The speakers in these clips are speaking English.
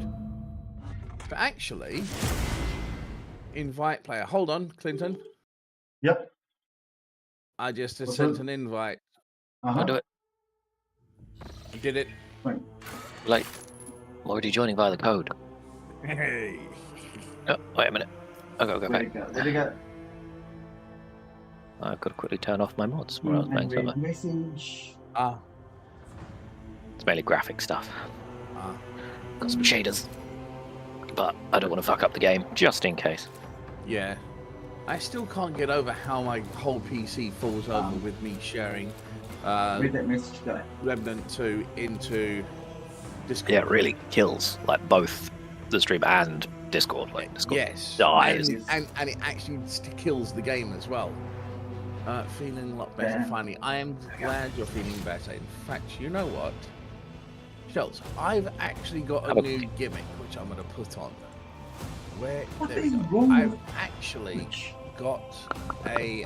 But actually, invite player. Hold on, Clinton. Yep. I just What's sent up? an invite. I'll do it. You did it. Right. Like, I'm already joining via the code. Hey. Oh, wait a minute. I've got to go Where'd back. it go? Where'd it go? I've got to quickly turn off my mods. Where else playing server? Message. Ah. It's mainly graphic stuff. Ah. Got some shaders. But I don't want to fuck up the game, just in case. Yeah. I still can't get over how my whole PC falls over with me sharing Where'd that message go? Remnant 2 into Discord. Yeah, it really kills, like, both the stream and Discord. Like, Discord Yes. dies. And it actually kills the game as well. Feeling a lot better Yeah. finally. I am glad you're feeling better. In fact, you know what? Shells, I've actually got a new gimmick which I'm going to put on. Where What there is we go. wrong I've with actually Twitch? got a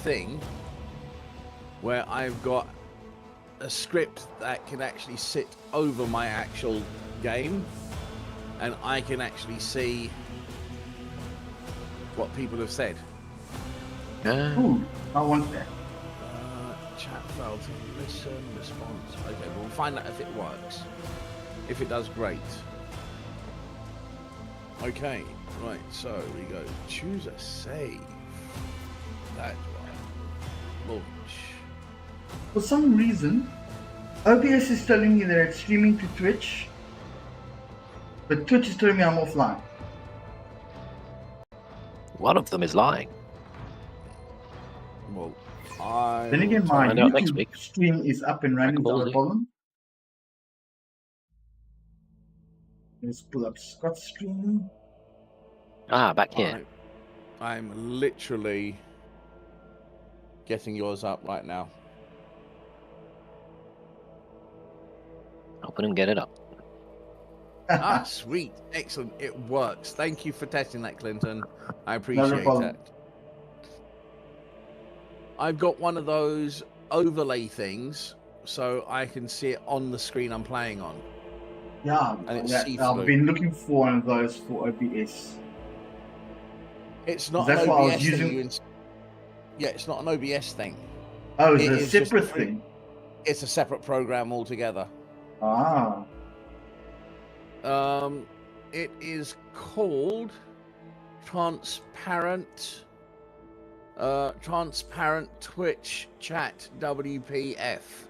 thing where I've got a script that can actually sit over my actual game, and I can actually see what people have said. Ooh, I want that. Chat failed to listen, response. Okay, we'll find out if it works. If it does, great. Okay, right, so we go choose a save. That's right. Launch. For some reason, OBS is telling me that it's streaming to Twitch, but Twitch is telling me I'm offline. One of them is lying. Well, I. Then again, will my find out next YouTube week. stream is up and running, Dragon Ball not a Z. problem. Let's pull up Scott's stream. Ah, back here. I'm literally getting yours up right now. Open and get it up. Ah, sweet. Excellent. It works. Thank you for testing that, Clinton. I appreciate problem. that. I've got one of those overlay things so I can see it on the screen I'm playing on. Yeah, And it's I've see-through. been looking for one of those for OBS. It's not That's an what I was OBS using- thing. Yeah, it's not an OBS thing. Oh, It it's a is just separate a- thing. It's a separate program altogether. Ah, It is called Transparent Twitch Chat WPF.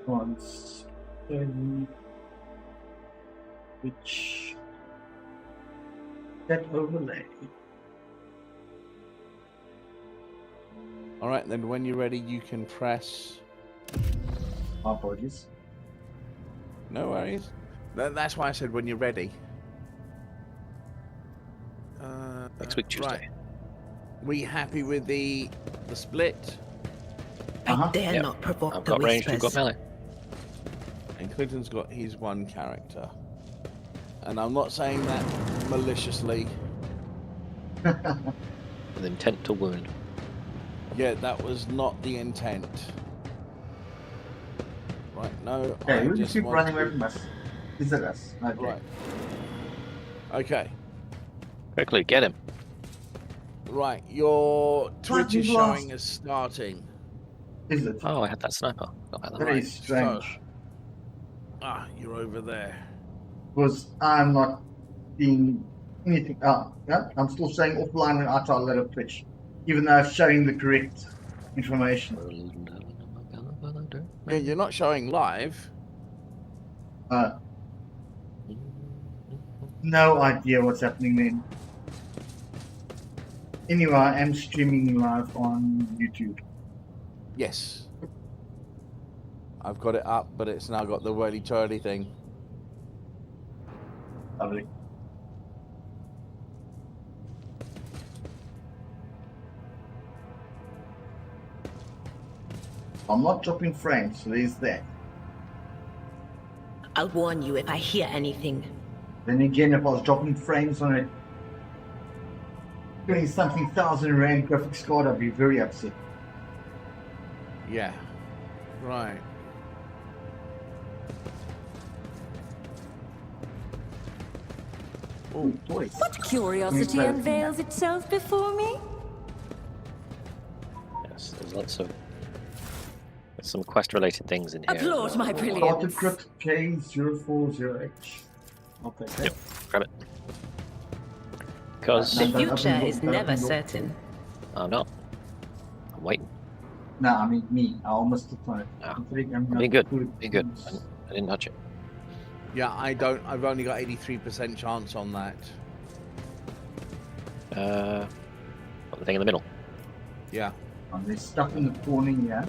once. Which that overlay. All right, then when you're ready, you can press. My apologies. No worries. That's why I said when you're ready. Next week, Tuesday. Right. We happy with the split? Uh-huh. I dare Yep. not provoke I've the got range, you've got whispers. melee. And Clinton's got his one character. And I'm not saying that maliciously. With intent to wound. Yeah, that was not the intent. Right, no. Okay, I we'll just keep want running to- away from us. Is it us? Okay. Right. Okay. Quickly, get him. Right, your Twitch is we've lost. showing as starting. Is it? Oh, I had that sniper. Got that. Very right, strange. You're over there. Because I'm not seeing anything. Yeah, I'm still saying offline when I try to let up Twitch, even though it's showing the correct information. Yeah, you're not showing live. No idea what's happening then. Anyway, I am streaming live on YouTube. Yes. I've got it up, but it's now got the whirly-twirly thing. Lovely. I'm not dropping frames, so there's that. I'll warn you if I hear anything. Then again, if I was dropping frames on a 20-something thousand rand graphics card, I'd be very upset. Yeah. Right. Oh, toys. What curiosity Well, unveils itself before me? Yes, there's some quest-related things in here. Applaud my Starter brilliance. crypt K040H. I'll take that. Yep. Grab it. Because No, The but future open is door, never open door. certain. I'm not. I'm waiting. No, I mean me. I almost took my. Ah, I'm pretty- I'm Be not good. Be good. I didn't touch it. Yeah, I don't. I've only got 83% chance on that. What, the thing in the middle? Yeah. There's stuff in the corner here.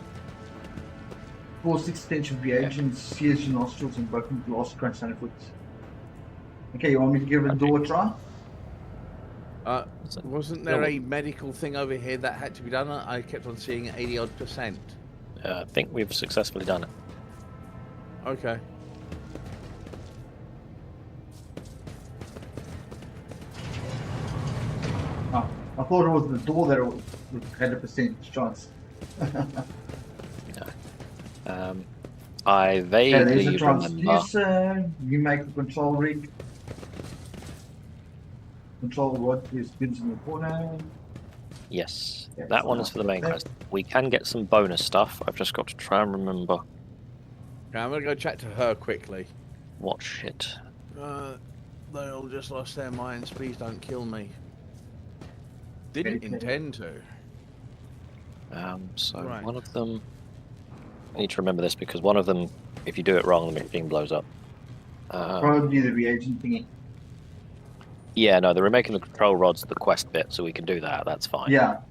Force extension reagents, sears your nostrils, and broken glass crunch underfoot. Okay, you want me to give it a door a try? Wasn't there a medical thing over here that had to be done? I kept on seeing 80-odd%. I think we've successfully done it. Okay. Oh, I thought it was the door that had a percentage chance. I Okay, vaguely there's a remember. transducer. You make the control rig. Control rod is pins in the corner. Yes, Yes, that one is for the main okay. quest. We can get some bonus stuff. I've just got to try and remember Okay, I'm gonna go chat to her quickly. what shit. They all just lost their minds. Please don't kill me. Didn't Okay. intend to. So Right. one of them. I need to remember this because one of them, if you do it wrong, the machine blows up. Probably the reagent thingy. Yeah, no, they're remaking the control rods the quest bit, so we can do that. That's fine. Yeah.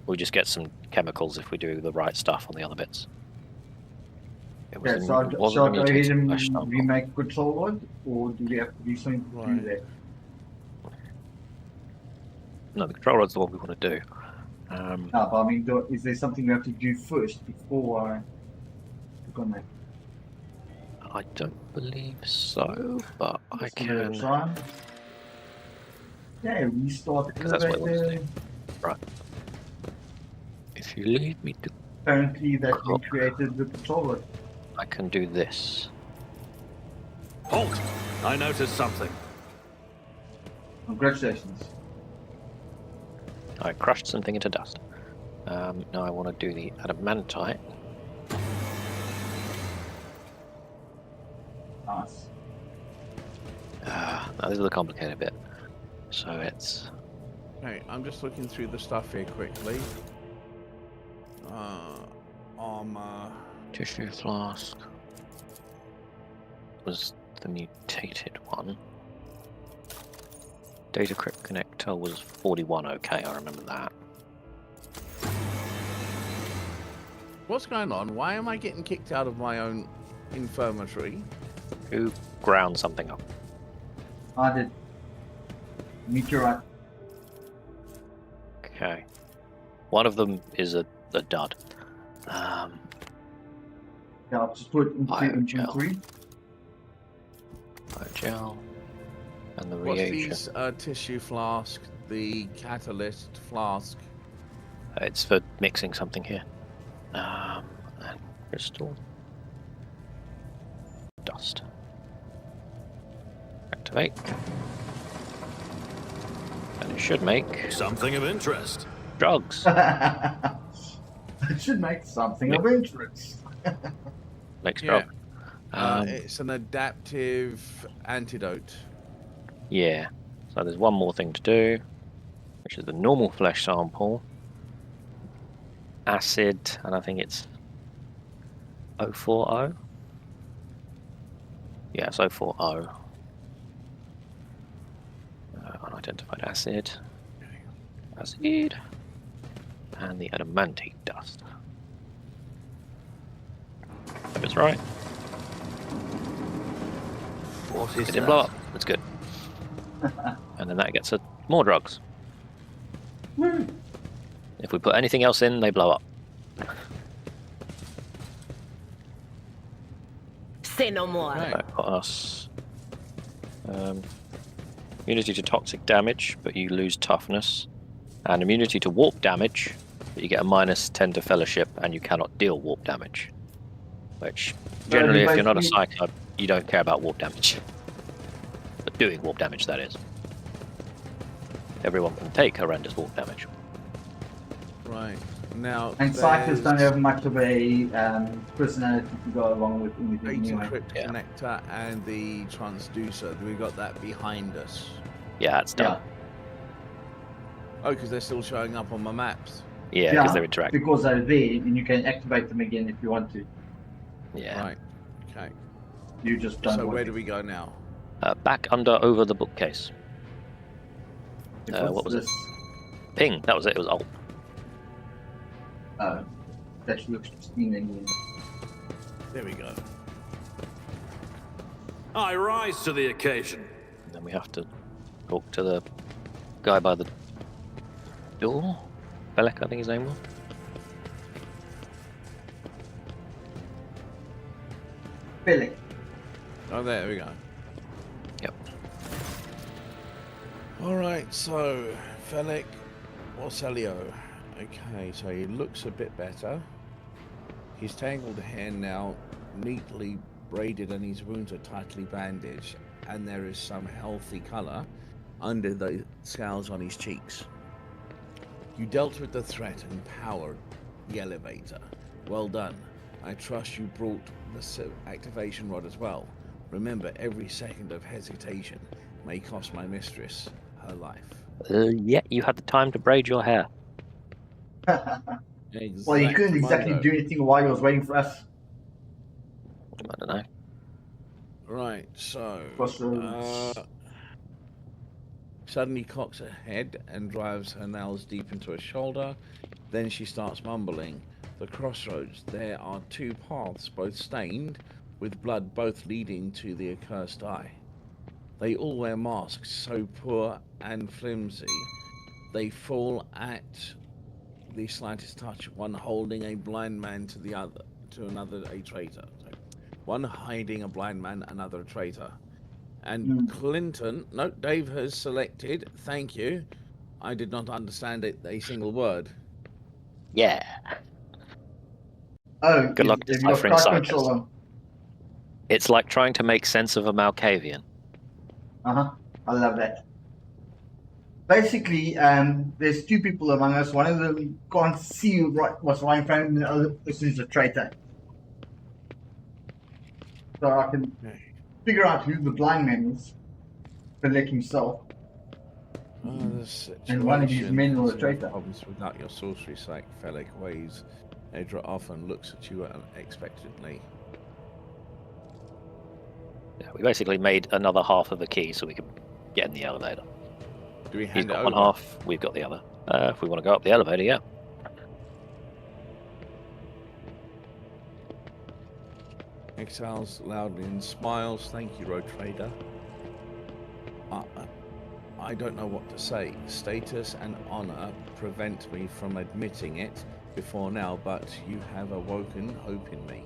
We just get some chemicals if we do the right stuff on the other bits. It was Okay, a- so it wasn't shall a I go ahead mutated and flesh sample. remake control rod, or do we have to do something to Right. do that? No, the control rod's the one we want to do. No, but I mean, is there something we have to do first before I click on that? I don't believe so, but I Let's give it a can. try. Yeah, restart the Because that's what it wants to elevator. Right. If you lead me to, Apparently that recreated the control rod. I can do this. Halt! I noticed something. Congratulations. I crushed something into dust. Now I want to do the adamantite. Nice. Now this is the complicated bit. So it's Okay, I'm just looking through the stuff here quickly. Armor. tissue flask. Was the mutated one. Data crypt connector was 41. Okay, I remember that. What's going on? Why am I getting kicked out of my own infirmary? Who ground something up? I did. Meteorite. Okay. One of them is a dud. Yeah, I'll just put it into Biogel. inventory. Gel. And the What's reagent. these tissue flask? The catalyst flask. It's for mixing something here. And crystal. Dust. Activate. And it should make Something of interest. drugs. It should make something of interest. Makes Yeah. drug. Um, It's an adaptive antidote. Yeah. So there's one more thing to do, which is the normal flesh sample. Acid, and I think it's 040. Yeah, it's 040. Unidentified acid. Acid. And the adamantite dust. If it's right. What is It didn't blow up. That's good. And then that gets us more drugs. Woo. If we put anything else in, they blow up. Say no more. Right. That got us immunity to toxic damage, but you lose toughness, and immunity to warp damage, but you get a -10 to fellowship, and you cannot deal warp damage. Which generally, if you're not a basically- Cyclope, you don't care about warp damage. Doing warp damage, that is. Everyone can take horrendous warp damage. Right. Now, And Cyclists don't there's have much of a personality to go along with anything Data anyway. Crypt Yeah. Connector and the Transducer. We've got that behind us. Yeah, it's done. Oh, because they're still showing up on my maps. Yeah, because they're interacting. Because they're there, and you can activate them again if you want to. Yeah. Right. Okay. You just don't So want where to. do we go now? Back under over the bookcase. What's what was it? this? Ping. That was it. It was alt. That looks pristine anyway. There we go. I rise to the occasion. And then we have to talk to the guy by the door. Belek, I think his name was. Billy. Oh, there we go. Yep. All right. So, Felic Orcelio. Okay, so he looks a bit better. His tangled hair now neatly braided and his wounds are tightly bandaged, and there is some healthy color under the scales on his cheeks. You dealt with the threat and powered the elevator. Well done. I trust you brought the activation rod as well. Remember, every second of hesitation may cost my mistress her life. Yeah, you had the time to braid your hair. Well, you couldn't exactly Exactamundo. do anything while he was waiting for us. I don't know. Right, so Crossroads. suddenly cocks her head and drives her nails deep into her shoulder. Then she starts mumbling. The crossroads. There are two paths, both stained with blood, both leading to the accursed eye. They all wear masks, so poor and flimsy they fall at the slightest touch. One holding a blind man to the other, to another a traitor. So, one hiding a blind man, another a traitor. And Clinton, no, Dave has selected. Thank you. I did not understand it a single word. Yeah. Oh, Good luck if you've got deciphering crowd Cyclists. control on. It's like trying to make sense of a Malkavian. I love that. Basically, there's two people among us. One of them can't see what's right in front of him, and the other person is a traitor. So I can figure out who the blind man is, Felix himself. And one of these men was a traitor. Problems without your sorcery sight, Felic waves. Edra often looks at you unexpectedly. Yeah, we basically made another half of the key so we could get in the elevator. Do we He's hand it got over? one half, we've got the other. If we want to go up the elevator, yeah. Exhales loudly and smiles. Thank you, Road Trader. I don't know what to say. Status and honor prevent me from admitting it before now, but you have awoken hope in me.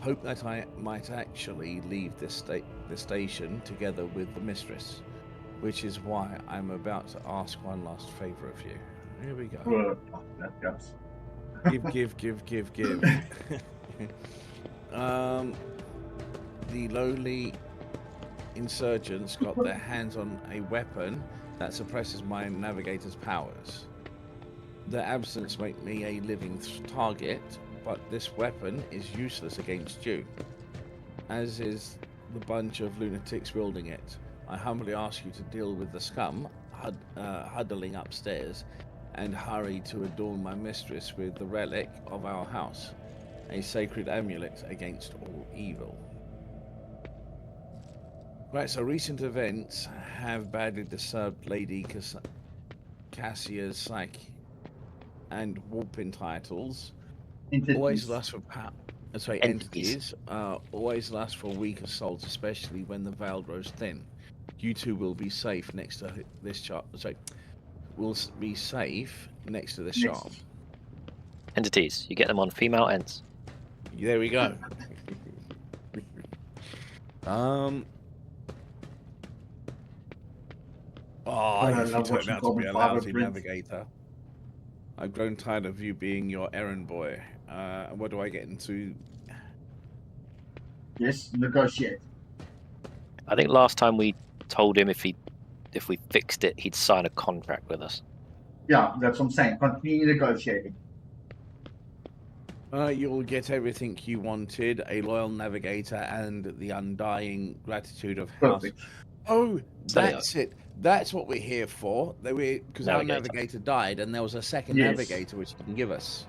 Hope that I might actually leave this station together with the mistress, which is why I'm about to ask one last favor of you. Here we go. That goes. Give. The lowly insurgents got their hands on a weapon that suppresses my navigator's powers. Their absence make me a living target, but this weapon is useless against you, as is the bunch of lunatics wielding it. I humbly ask you to deal with the scum huddling upstairs and hurry to adorn my mistress with the relic of our house, a sacred amulet against all evil. Right, so recent events have badly disturbed Lady Cassia's psyche, and warping titles always lust for power. Sorry, entities always lust for weaker souls, especially when the veil grows thin. You two will be safe next to this shop. Sorry, will be safe next to this shop. Entities, you get them on female ends. There we go. I if you love turn watching out to be a Goblin Fiber lousy Prince. navigator. I've grown tired of you being your errand boy. What do I get into? Yes, negotiate. I think last time we told him if we fixed it, he'd sign a contract with us. Yeah, that's what I'm saying. Continue negotiating. You'll get everything you wanted, a loyal navigator and the undying gratitude of House. Perfect. Oh, Steady that's it. That's what we're here for. Because our Navigator. navigator died, and there was a second Yes. navigator which he can give us.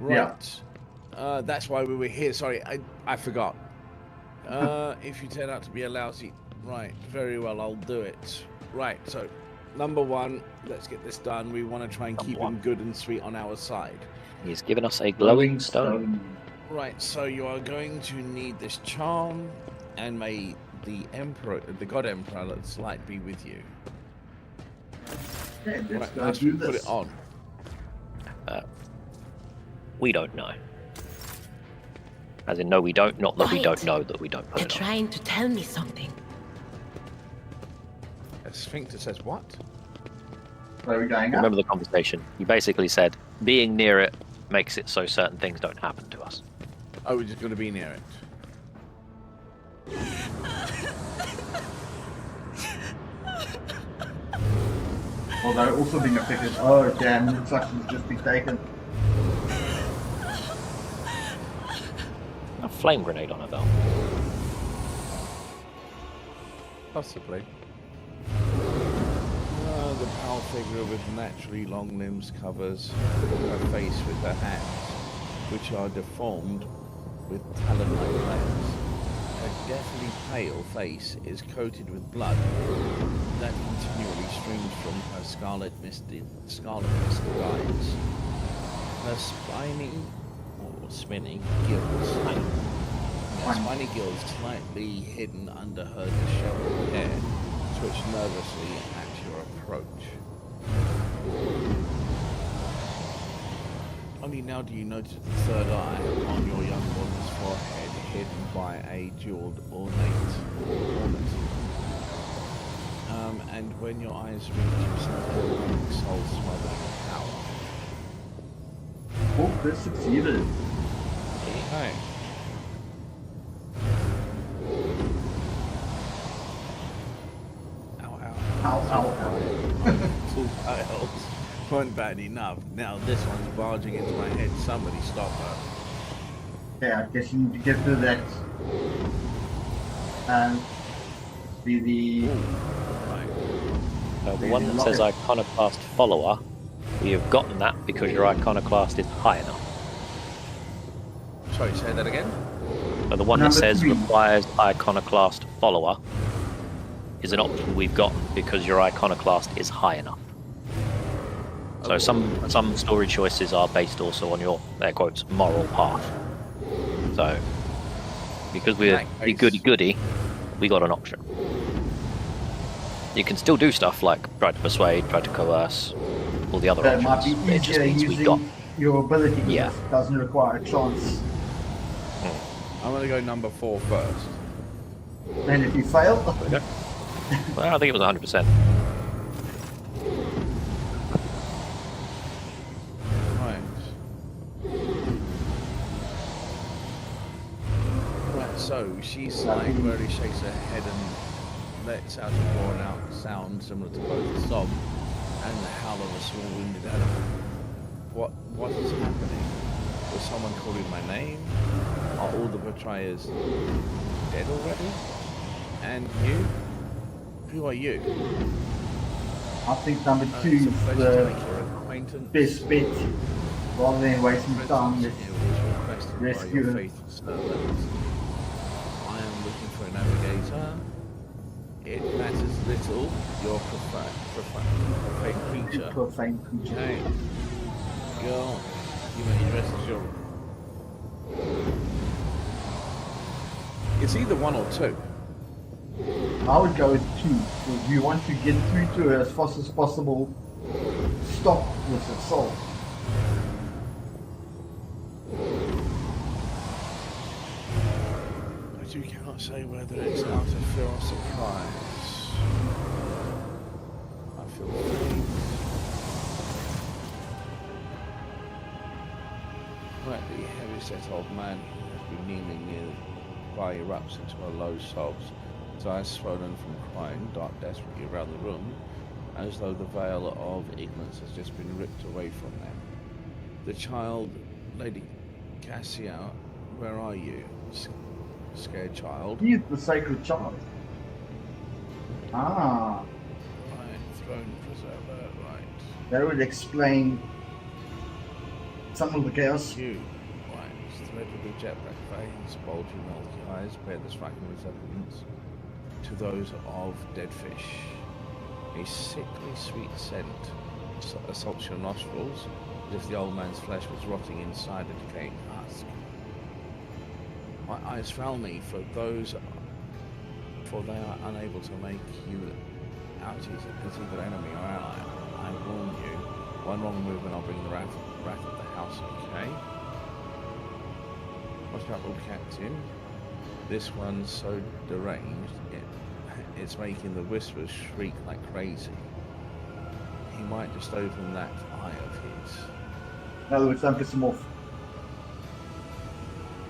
Yeah. Right. That's why we were here. Sorry, I forgot. If you turn out to be a lousy... Right, very well, I'll do it. Right, so, number one, let's get this done. We want to try and keep him good and sweet on our side. He's given us a glowing stone. Right, so you are going to need this charm, and may the Emperor, the God Emperor, let's light be with you. Okay, let's Right, go let's do put this. it on. We don't know. As in, no, we don't. Not that we don't Quiet. know that we don't put They're it on. trying to tell me something. A sphincter says what? Where are we going up? Remember the conversation? You basically said being near it makes it so certain things don't happen to us. Oh, we're just going to be near it. Although also being affected. Oh damn, looks like she's just been taken. A flame grenade on her belt. Possibly. The power figure with naturally long limbs covers her face with her hands, which are deformed with talon-like legs. Her deathly pale face is coated with blood that continually streams from her scarlet misted eyes. Her spiny gills, spiny gills slightly hidden under her disheveled hair, twitch nervously at your approach. Only now do you notice the third eye on your young woman's forehead, hidden by a jeweled ornate. And when your eyes reach, you sense a soul smothering power. Oh, this succeeded. Okay. Ow, ow, ow. Two piles weren't bad enough. Now this one's barging into my head. Somebody stop her. Okay, I guess you need to get through that. The Right. The one that says Iconoclast Follower, we have gotten that because your Iconoclast is high enough. Sorry, say that again? But the one Number that says 3. requires Iconoclast Follower is an option we've gotten because your Iconoclast is high enough. So some story choices are based also on your, air quotes, moral path. So, because we're Nice. the goody-goody, we got an option. You can still do stuff like try to persuade, try to coerce, all the other that might options. be It just easier means we using got. your ability. Yeah. It doesn't require a chance. I'm gonna go number 4 first. And if you fail, Okay. Well, I think it was 100%. Right. Right, so she's like really shakes her head and lets out a worn out sound similar to both the sob and the howl of a small wounded animal. What is happening? Was someone calling my name? Are all the betrayers dead already? And you? Who are you? I think number 2 It's a is pleasure to the make your acquaintance. best bet. Rather than wasting time with Requested by rescue. your faithful servant. I am looking for a navigator. It matters little. Your profane creature. profane creature. Hey, girl, you may dress as your. It's either 1 or 2. I would go with 2. If you want to get through to her as fast as possible, stop this assault. But you cannot say whether it's out of fear or surprise. I feel faint. Right, the heavy-set old man who has been kneeling near by erupts into a low sobs. his eyes swollen from crying, dart desperately around the room, as though the veil of ignorance has just been ripped away from them. The child, Lady Cassia, where are you? Scared child. He is the sacred child. Ah, Right, throne preserver, right. that would explain some of the chaos. You, right, threaded with jet black veins, bulging milky eyes, bear the striking resemblance to those of dead fish. A sickly sweet scent assaults your nostrils, as if the old man's flesh was rotting inside a decaying husk. My eyes fail me, for they are unable to make you out as either enemy or ally. I warn you, one wrong move and I'll bring the wrath of the house, okay? Watch out, Lord Captain. This one's so deranged, it's making the whispers shriek like crazy. He might just open that eye of his. In other words, don't piss him off.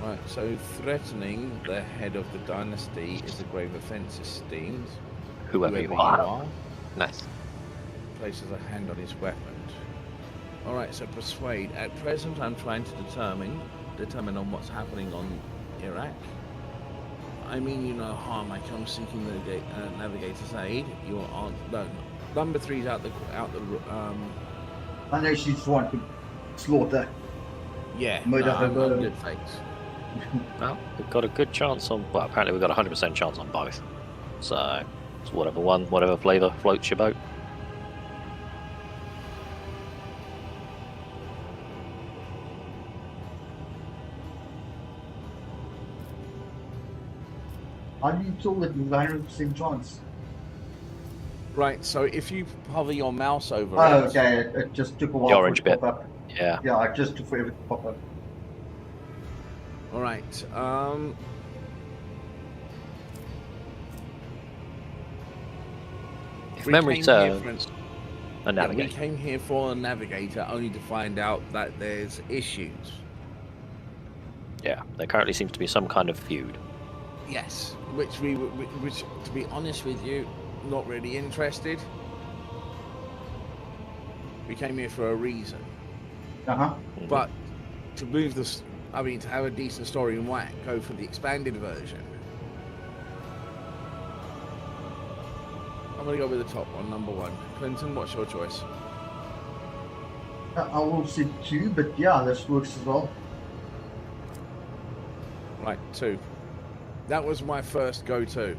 Right, so threatening the head of the dynasty is a grave offence esteemed. Whoever you are. Nice. Places a hand on his weapon. Alright, so persuade. At present I'm trying to determine on what's happening on Iraq. I mean you no harm, I come seeking the navigator's aid. Your aunt, no, number 3's out the I know she's trying to slaughter. yeah, Murder no, her I'm brother. good, thanks. Well, we've got a good chance on. Well, apparently we've got a 100% chance on both. So it's whatever flavour floats your boat. How do you tell that you've 100% chance? Right, so if you hover your mouse over Oh, it, okay. It just took a while The for orange it to bit. pop up. Yeah. Yeah, it just took forever to pop up. alright, If we memory came here serves, for a we navigator. came here for a navigator only to find out that there's issues. Yeah, there currently seems to be some kind of feud. Yes, which to be honest with you, not really interested. We came here for a reason, Uh-huh. but to move this, I mean, to have a decent story in whack, go for the expanded version. I'm gonna go with the top one, number 1. Clinton, what's your choice? I will say 2, but yeah, this works as well. Right, 2. That was my first go-to.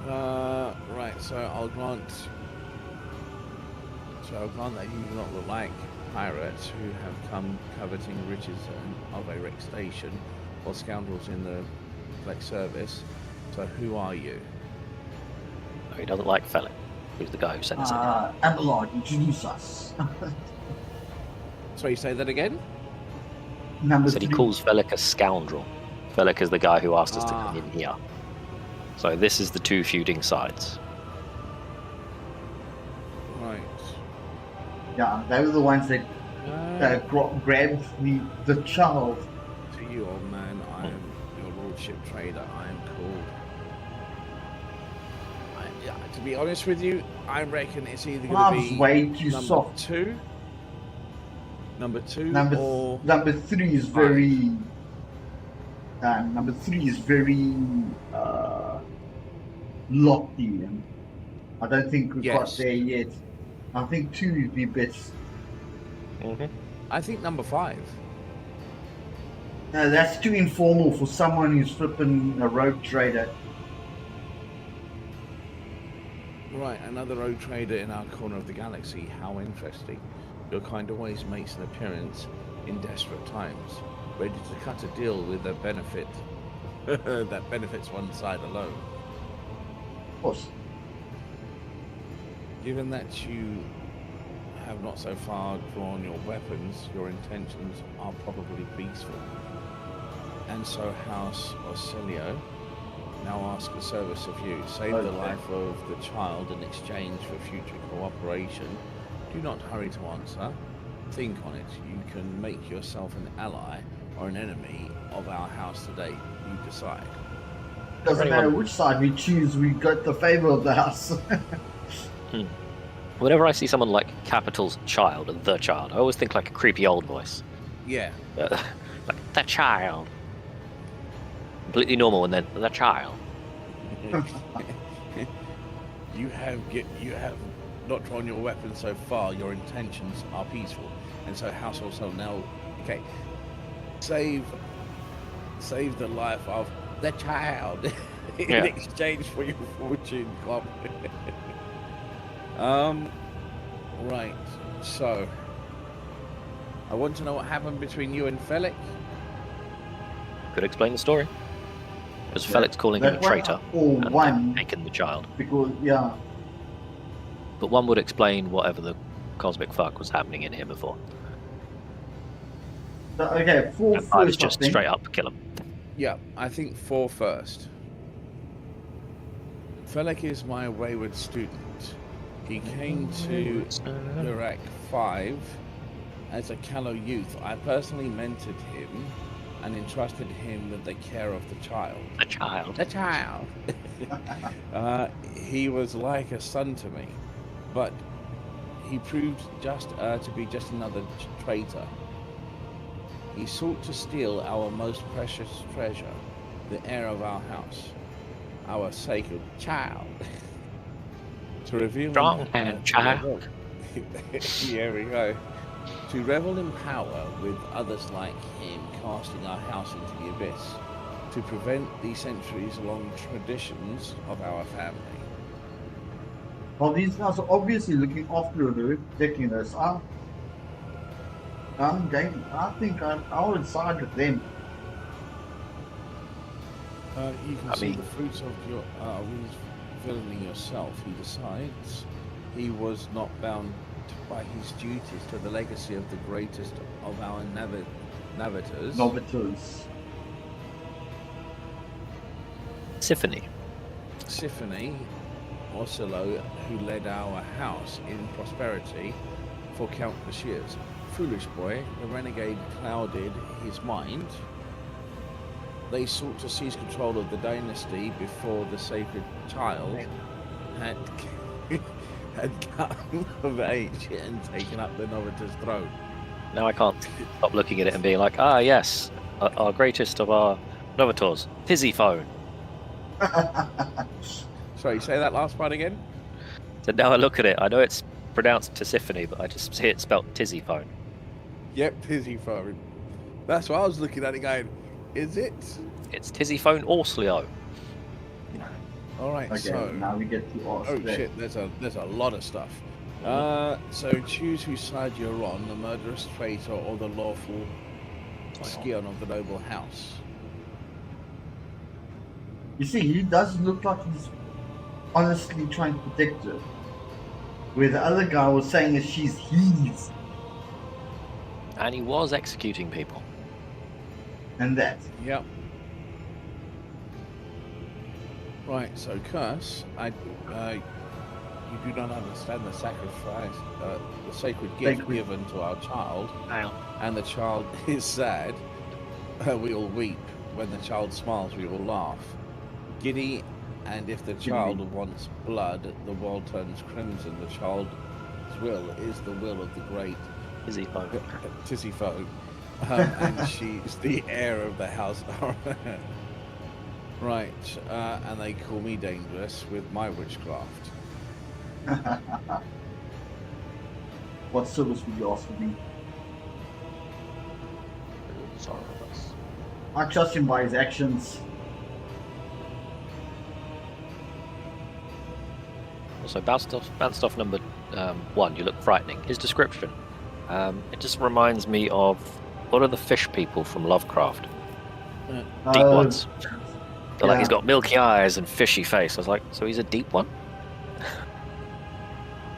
Right, so I'll grant that you do not look like pirates who have come coveting riches of a wrecked station or scoundrels in the black service. So who are you? No, he doesn't like Felix, who's the guy who sent us in. Abelard, introduce us. Sorry, say that again? Number Said he 3. calls Felix a scoundrel. Felix is the guy who asked us to Ah. come in here. So this is the two feuding sides. Right. Yeah, they were the ones that grabbed the child. To you, old man, I am your lordship trader. I am called. To be honest with you, I reckon it's either going Bob's to be way too number soft. 2, number 2, or Number 3 is very. Number 3 is very lofty, and I don't think we've got Yes. there yet. I think 2 would be best. I think number 5. No, that's too informal for someone who's flipping a rogue trader. Right, another road trader in our corner of the galaxy. How interesting. Your kind always makes an appearance in desperate times, ready to cut a deal with a benefit that benefits one side alone. Of course. Given that you have not so far drawn your weapons, your intentions are probably peaceful. And so House Ocelio now ask a service of you. Save the Okay. life of the child in exchange for future cooperation. Do not hurry to answer. Think on it. You can make yourself an ally or an enemy of our house today. You decide. Doesn't matter which side we choose, we got the favor of the house. Whenever I see someone like Capital's child, or the child, I always think like a creepy old voice. Yeah. Like, the child. Completely normal, and then the child. You have not drawn your weapon so far. Your intentions are peaceful, and so household so now, okay, save the life of the child in Yeah. exchange for your fortune, Club. Right. So, I want to know what happened between you and Felix. Could explain the story. Because Yeah, Felix calling him a that one traitor or and one, taking the child. because yeah, But one would explain whatever the cosmic fuck was happening in here before. so, okay, four And I was first, just I think. straight up kill him. Yeah, I think 4 first. Felix is my wayward student. He came to Iraq 5 as a callow youth. I personally mentored him and entrusted him with the care of the child. The child. The child! He was like a son to me, but he proved to be just another traitor. He sought to steal our most precious treasure, the heir of our house, our sacred child. To reveal Strong hand, child. Here we go. To revel in power with others like him, casting our house into the abyss. To prevent the centuries-long traditions of our family. Well, these guys are obviously looking after her, protecting us. I think I would side with them. You can I see mean- the fruits of your villainy yourself. He decides he was not bound by his duties to the legacy of the greatest of our navigators. Novitors. Symphony. Symphony Orsillo, who led our house in prosperity for countless years. Foolish boy, the renegade clouded his mind. They sought to seize control of the dynasty before the sacred child had come of age and taken up the Novitor's throne. Now I can't stop looking at it and being like, ah, yes, our greatest of our Novitors, Tizzyphone. Sorry, say that last part again? So now I look at it, I know it's pronounced Tisiphone, but I just see it spelled Tizzyphone. Yep, Tizzyphone. That's what I was looking at it going, is it? It's Tizzyphone Orsleo. Alright, Okay, so... now we get to ask. Oh that. shit, there's a lot of stuff. So choose whose side you're on, the murderous traitor or the lawful scion of the noble house. You see, he does look like he's honestly trying to protect her. Where the other guy was saying that she's his, And he was executing people. and that. Yep. Right, so curse, you do not understand the sacrifice, the sacred gift Sacred. given to our child, and the child is sad. We all weep. When the child smiles, we all laugh. Giddy, and if the child wants blood, the world turns crimson. The child's will is the will of the great Tizzyphone. Tizzyphone, and she's the heir of the house. Right, and they call me dangerous with my witchcraft. What service would you ask for me? Sorry. I trust him by his actions. Also, bounced off number 1, you look frightening. His description, it just reminds me of, what are the fish people from Lovecraft? Deep ones. They're like, he's got milky eyes and fishy face. I was like, so he's a deep one?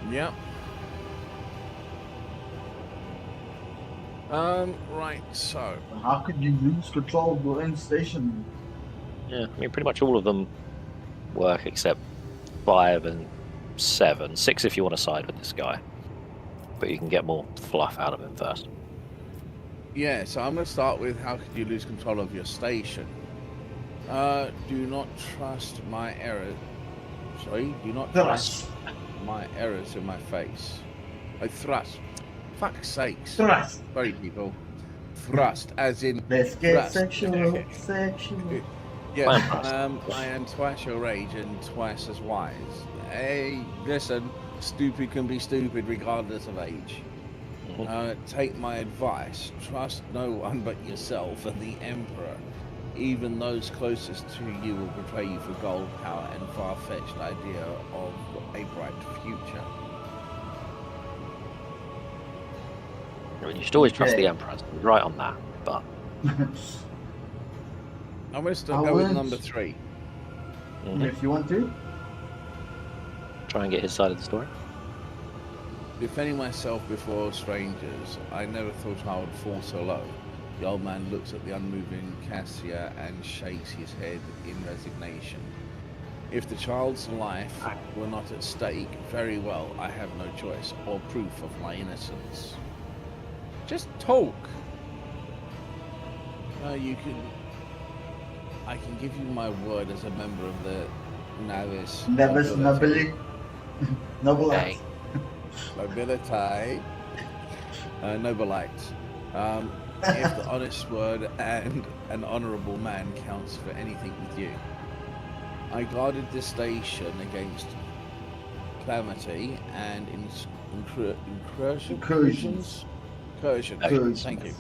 Yep. Right, so How could you lose control of your own station? Yeah, I mean, pretty much all of them work except 5 and 7. 6 if you want to side with this guy. But you can get more fluff out of him first. yeah, so I'm gonna start with how could you lose control of your station? Do not trust my errors. Sorry, do not trust my errors in my face. I thrust. Fuck's sakes. Thrust. Sorry, people. Thrust, as in. Let's get thrust. sexual. Sexual. Yes, I am twice your age and twice as wise. Hey, listen, stupid can be stupid regardless of age. Take my advice. Trust no one but yourself and the Emperor. Even those closest to you will betray you for gold, power, and far-fetched idea of a bright future. I mean, you should always trust Okay. the Emperor. He's right on that, but I'm going to I still go with won't- number 3. If you want to. try and get his side of the story. Defending myself before strangers, I never thought I would fall so low. The old man looks at the unmoving Cassia and shakes his head in resignation. If the child's life were not at stake, very well, I have no choice or proof of my innocence. Just talk. I can give you my word as a member of the Navis Nevis nobility. Nobility. Okay. Nobility. Nobilite. If the honest word and an honourable man counts for anything with you. I guarded this station against calamity and incursions. Thank you.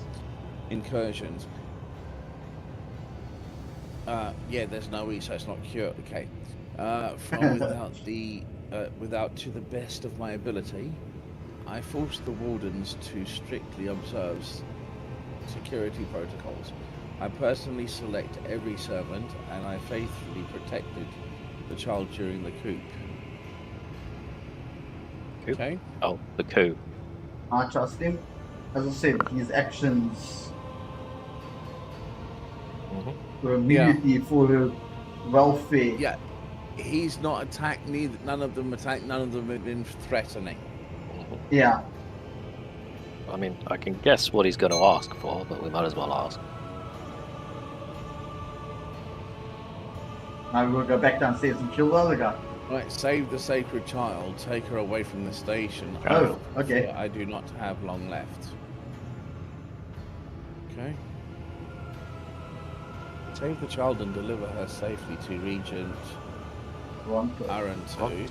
Incursions. Yeah, there's no E, so it's not cure. Okay. From without to the best of my ability, I forced the wardens to strictly observe security protocols. I personally select every servant, and I faithfully protected the child during the coup. Coup? Okay. Oh, the coup. I trust him. As I said, his actions were immediately for her welfare. Yeah. He's not attacked. None of them attacked. None of them have been threatening. Yeah. I mean, I can guess what he's going to ask for, but we might as well ask. Now we'll go back downstairs and kill the other guy. Right, save the sacred child. Take her away from the station. Oh, okay. I do not have long left. Okay. Save the child and deliver her safely to Regent One. Aaron 2.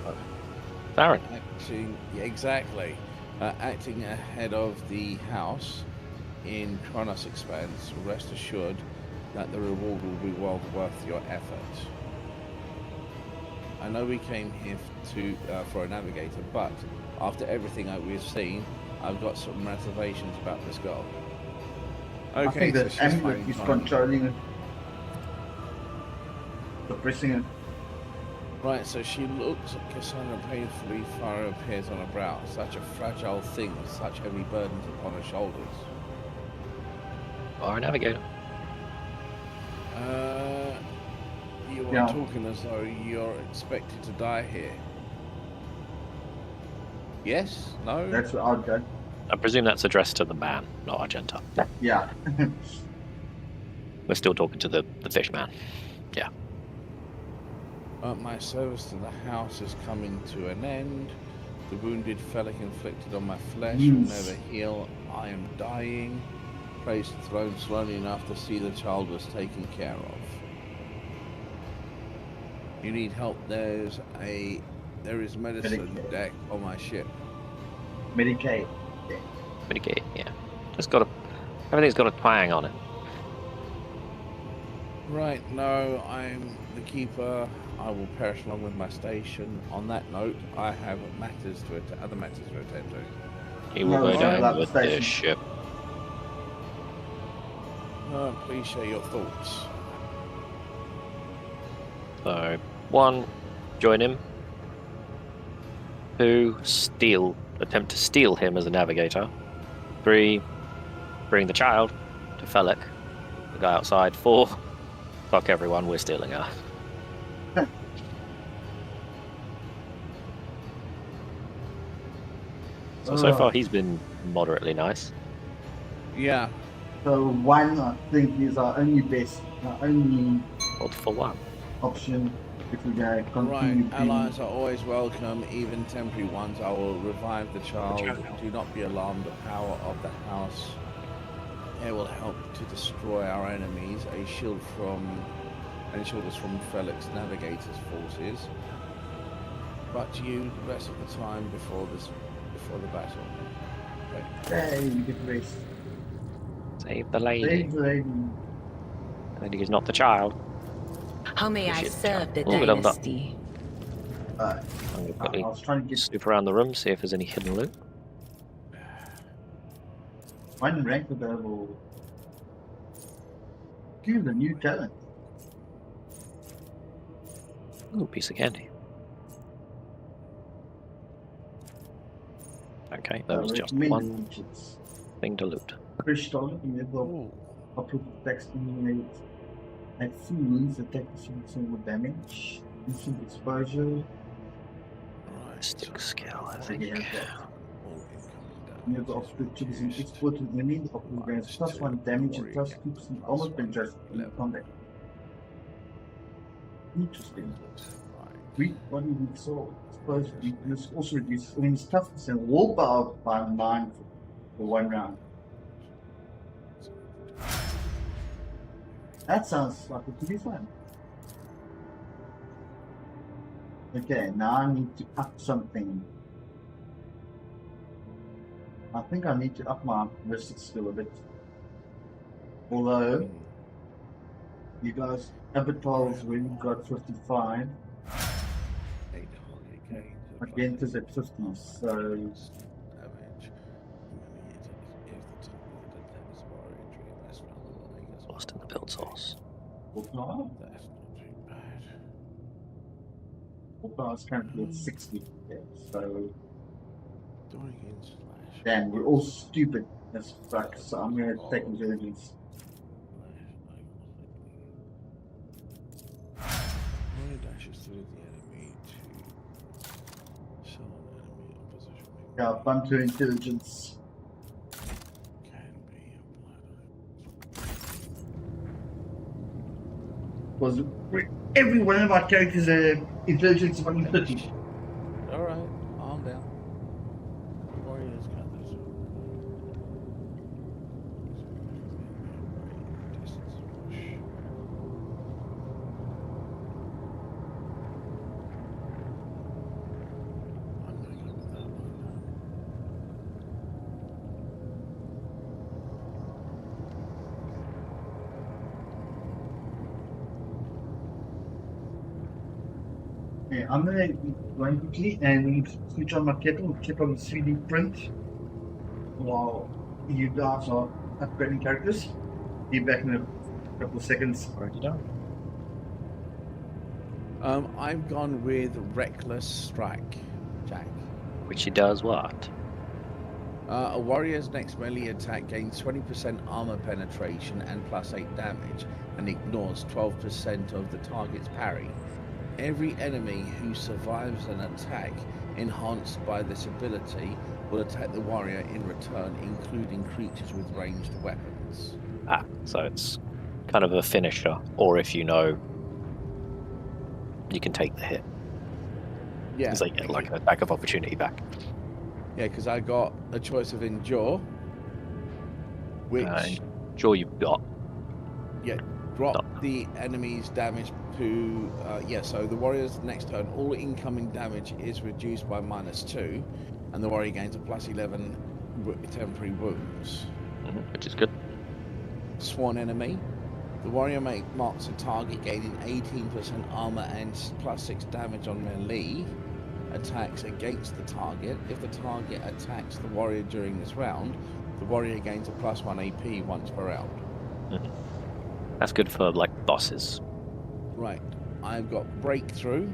Baron. Acting, yeah, exactly. Acting ahead of the house in Kronos Expanse. Rest assured that the reward will be well worth your effort. I know we came here for a navigator, but after everything that we've seen, I've got some reservations about this girl. Okay, I think so that she's amulet finding is time. controlling it. Suppressing it. Right, so she looks at Cassandra painfully, fire appears on her brow. Such a fragile thing with such heavy burdens upon her shoulders. Or a navigator. You are Yeah. talking as though you're expected to die here. Yes? No? That's what I'd go. I presume that's addressed to the man, not Argenta. Yeah. We're still talking to the fish man. Yeah. My service to the house is coming to an end. The wounded Fellic inflicted on my flesh will Yes. never heal. I am dying. Praise the throne slowly enough to see the child was taken care of. You need help. There is medicine Medicare. deck on my ship. Medicaid. Mitigate, yeah. Everything's got a twang on it. Right, no, I'm the keeper. I will perish along with my station. On that note, I have other matters to attend to. He will No, go I down love with the station. this ship. Please share your thoughts. So, 1, join him. 2, attempt to steal him as a navigator. 3, bring the child to Felek, the guy outside. 4, fuck everyone, we're stealing her. So far he's been moderately nice. Yeah, So one, I think, is our only Hold for one. option if we go continue Right, being allies are always welcome, even temporary ones. I will revive the child. Do not be alarmed. The power of the house it will help to destroy our enemies. A shield us from Felix Navigator's forces. But you the rest of the time before the battle. Okay. Hey, we get race. Save the lady. Save the lady. The lady is not the child. How may I Shit, serve the oh, we love that. dynasty? I'm gonna I quickly was trying to get snoop around the room, see if there's any hidden loot. one rank available. Give the new talent. Ooh, piece of candy. Okay, there was just one features. thing to loot. Fresh dollar in the Ooh. upper text eliminate at full wounds attack single damage, instant exposure. Right. Stick skill, I Yeah, think. that. All incoming Near the damage. offspring chickens and export to enemy of the gains plus 1 damage and plus 2% armor penetration in combat. Interesting. Right. Weak body weak soul. Exposed weakness also reduces enemy's toughness and willpower by 9 for 1 round. That sounds like it could be fun. Okay, now I need to up something. I think I need to up my ballistic skill a bit. Although, you guys, Avatar's already got 55. 8 holy gains. Again, is at 50, so Damage. Lost in the build source. Ultrar That's not too bad. is currently at 60. Yeah, so, Dorian slash. damn, we're all stupid as fuck, so I'm gonna take intelligence. Warrior dashes through the enemy to summon enemy in position. Yeah, bump to intelligence. Can be applied. Was every one of our characters intelligence of 130. Alright, calm down. Warriors got this. Distance rush. I'm gonna go with that one. Yeah, I'm gonna go in quickly and switch on my kettle, check on the 3D print while you guys are upgrading characters. Be back in a couple of seconds. Already done. I've gone with Reckless Strike, Jack. Which he does what? A warrior's next melee attack gains 20% armor penetration and plus 8 damage, and ignores 12% of the target's parry. Every enemy who survives an attack enhanced by this ability will attack the warrior in return, including creatures with ranged weapons. Ah, so it's kind of a finisher, or if you know, you can take the hit. Yeah, It's like an attack of opportunity back. yeah, because I got a choice of endure, which Sure, you've got. drop the enemy's damage to so the warrior's next turn all incoming damage is reduced by -2, and the warrior gains a +11 temporary wounds. Which is good. Sworn enemy, the warrior marks a target gaining 18% armor and +6 damage on melee attacks against the target. If the target attacks the warrior during this round, the warrior gains a +1 AP once per round. That's good for like bosses. Right, I've got Breakthrough.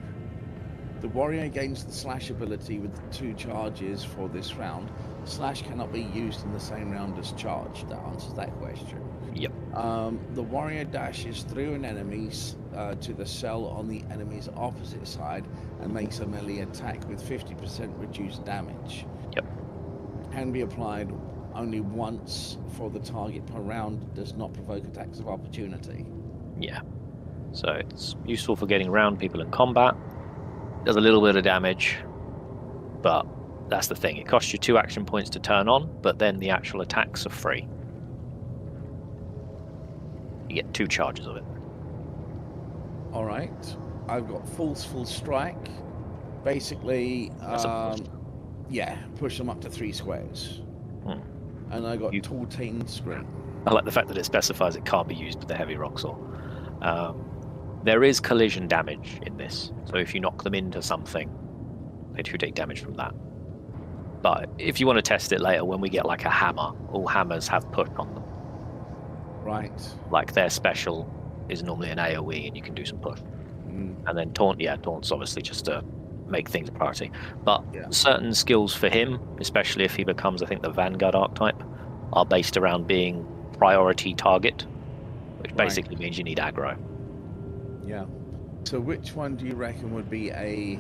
The warrior gains the slash ability with 2 charges for this round. Slash cannot be used in the same round as charge. That answers that question. Yep. The warrior dashes through an enemy to the cell on the enemy's opposite side and makes a melee attack with 50% reduced damage. Yep. Can be applied only once for the target per round. Does not provoke attacks of opportunity. Yeah. So it's useful for getting around people in combat. Does a little bit of damage, but that's the thing. It costs you 2 action points to turn on, but then the actual attacks are free. You get 2 charges of it. All right. I've got forceful strike. Basically, That's a push. yeah, push them up to 3 squares. Hmm. And I got You- Tauntaun Scream. I like the fact that it specifies it can't be used with the heavy Roxor. There is collision damage in this, so if you knock them into something, they do take damage from that. But if you want to test it later, when we get like a hammer, all hammers have push on them. Right. Like their special is normally an AoE, and you can do some push. Mm, And then taunt's obviously just to make things a priority. But Yeah. certain skills for him, especially if he becomes, I think, the Vanguard archetype, are based around being priority target, which Right. basically means you need aggro. yeah. So which one do you reckon would be a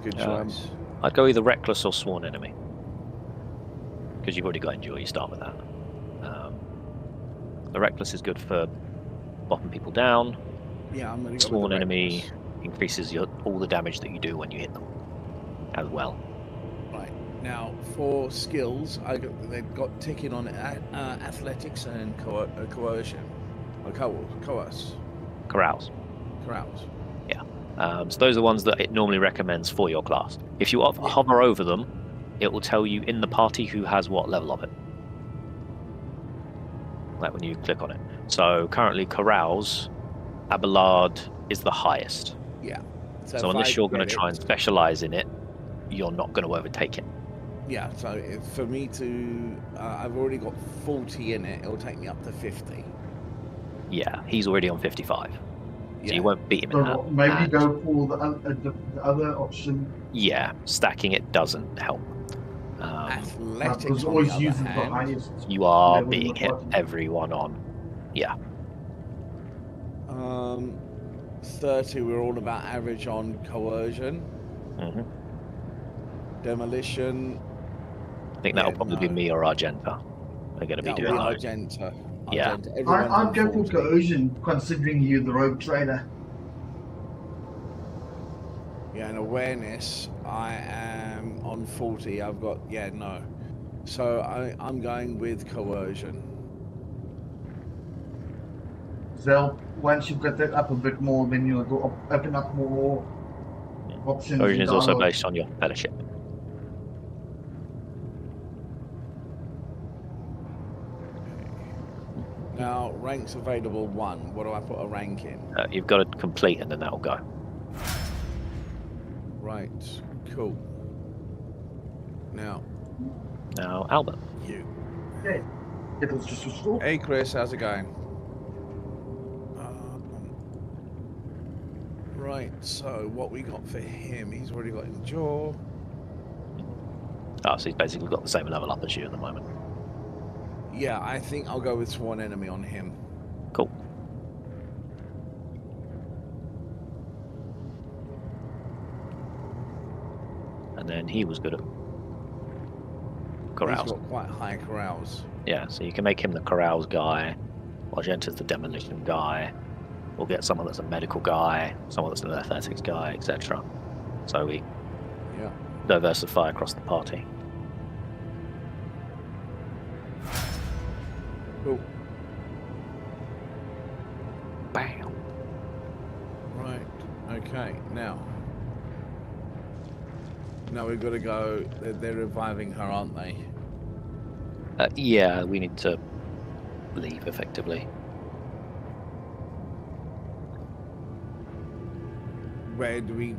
good choice? I'd go either Reckless or Sworn Enemy. Because you've already got Endure, you start with that. The Reckless is good for bopping people down. Yeah, I'm going to go Sworn with the Enemy Reckless. increases all the damage that you do when you hit them as well. Right. Now, for skills, they've got ticking on athletics and coercion. Or coerce. Carouse. Carouse. So those are the ones that it normally recommends for your class. If you hover over them, it will tell you in the party who has what level of it. Like when you click on it. So currently Carouse, Abelard is the highest. Yeah. So unless 5 you're going to try and credits. specialize in it, you're not going to overtake it. Yeah, so for me to... I've already got 40 in it. It'll take me up to 50. Yeah, he's already on 55. So Yeah. you won't beat him in So that. maybe And go for the other option. yeah, stacking it doesn't help. Athletics, Because on always the other using the hand, highest. You are level in being the hit party. everyone on. Yeah, 30, we're all about average on coercion. hmm Demolition. I think that'll Yeah, probably be no. me or Argenta. They're going to be That'll doing be those. Argenta. Yeah. Argenta. Everyone's I'd on go for 40. coercion, considering you the rogue trader. Yeah, and awareness, I am on 40. I've got, no. So I'm going with coercion. So once you've got that up a bit more, then you'll go open up more options. Origin in is also dialogue. based on your fellowship. Now, ranks available 1. What do I put a rank in? You've got to complete and then that'll go. Right, cool. Now, Now, Albert. you. Okay. It was just a school. Hey, Chris, how's it going? Right, so what we got for him? He's already got Endure. Oh, so he's basically got the same level up as you at the moment. Yeah, I think I'll go with Sworn Enemy on him. Cool. And then he was good at He's carouse. got quite high carouse. Yeah, so you can make him the carouse guy. Argenta's the demolition guy. We'll get someone that's a medical guy, someone that's an athletics guy, etc. So we Yeah. diversify across the party. Cool. Bam. Right. Okay. Now we've got to go. They're reviving her, aren't they? Yeah, we need to leave effectively. Where do we?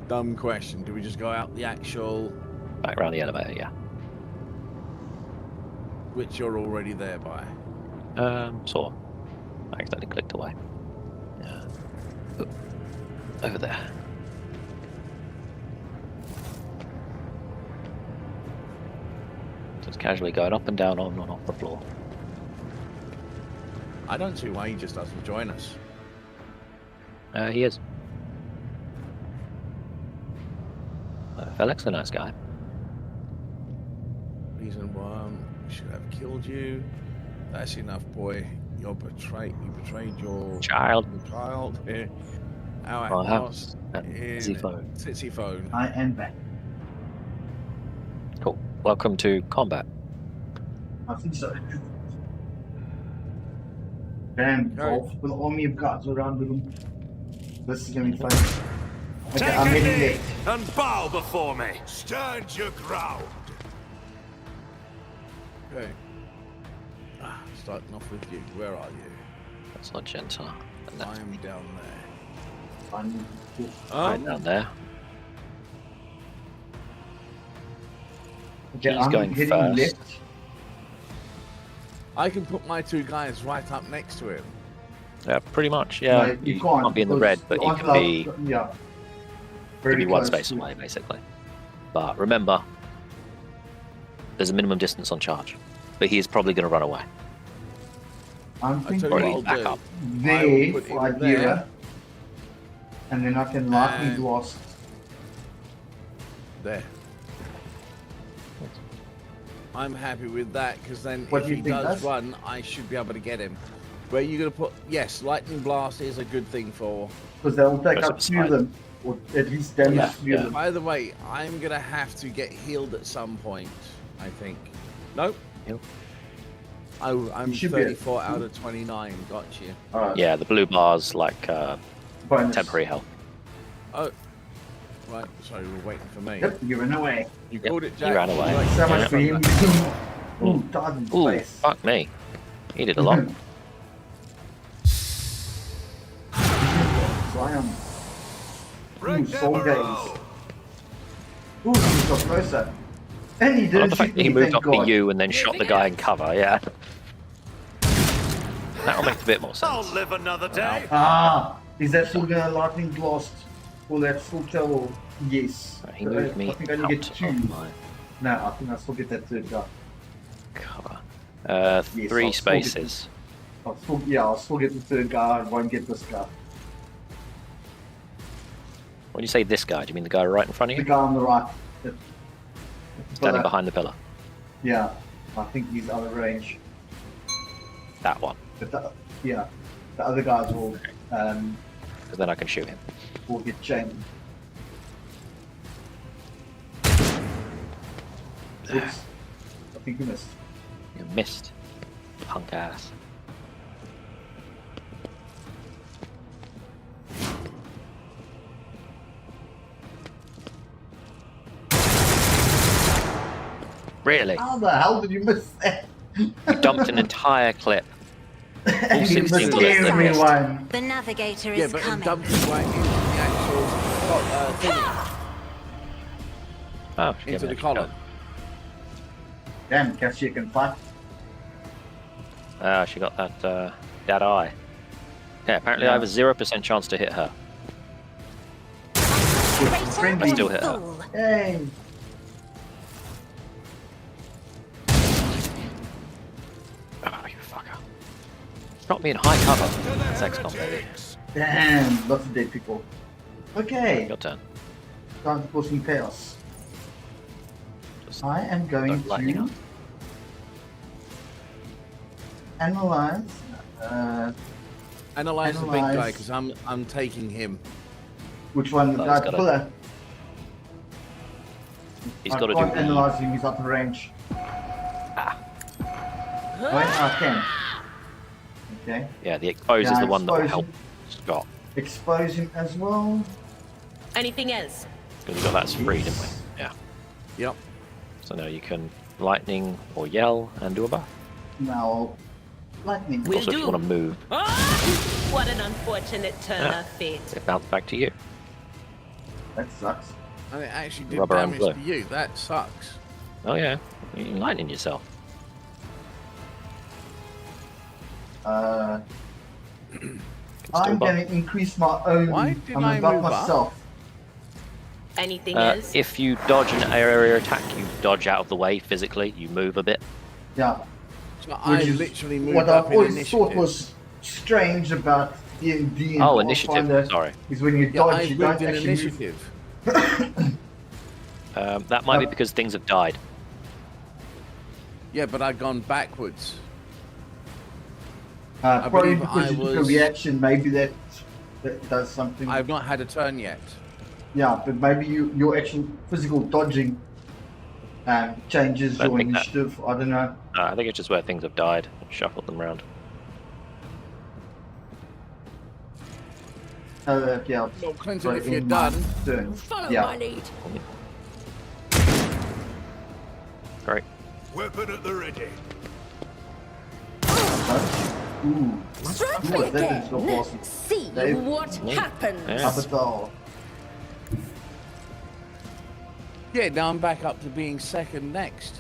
Dumb question. Do we just go out the actual, Back around the elevator, yeah. which you're already there by? Sort of. I accidentally clicked away. Over there. Just casually going up and down on and off the floor. I don't see why he just doesn't join us. He is. Felix, a nice guy. Reason 1, we should have killed you. That's enough, boy. You betrayed your Child. child. Our I have house a in Ziphone. Sisyphone. I am back. Cool. Welcome to combat. I think so. Damn, Okay. Wolf, with an army of guards around the room. This is gonna be fun. Okay, Take I'm a heading knee left. and bow before me. Stand your ground. Okay. Starting off with you. Where are you? That's not gentle. And that's I'm down there. I'm right down there. okay, He's I'm going heading first. left. I can put my 2 guys right up next to him. Yeah, pretty much. Yeah, No, you can't be in the because red, but you aren't can be, allowed- yeah. you Very can be one close space to- away, basically. But remember, there's a minimum distance on charge. But he is probably going to run away. I'm I tell you thinking what Or I'll back do. up. I there will put for him there. Adira. And then I can lightning And- blast. There. I'm happy with that because then What if do you he think, does Buzz? run, I should be able to get him. Where are you going to put? Yes, lightning blast is a good thing for. Because they will take Goes out up the 2 of side. them. Or at least damage Yeah, 3 of yeah. them. By the way, I'm going to have to get healed at some point. I think. Nope. Heal? Oh, I'm You should be at- 34 out of 29. Got you. Alright. Yeah, the blue bar's like Bonus. temporary health. Oh, right. Sorry, we're waiting for me. Yep, you ran away. You Yep, called it, he Jack. ran away. Like, So much Yeah. for him. Ooh, died in his Ooh, face. fuck me. He did a lot. Zion. Break Ooh, them soul arrow. gaze. Ooh, he got closer. And he I love didn't the fact shoot that he me, moved thank up God. to you and then shot the guy in cover, yeah. That'll make a bit more I'll sense. live another day. Ah, is that still gonna lightning blast? Will that still tell? Yes. He moved me I think I out only get 2. of my No, I think I still get that 3rd guy. cover. Yes, 3 I'll still get- spaces. I'll still get the 3rd guy. I won't get this guy. When you say this guy, do you mean the guy right in front of The you? guy on the right. Standing behind the pillar. Yeah, I think he's out of range. That one. But the other guys will Because then I can shoot him. get chained. Oops. I think you missed. You missed. Punk ass. Really? How the hell did you miss that? You dumped an entire clip. And you 16 missed bullets. everyone. The navigator Yeah, is but it coming. dumped it right into the actual Oh, she gave into me the an extra column. Damn, Cassia can fight. Ah, she got that that eye. Yeah, apparently I have a 0% chance to hit her. Friendly. I still hit her. Fool. Hey. Oh, you fucker. Drop me in high cover. That's XCOM, baby. Damn, lots of dead people. Okay, Your turn. time to cause some chaos. Just I am going don't lightning to up. analyze. Analyze the big Analyze. guy because I'm taking him. Which one? The Oh, guy he's at the gotta- pillar. He's I got to can't do analyze him. He's up in range. Ah. Wait, I can. Okay. Yeah, the expose is Yeah, the one that will expose help him. Scott. Expose him as well. Anything else? Because we got that free, didn't we? Yeah. Yep. So now you can lightning or yell and do a buff. Now, lightning. Will Also, if you do. want to move, What an unfortunate turn Yeah. of fate. it bounces back to you. That sucks. And it actually did Rubber and damage glue. to you. That sucks. Oh yeah, you can lightning yourself. Uh, Can still I'm buff. going to increase my own. Why didn't I'm I gonna buff move up? myself. Anything else? If you dodge an area attack, you dodge out of the way physically. You move a bit. Yeah. So I Which is literally moved what up I've in always initiative. thought was strange about D&D and Oh, initiative. Pathfinder Sorry. is when you Yeah, dodge, I you moved don't in actually move. initiative. That might be because things have died. Yeah, but I've gone backwards. Probably believe because I you took a was- reaction, maybe that does something. I've not had a turn yet. Yeah, but maybe your actual physical dodging changes I your think that- initiative. I don't know. I think it's just where things have died. Shuffled them around. Yeah. Well, Clinton, but if you're in my done, turn. Follow Yeah. my lead. Great. Weapon at the ready. Ooh. Strike Ooh, me that is so again. awesome. Let's see Dave. what happens. Yeah. Avatar. yeah, now I'm back up to being second next.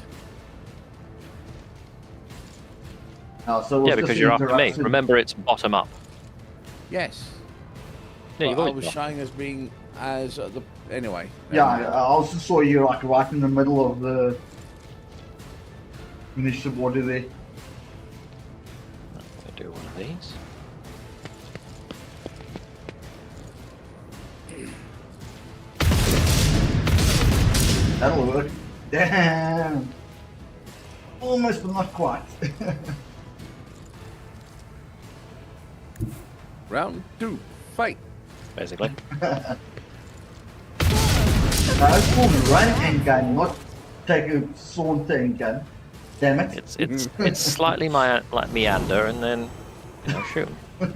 So Yeah, was because this you're after me. interruption? Remember, it's bottom up. Yes. Yeah, you've But I always was been. showing as being as the anyway. Yeah, I also saw you like right in the middle of the initiative order there. I'm gonna do one of these. That'll work. Damn. Almost, but not quite. Round 2, fight. Basically. It's called run and gun, not take a saunter and gun. Damn it. It's slightly like meander and then shoot 'em.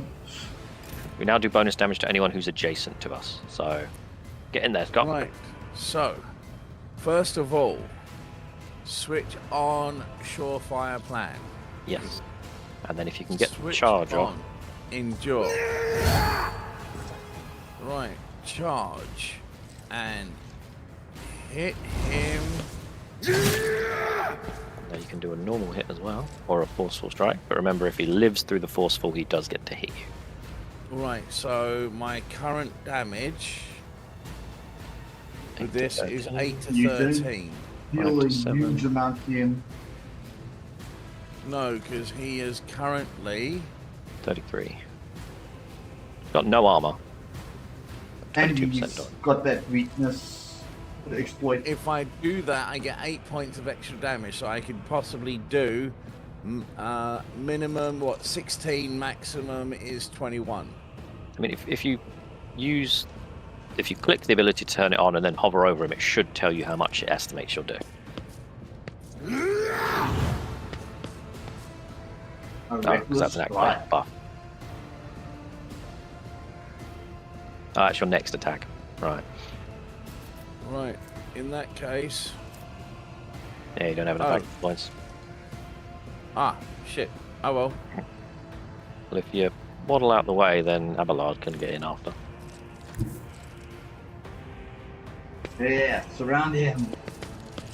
We now do bonus damage to anyone who's adjacent to us. So get in there, Scott. Right. So, first of all, switch on Surefire Plan. Yes. And then if you can get the Switch charge on off. Endure. Right. Charge. And hit him. Now you can do a normal hit as well, or a forceful strike. But remember, if he lives through the forceful, he does get to hit you. Right. So, my current damage with this is 8 to You do? 13. Deal a 7. huge amount to him. No, because he is currently 33. Got no armor. And 22% he's dodge. got that weakness exploit. if I do that, I get 8 points of extra damage, so I could possibly do minimum 16, maximum is 21. I mean, if you click the ability to turn it on and then hover over him, it should tell you how much it estimates you'll do. A Because reckless that's an strike. activate buff. Oh, that's your next attack. Right. Right, in that case, Yeah, you don't have enough Oh. active points. shit. Oh well. Well, if you waddle out the way, then Abelard can get in after. Yeah, surround him.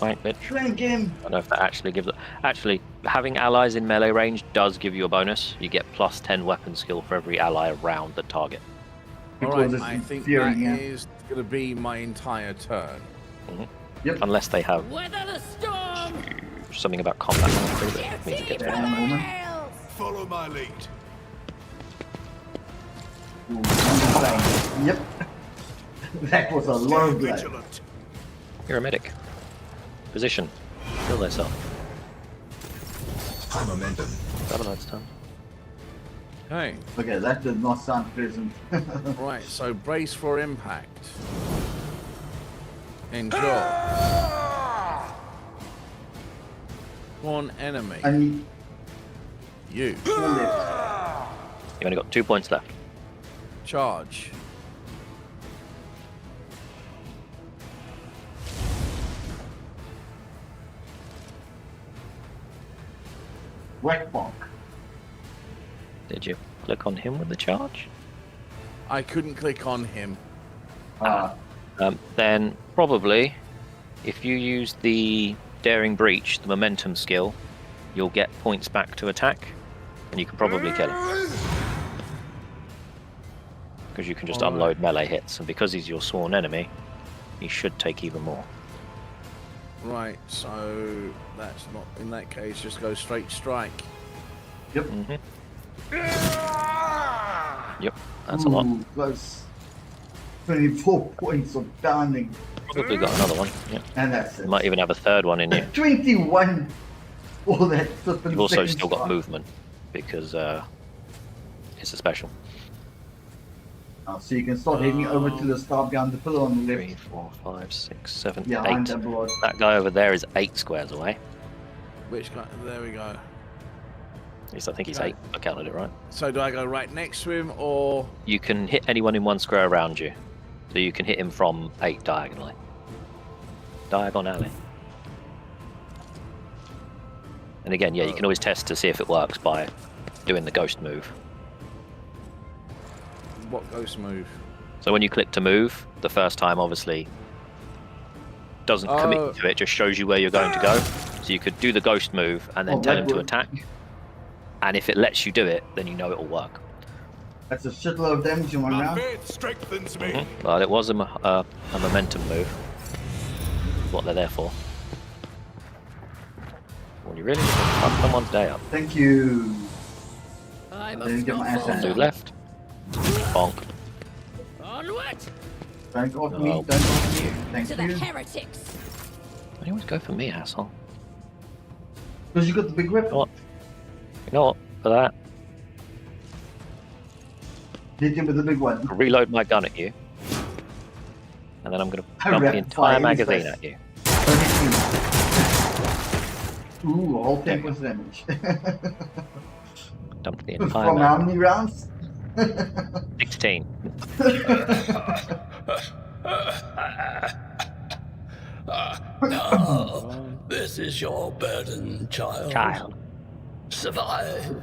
Right, bitch. Flank him. I don't know if that actually gives it. Actually, having allies in melee range does give you a bonus. You get plus 10 weapon skill for every ally around the target. All Because right, it's I think fearing that him. is going to be my entire turn. Unless they have Weather the storm. something about combat mastery that means it gets Yeah, better. woman. Follow my lead. Ooh, on the plane. Yep. That was a low Stay blow. vigilant. You're a medic. Position. Heal thyself. High momentum. Abelard's turn. Okay, Okay, that did not sound pleasant. right, so brace for impact. Endure. One enemy. And You. he left. You've only got 2 points left. Charge. Whack bonk. Did you click on him with the charge? I couldn't click on him. Then probably, if you use the Daring Breach, the momentum skill, you'll get points back to attack, and you can probably kill him. Because you can just Alright. unload melee hits, and because he's your sworn enemy, he should take even more. Right, so that's not in that case. Just go straight strike. Yep. Yep, that's a lot. Ooh, close. 24 points of downing. Probably got another one. Yeah, And that's it. you might even have a third one in you. 21. All that flippin' You've also second still got strike. movement, because It's a special. So you can start heading over to the star behind the pillar on the 3, left. 4, 5, 6, 7, Yeah, 8. I'm that broad. That guy over there is 8 squares away. Which guy? There we go. At least I think he's Okay. 8. I counted it right. So do I go right next to him or? You can hit anyone in one square around you. So you can hit him from 8 diagonally. Diagonally. And again, yeah, you can always test to see if it works by doing the ghost move. What ghost move? So when you click to move, the first time obviously doesn't Oh. commit to it, just shows you where you're going to go. So you could do the ghost move and then Oh, tell that him to would- attack. And if it lets you do it, then you know it will work. That's a shitload of damage in one My round. faith strengthens me. Well, it was a momentum move. What they're there for. Well, you really need to fuck someone's day up. Thank you. I'm I didn't get my ass a handed. Do Yeah. left. Bonk. Onward Don't go for me. Oh. Don't go for me. Thank to the you. heretics. Why do you always go for me, asshole? Because you got the big weapon. You know what? You know what? For that, Hit him with the big one. I'll reload my gun at you. And then I'm going to I dump the rapid fire entire his magazine face. at you. Don't hit me. Ooh, all 10 points of damage. Dump the entire From how mag. many rounds? 16. This is your burden, child. Child. Survive.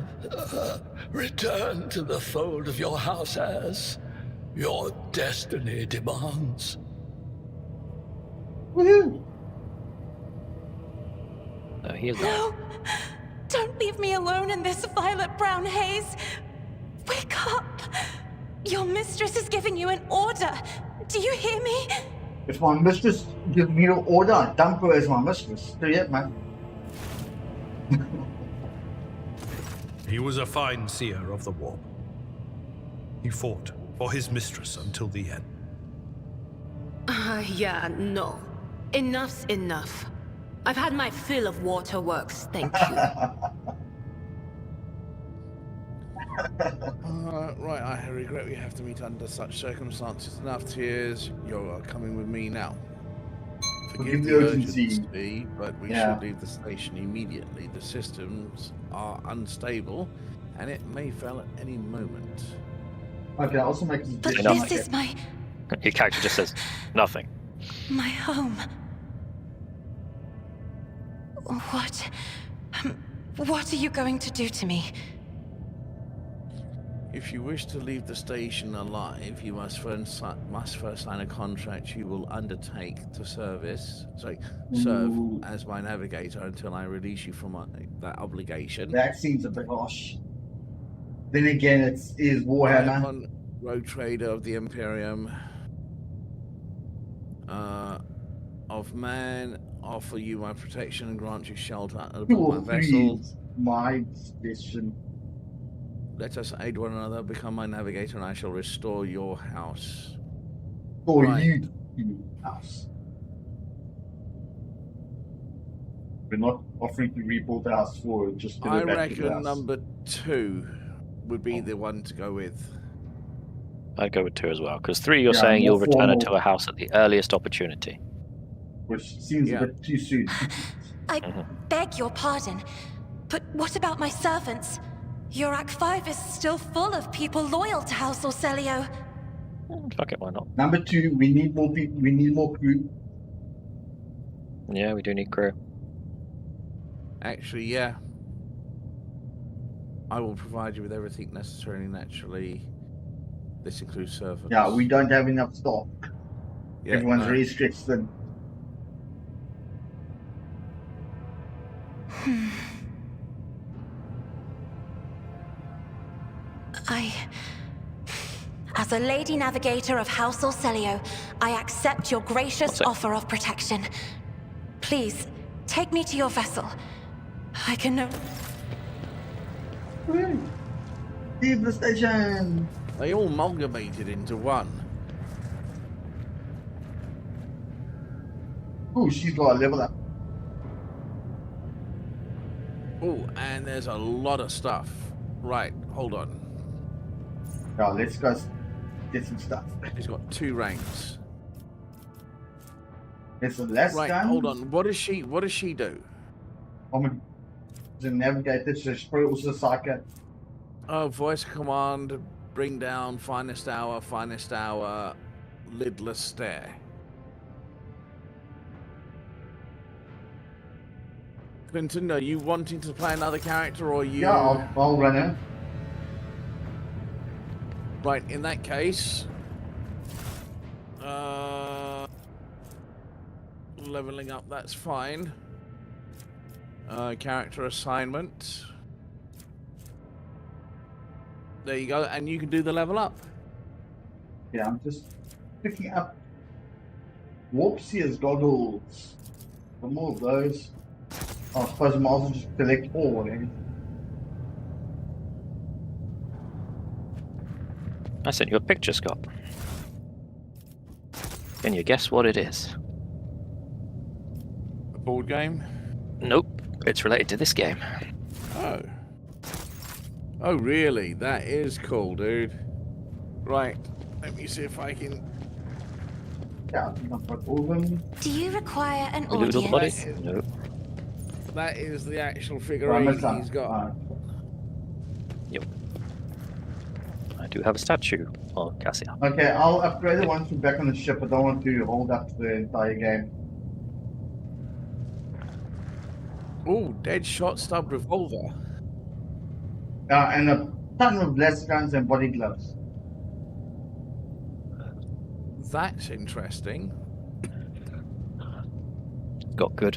Return to the fold of your house as your destiny demands. Woohoo! No, he is not. No! Don't leave me alone in this violet brown haze! Wake up! Your mistress is giving you an order! Do you hear me? If my mistress gives me an order, I dump her as my mistress. Do you, man? He was a fine seer of the warp. He fought for his mistress until the end. Yeah, no. Enough's enough. I've had my fill of waterworks, thank you. Right, I regret we have to meet under such circumstances. Enough tears. You're coming with me now. Forgive the urgency, but we should leave the station immediately. The systems are unstable, and it may fail at any moment. Okay, I also make a But suggestion. this is my Your character just says nothing. home. What are you going to do to me? If you wish to leave the station alive, you must first sign a contract you will undertake to serve as my navigator until I release you from that obligation. That seems a bit harsh. Then again, it is Warhammer. Upon road trader of the Imperium of man, offer you my protection and grant you shelter aboard my vessel. My suggestion. Let us aid one another, become my navigator, and I shall restore your house. For Right. you, house. We're not offering to rebuild the house for it, just to I go back to the reckon house. number 2 would be the one to go with. I'd go with 2 as well, because 3 you're Yeah, saying more you'll return her formal. to a house at the earliest opportunity. Which seems Yeah. a bit too soon. I beg your pardon, but what about my servants? Yurak 5 is still full of people loyal to House Orcelio. Fuck it, why not? Number 2, we need more people. We need more crew. Yeah, we do need crew. Actually, yeah. I will provide you with everything necessary, naturally. This includes servants. Yeah, we don't have enough stock. Yeah, Everyone's no. really stretched thin. As a lady navigator of House Orcelio, I accept your gracious What's it? offer of protection. Please, take me to your vessel. I can no... Woo! Leave the station! They all amalgamated into one. Ooh, she's got a level up. Oh, and there's a lot of stuff. Right, hold on. Yeah, let's go get some stuff. He's got 2 ranks. It's the last Right, gun. hold on. What does she do? I'm a navigator, so she's probably also a psycho. Oh, voice command, bring down finest hour, lidless stare. Clinton, are you wanting to play another character, or you? Yeah, I'll run in. Right, in that case, leveling up, that's fine. Character assignment. There you go, and you can do the level up. Yeah, I'm just picking up Warp Seer's goggles. For more of those. I suppose I might as well just collect all, eh? I sent you a picture, Scott. Can you guess what it is? A board game? Nope, it's related to this game. Oh. Oh, really? That is cool, dude. Right, let me see if I can... Yeah, I think I've got all of them. Do you require an The little body? audience? Nope. That is the actual Right, figurine that's done. he's got. Alright. Yep. I do have a statue of Cassia. Okay, I'll upgrade the ones from back on the ship. I don't want to hold up the entire game. Oh, dead shot stub revolver. And a ton of blast guns and body gloves. That's interesting. Got good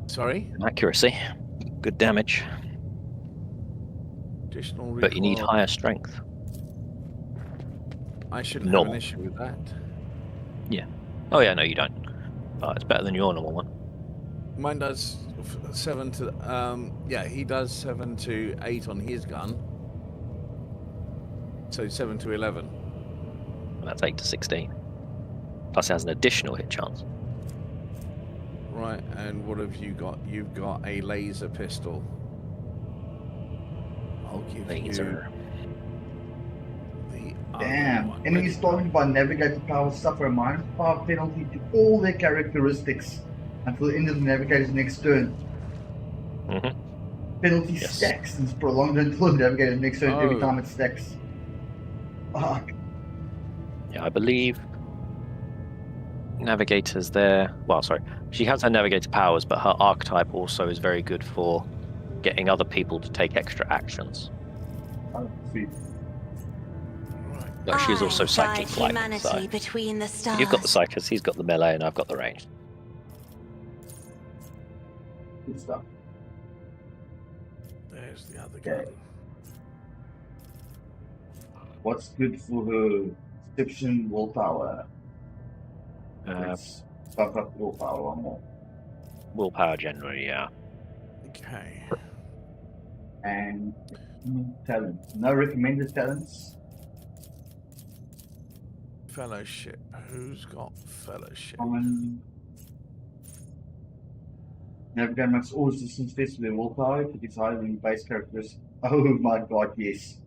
Sorry? accuracy, good damage, Additional recoil. but you need higher strength. I shouldn't have Normal. an issue with that. Oh yeah, no you don't. But it's better than your normal one. Mine does 7 to... yeah, he does 7 to 8 on his gun. So 7 to 11. And that's 8 to 16. Plus it has an additional hit chance. Right, and what have you got? You've got a laser pistol. I'll give Laser. you the other Damn. one. Enemies targeted by navigator powers suffer a -5 penalty to all their characteristics until the end of the navigator's next turn. Mm-hmm. Penalty Yes. stacks and is prolonged until the navigator's next turn every Oh. time it stacks. Fuck. Yeah, I believe navigators there. Well, sorry, she has her navigator powers, but her archetype also is very good for getting other people to take extra actions. Oh, sweet. Right. Like she's also I psychic guide like, humanity so between the stars. you've got the psychics, he's got the melee, and I've got the range. Good stuff. There's the other Okay. gun. What's good for her deception willpower? Let's buff up willpower one more. Willpower generally, yeah. Okay. And talent. No recommended talents. Fellowship. Who's got fellowship? Common. Navigator makes all resistance tests with their willpower if it's higher than base characters. Oh my god, yes.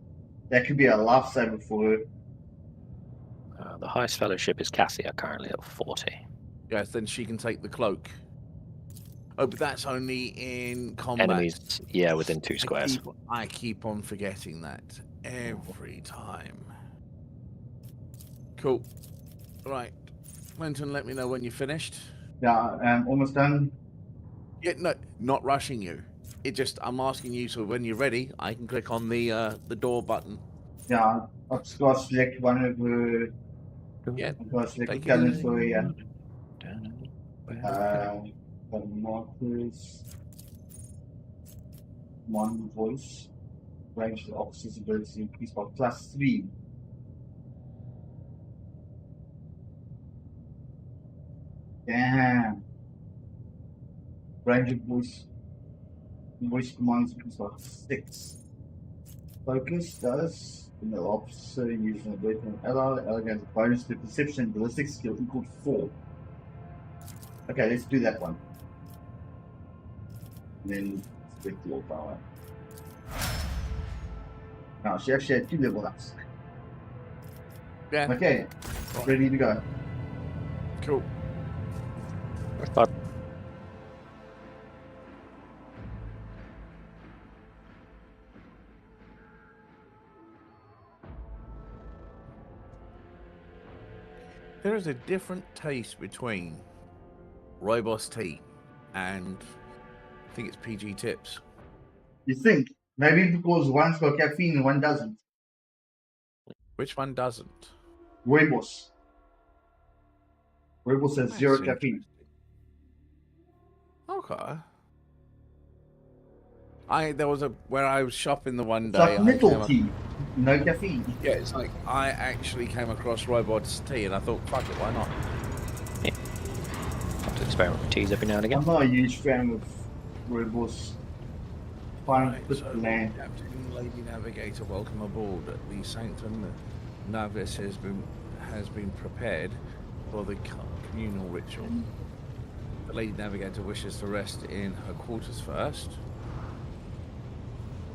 That could be a lifesaver for her. The highest fellowship is Cassia, currently at 40. Yes, then she can take the cloak. Oh, but that's only in combat. Enemies, yeah, within 2 squares. I keep on forgetting that every time. Cool. Right. Clinton, let me know when you're finished. Yeah, I'm almost done. Yeah, no, not rushing you. It just, I'm asking you, so when you're ready, I can click on the door button. Yeah, I've just got to select one of her. Yeah. I've got to select Thank the talent for her, yeah. Uh, The markers. One voice. Range of the officer's ability increased by +3. Damn. Range of voice commands increased by 6. Focus does when the officer uses an ability on an ally, the ally gains a bonus to perception and ballistic skill equal to 4. Okay, let's do that one. And then select your power. No, she actually had 2 level ups. Yeah. Okay, ready to go. Cool. But There is a different taste between Rooibos tea and I think it's PG Tips. You think? Maybe because one's got caffeine and one doesn't. Which one doesn't? Rooibos. Rooibos has That's 0 caffeine. Okay. There was where I was shopping the one It's day. like metal tea, no caffeine. Yeah, it's like I actually came across Rooibos tea and I thought, fuck it, why not? have to experiment with teas every now and again. I'm not a huge fan of Rooibos. Fine, Right, put so land. Captain Lady Navigator, welcome aboard. The Sanctum Navis has been prepared for the communal ritual. The Lady Navigator wishes to rest in her quarters first.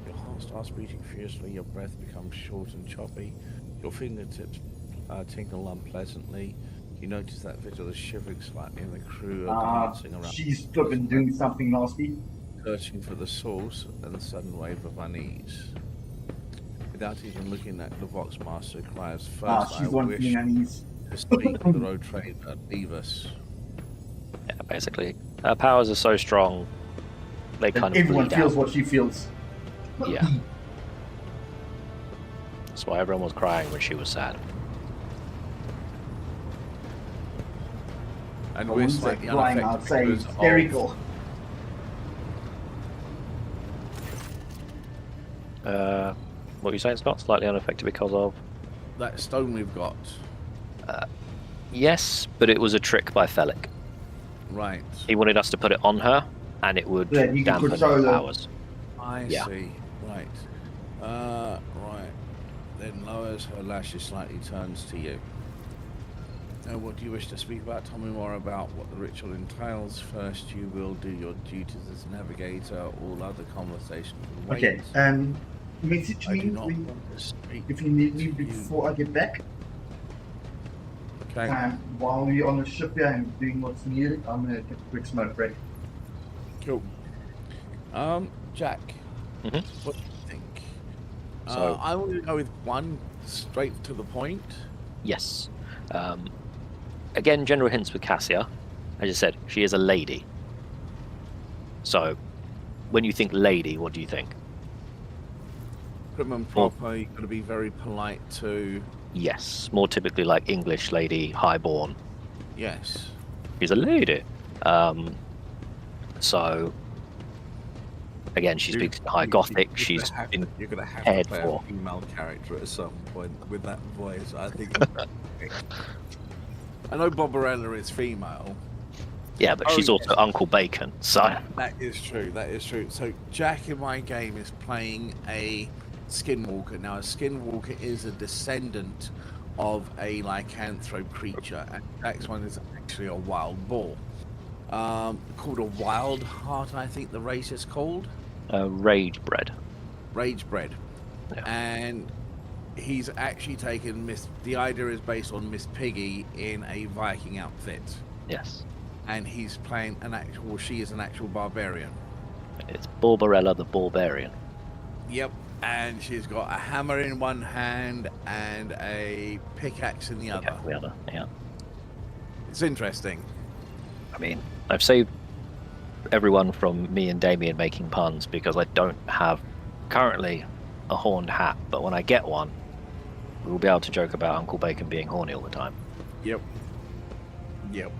Your heart starts beating fiercely, your breath becomes short and choppy, your fingertips tingle unpleasantly. You notice that Vigil is shivering slightly and the crew are dancing around. She's flipping doing something nasty. Searching for the source and a sudden wave of unease. Without even looking at the Vox Master, cries first, She's I one wish thing unease. to speak to the road trader, leave us. Yeah, basically. Her powers are so strong, they And kind of everyone bleed feels out. what she feels. Yeah. That's why everyone was crying when she was sad. And I we're wouldn't say slightly crying, I'd unaffected say because of hysterical. What are you saying, Scott? Slightly unaffected because of? that stone we've got. Yes, but it was a trick by Felic. Right. He wanted us to put it on her, and it would Yeah, you can dampen control her her. powers. I Yeah. see. Right. Right. Then lowers her lashes slightly, turns to you. Now, what do you wish to speak about? Tell me more about what the ritual entails. First, you will do your duties as a navigator. All other conversations will wait. Okay, message I me do not when- want to speak if you need me to you. before I get back. Okay. While we're on the ship here and doing what's needed, I'm gonna take a quick smoke break. Cool. Jack, Mhm. what do you think? So- I want to go with one straight to the point. Yes. Again, general hints with Cassia. As you said, she is a lady. So, when you think lady, what do you think? Prim and proper, you've got to be very polite to. Yes, more typically like English lady, highborn. Yes. She's a lady. So, again, she speaks in High Gothic. She's been you're gonna have cared to play for. a female character at some point with that voice. I think. I know Barbarella is female. Yeah, but Oh, she's also yes. Uncle Bacon. So, That is true. That is true. So Jack in my game is playing a skinwalker. Now a skinwalker is a descendant of a lycanthrope creature, and Jack's one is actually a wild boar. Called a wild heart, I think the race is called. rage bred. Ragebred. Yeah. And he's actually taken the idea is based on Miss Piggy in a Viking outfit. Yes. And he's playing she is an actual barbarian. It's Barbarella the Barbarian. Yep. And she's got a hammer in one hand and a pickaxe in the other. Okay, the other, yeah. It's interesting. I mean, I've saved everyone from me and Damien making puns because I don't have currently a horned hat, but when I get one, we'll be able to joke about Uncle Bacon being horny all the time. Yep. Yep.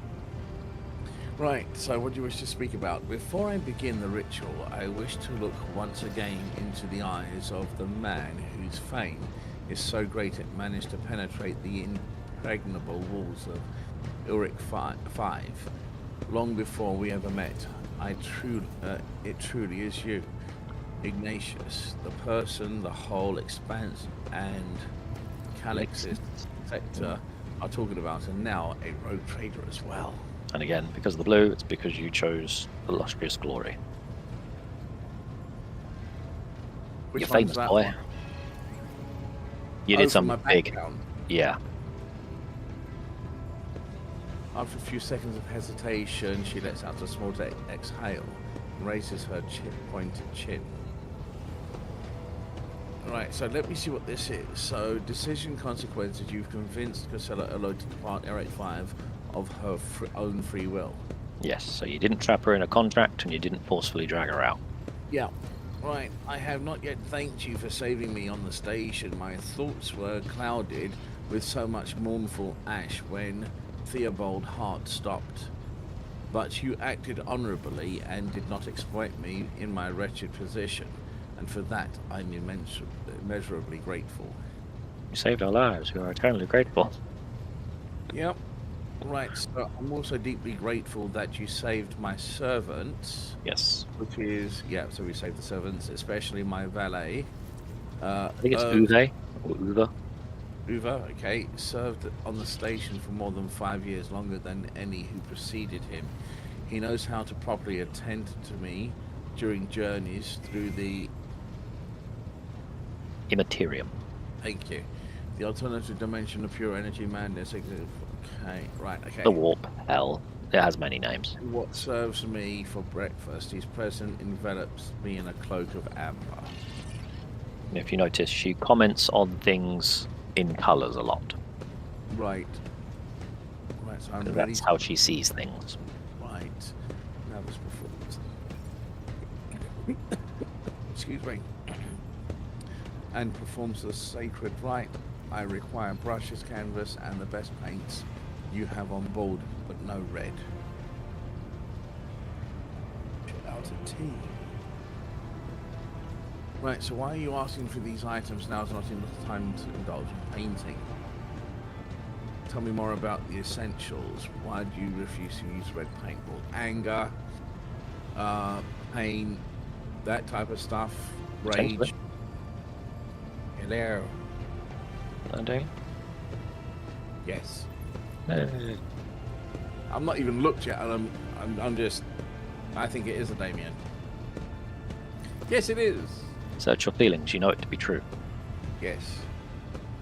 Right, so what do you wish to speak about? Before I begin the ritual, I wish to look once again into the eyes of the man whose fame is so great it managed to penetrate the impregnable walls of Ulrich 5. Long before we ever met, it truly is you, Ignatius, the person, the whole expanse, and Calix's sector are talking about, and now a rogue trader as well. And again, because of the blue, it's because you chose illustrious glory. Which You're one's famous, that boy. one? You Oh, did from some my big. background. Yeah. After a few seconds of hesitation, she lets out a small exhale and raises her pointed chin. Right, so let me see what this is. So, decision consequences. You've convinced Casella Elo to depart Area 5 of her own free will. Yes. So you didn't trap her in a contract, and you didn't forcefully drag her out. Yeah. Right, I have not yet thanked you for saving me on the station. My thoughts were clouded with so much mournful ash when Theobald Hart stopped. But you acted honorably and did not exploit me in my wretched position, and for that I'm immeasurably grateful. You saved our lives. We are eternally grateful. Yep. Right, so I'm also deeply grateful that you saved my servants. Yes. Which is, yeah, so we saved the servants, especially my valet. I think it's Uwe or Uwe. Uwe, okay, served on the station for more than 5 years, longer than any who preceded him. He knows how to properly attend to me during journeys through the... Immaterium. Thank you. The alternative dimension of pure energy madness. Okay, right, okay. The warp. Hell. It has many names. What serves me for breakfast? His presence envelops me in a cloak of amber. If you notice, she comments on things in colours a lot. Right. Right, so I'm 'Cause ready. that's how she sees things. Right. Nervous performance. Excuse me. And performs the sacred rite. I require brushes, canvas, and the best paints you have on board, but no red. Out of tea. Right, so why are you asking for these items now? Is not enough time to indulge in painting. Tell me more about the essentials. Why do you refuse to use red paint? Well, anger, pain, that type of stuff, Potentially. rage. Hello. Okay. Yes. Uh, I'm not even looked yet, and I'm just. I think it is a Damien. Yes, it is. Search your feelings. You know it to be true. Yes.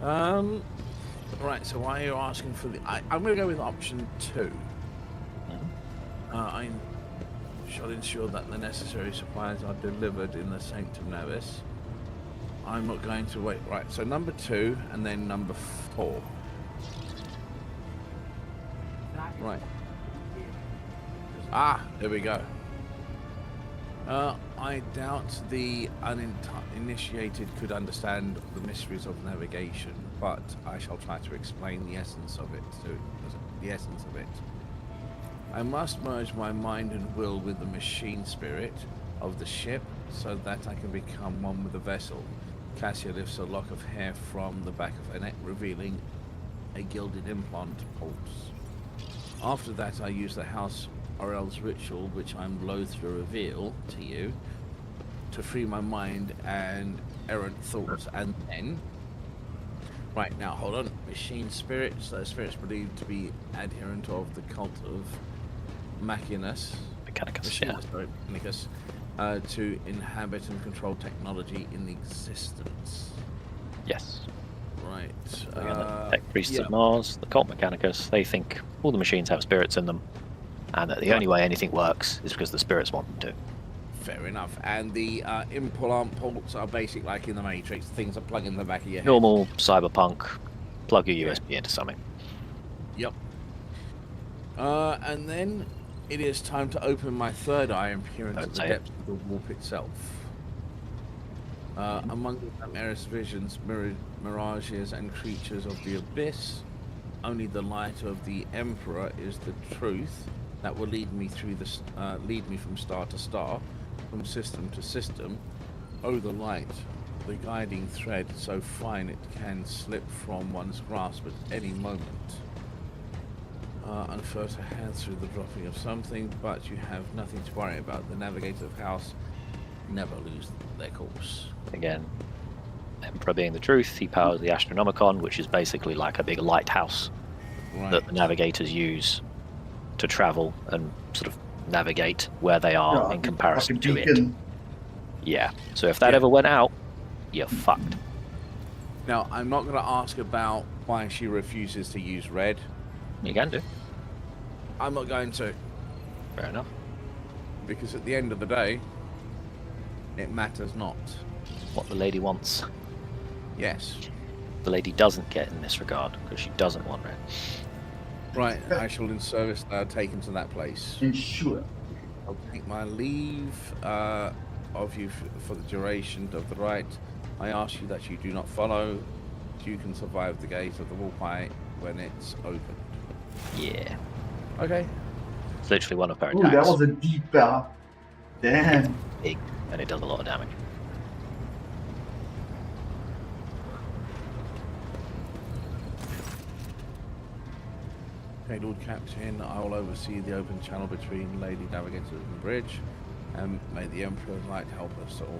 Right. So why are you asking for the? I'm going to go with option 2. I shall ensure that the necessary supplies are delivered in the Sanctum Novis. I'm not going to wait. Right. So number 2 and then number 4. Right. Ah, there we go. I doubt the uninitiated could understand the mysteries of navigation, but I shall try to explain the essence of it. I must merge my mind and will with the machine spirit of the ship so that I can become one with the vessel. Cassia lifts a lock of hair from the back of her neck, revealing a gilded implant pulse. After that, I use the House Orel's ritual, which I'm loath to reveal to you, to free my mind and errant thoughts, and then... Right, now, hold on. Machine spirits. Those spirits believed to be adherent of the cult of Machinus. Mechanicus, to inhabit and control technology in existence. Yes. Right. The tech priests of Mars, the cult Mechanicus, they think all the machines have spirits in them, and that the only way anything works is because the spirits want them to. Fair enough. And the implant ports are basic, like in the Matrix, things that plug in the back of your head. Normal cyberpunk, plug your USB into something. Yep. And then it is time to open my third eye and peer into the depths of the warp itself. Among the numerous visions, mirages, and creatures of the abyss, only the light of the Emperor is the truth that will lead me through lead me from star to star, from system to system. Oh, the light, the guiding thread, so fine it can slip from one's grasp at any moment. Unfurl a hand through the dropping of something, but you have nothing to worry about. The navigator of House never lose their course. Again, Emperor being the truth, he powers the Astronomicon, which is basically like a big lighthouse that the navigators use to travel and sort of navigate where they are in comparison to it. Yeah. So if that ever went out, you're fucked. Now, I'm not going to ask about why she refuses to use red. You can do. I'm not going to, Fair enough. because at the end of the day, it matters not. What the lady wants, Yes. the lady doesn't get in this regard because she doesn't want red. Right, I shall in service take him to that place. Ensure. I'll take my leave of you for the duration of the rite. I ask you that you do not follow. You can survive the gate of the Warpite when it's opened. Yeah. Okay. It's literally one of her Ooh, attacks. that was a deep bow. Damn. Big, and it does a lot of damage. Okay, Lord Captain, I will oversee the open channel between Lady Navigators and the bridge, and may the Emperor's light help us all.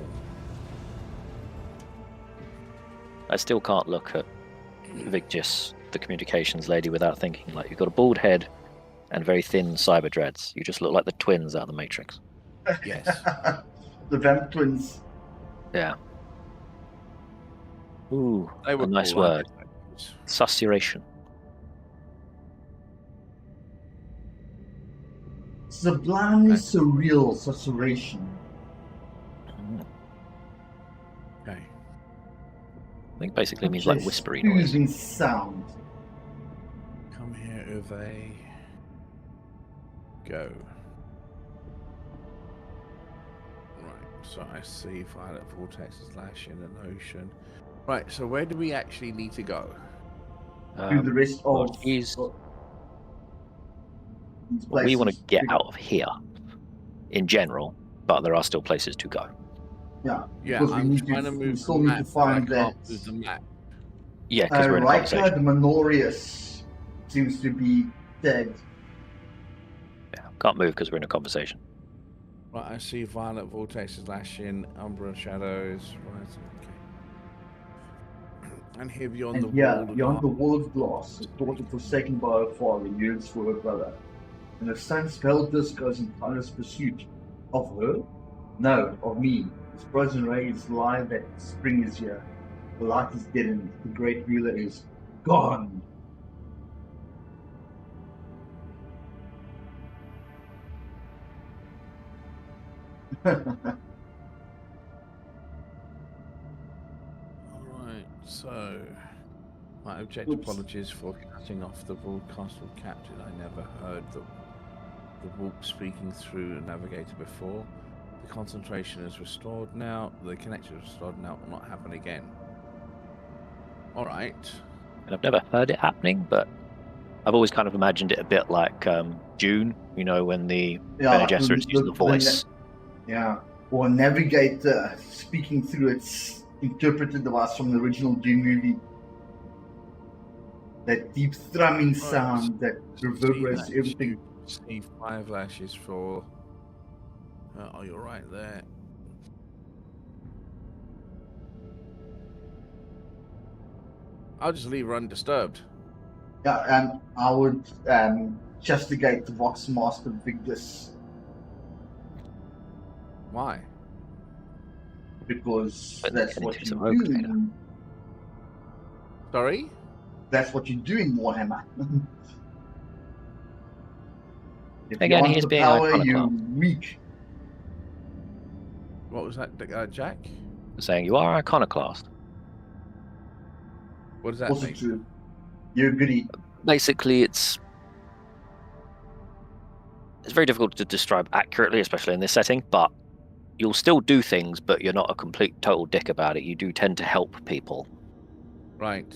I still can't look at Vigdis, the communications lady, without thinking, like, you've got a bald head and very thin cyber dreads. You just look like the twins out of the Matrix. Yes. The Vamp Twins. Yeah. Ooh, They were a nice cool, word. weren't they? Susurration. Sublimely Okay. surreal susurration. Okay. I think basically means like Just whispery noise. Soothing sound. Come here, Uwe. Go. Right, so I see violet vortexes lashing an ocean. Right, so where do we actually need to go? Do the rest well, of she's- these we want to places. get out of here in general, but there are still places to go. Yeah, Yeah, because we I'm need trying to we move still the need map, to but find I that. can't move the map. Yeah, because we're in a Riker, conversation. the Minorius, seems to be dead. Yeah, can't move because we're in a conversation. Right, I see violet vortexes lashing, umbra shadows. Right, okay. And here beyond And the yeah, wall. beyond the wall of glass, a daughter forsaken by her father yearns for her brother. And the sun's pale disk goes in tireless pursuit of her? No, of me. His frozen rays lie that spring is here. The light is deadened. The great ruler is gone. Alright, so my object apologies for cutting off the broadcast with Captain. I never heard the warp speaking through a navigator before. The concentration is restored now. The connection is restored now. It will not happen again. Alright. And I've never heard it happening, but I've always kind of imagined it a bit like June, you know, when the Bene Gesserits use the voice. Yeah, or navigator speaking through its interpreted device from the original Dune movie. That deep thrumming sound that reverberates See, everything. See 5 lashes for. Oh, you're right there. I'll just leave her undisturbed. Yeah, and I would justigate the Vox Master Vigdis Why? because But that's then what it is you a rogue do. trader. Sorry? That's what you do in Warhammer. If you Again, want he's the being power, you're iconoclast. weak. What was that, Jack? Saying you are iconoclast. What does that Also mean? true. You're goody. Basically, it's very difficult to describe accurately, especially in this setting, but you'll still do things, but you're not a complete total dick about it. You do tend to help people. Right.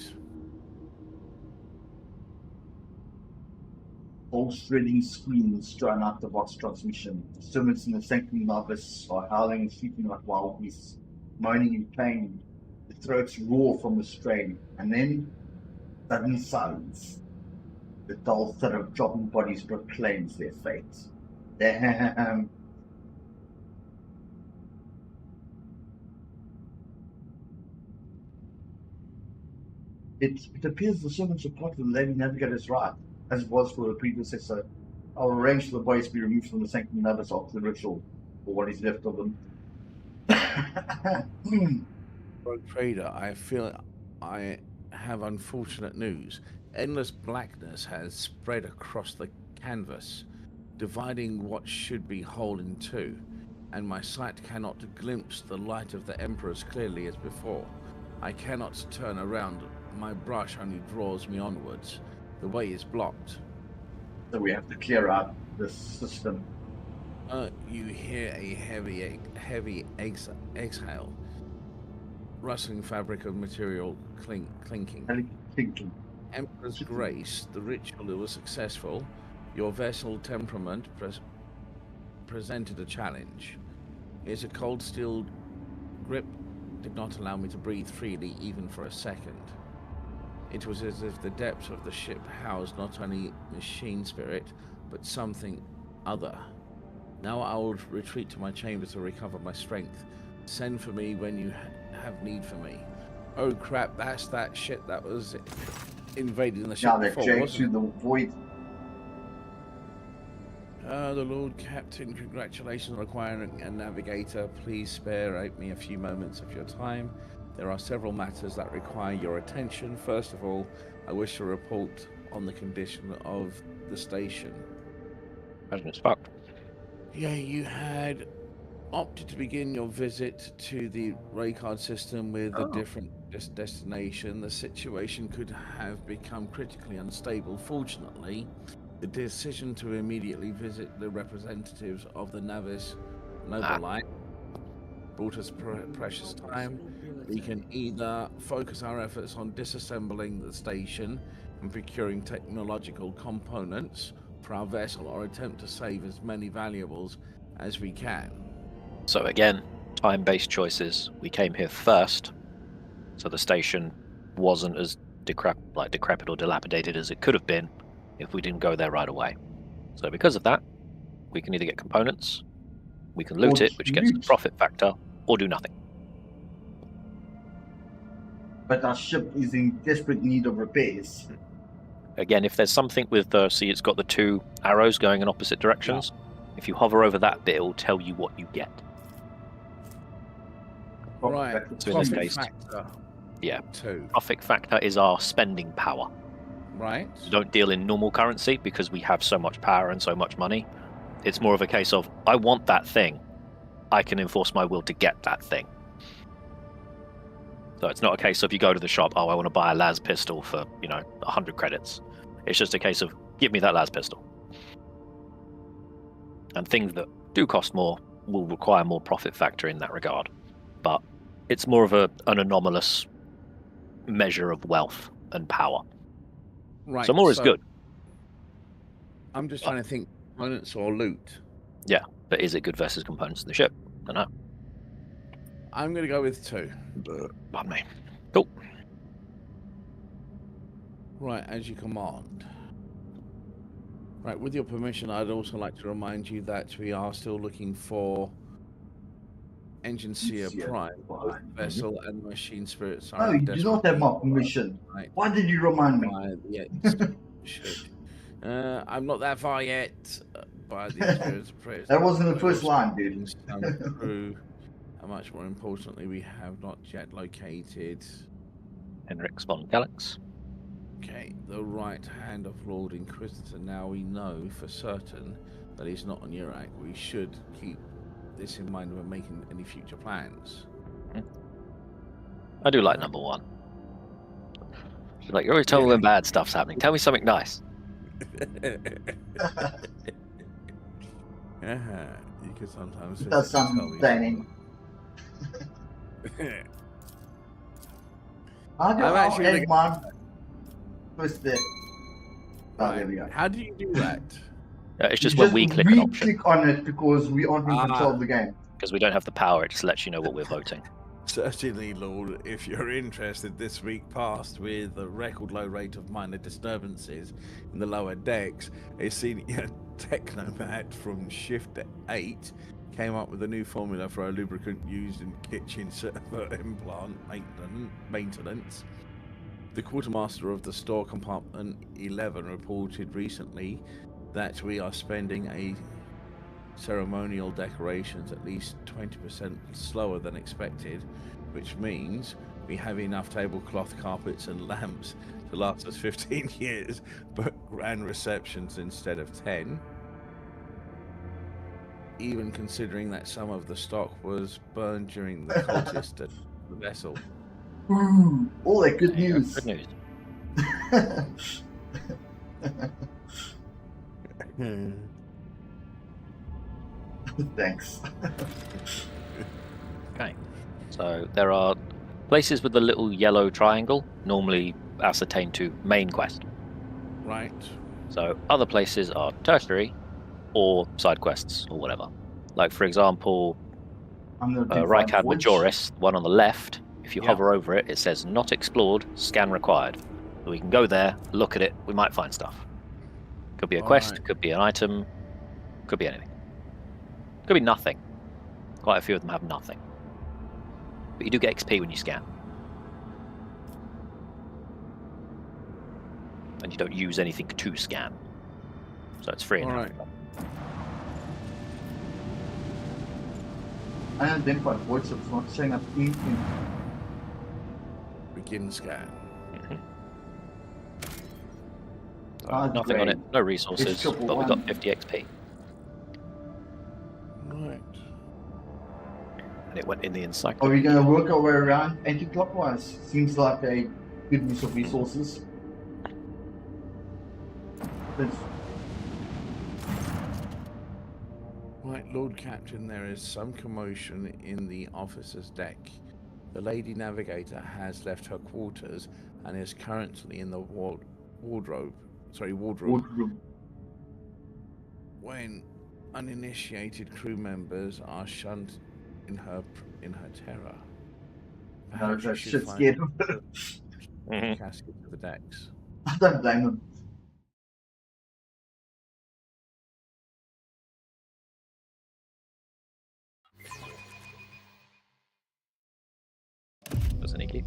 Pulse-threading screams drown out the Vox transmission. The servants in the Sanctum Novice are howling and shrieking like wild beasts, moaning in pain. The throats roar from the strain, and then sudden silence. The dull thud of dropping bodies proclaims their fate. Damn. It appears the servants are part of the Lady Navigator's right, as it was for the predecessor. I'll arrange for the bodies to be removed from the Sanctum Novice after the ritual, or what is left of them. Rogue Trader, I feel I have unfortunate news. Endless blackness has spread across the canvas, dividing what should be whole in two, and my sight cannot glimpse the light of the Emperor as clearly as before. I cannot turn around. My brush only draws me onwards. The way is blocked. So we have to clear out this system. You hear a heavy exhale. Rustling fabric of material clinking. Thinking. Emperor's Grace, the ritual was successful. Your vessel temperament presented a challenge. Its a cold steel grip did not allow me to breathe freely even for a second. It was as if the depths of the ship housed not only machine spirit, but something other. Now I will retreat to my chamber to recover my strength. Send for me when you have need for me. Oh crap, that's that shit that was invading the ship Now they're before, going wasn't through it? the void. The Lord Captain, congratulations on acquiring a navigator. Please spare me a few moments of your time. There are several matters that require your attention. First of all, I wish to report on the condition of the station. Imagine it's fucked. Yeah, you had opted to begin your visit to the Raycard system with a different destination. The situation could have become critically unstable. Fortunately, the decision to immediately visit the representatives of the Navis Noble Line brought us precious time. We can either focus our efforts on disassembling the station and procuring technological components for our vessel, or attempt to save as many valuables as we can. So again, time-based choices. We came here first, so the station wasn't as decrepit or dilapidated as it could have been if we didn't go there right away. So because of that, we can either get components, we can loot it, which gets the profit factor, or do nothing. But our ship is in desperate need of repairs. Again, if there's something with see, it's got the two arrows going in opposite directions. If you hover over that bit, it will tell you what you get. Right. So in this case, Factor yeah, 2. profit factor is our spending power. Right. We don't deal in normal currency because we have so much power and so much money. It's more of a case of, I want that thing. I can enforce my will to get that thing. So it's not a case of you go to the shop, oh, I want to buy a las pistol for, 100 credits. It's just a case of, give me that las pistol. And things that do cost more will require more profit factor in that regard. But it's more of an anomalous measure of wealth and power. Right. So more is good. I'm just trying to think components or loot. Yeah, but is it good versus components in the ship? I don't know. I'm going to go with 2. Pardon me. Cool. Right, as you command. Right, with your permission, I'd also like to remind you that we are still looking for Engine Seer Prime, both vessel and machine spirits. No, you do not have my permission. Right. Why did you remind me? Shit. I'm not that far yet. By the experience of prayers. That wasn't the first line, dude. Crew. And much more importantly, we have not yet located Henrik von Galax. Okay, the right hand of Lord Inquisitor. Now we know for certain that he's not on Urak. We should keep this in mind when making any future plans. I do like number 1. Like, you're always telling me when bad stuff's happening. Tell me something nice. You could sometimes That's something entertaining. I'm actually What's the... Oh, there we go. How do you do that? It's just when we click an option. click on it because we aren't in control of the game. Because we don't have the power, it just lets you know what we're voting. Certainly, Lord, if you're interested, this week passed with a record low rate of minor disturbances in the lower decks. A senior technomat from Shift 8 came up with a new formula for a lubricant used in kitchen server implant maintenance. The quartermaster of the store compartment 11 reported recently that we are spending a ceremonial decorations at least 20% slower than expected, which means we have enough tablecloth, carpets, and lamps to last us 15 years, but ran receptions instead of 10. Even considering that some of the stock was burned during the cultist at the vessel. Ooh, all that good There you go, news. Good news. Thanks. Okay. So there are places with the little yellow triangle, normally ascertained to main quest. Right. So other places are tertiary or side quests or whatever. Like, for example, I'm gonna do Rykad Voyage. Majoris, the one on the left, if you Yeah. hover over it, it says not explored, scan required. So we can go there, look at it, we might find stuff. Could be a quest, Alright. could be an item, could be anything. Could be nothing. Quite a few of them have nothing. But you do get XP when you scan. And you don't use anything to scan. So it's free. Alright. I identified Voyage, so it's not showing up anything. Begin scan. Nothing on it, no resources, triple but we got one. 50 XP. Right. And it went in the Are encyclopedia. we going to work our way around anti-clockwise? Seems like a good use of resources. Let's- Right, Lord Captain, there is some commotion in the officer's deck. The Lady Navigator has left her quarters and is currently in the wardrobe. Wardrobe. When uninitiated crew members are shunned in her terror. No, Perhaps you that should shit's find scared. Mhm. casket to the decks. I don't blame them. Doesn't he keep?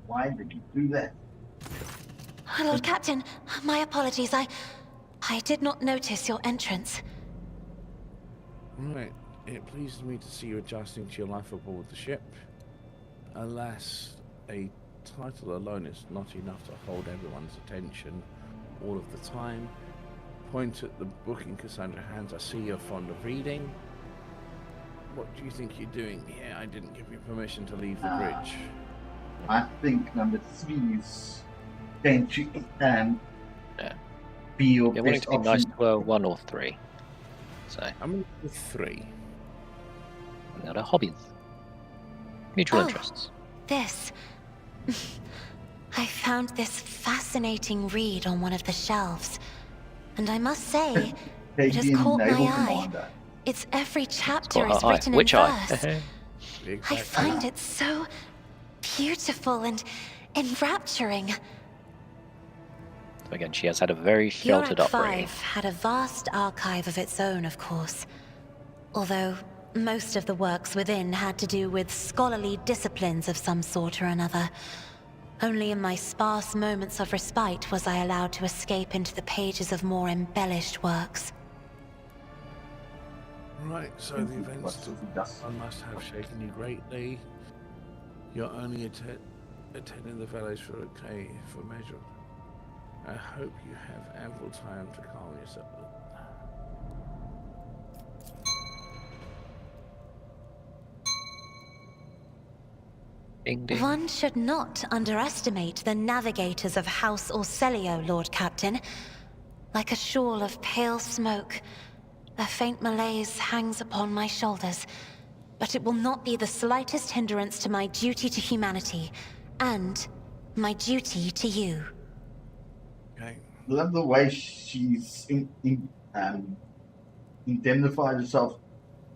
Why did you do that? Lord Captain, my apologies. I did not notice your entrance. Right, it pleases me to see you adjusting to your life aboard the ship. Alas, a title alone is not enough to hold everyone's attention all of the time. Point at the book in Cassandra hands. I see you're fond of reading. What do you think you're doing here? I didn't give you permission to leave the bridge. I think number 3 is going to be your Yeah, wanting best to be option. nice to her, 1 or 3. So, I'm with 3. we got our hobbies. Mutual Oh. interests. This. I found this fascinating read on one of the shelves. And I must say, it has Canadian caught my Naval eye. Commander. Its every chapter Got is her eye. written Which in eye? verse. I Exactly. find it so beautiful and enrapturing. Again, she has had a very sheltered Yurak upbringing. 5 had a vast archive of its own, of course. Although most of the works within had to do with scholarly disciplines of some sort or another. Only in my sparse moments of respite was I allowed to escape into the pages of more embellished works. Right, so the events I must have shaken you greatly. You're only attending the Valleys for measure. I hope you have ample time to calm yourself. Ding, ding. One should not underestimate the navigators of House Orselio, Lord Captain. Like a shawl of pale smoke, a faint malaise hangs upon my shoulders. But it will not be the slightest hindrance to my duty to humanity, and my duty to you. Okay. I love the way she's indemnified herself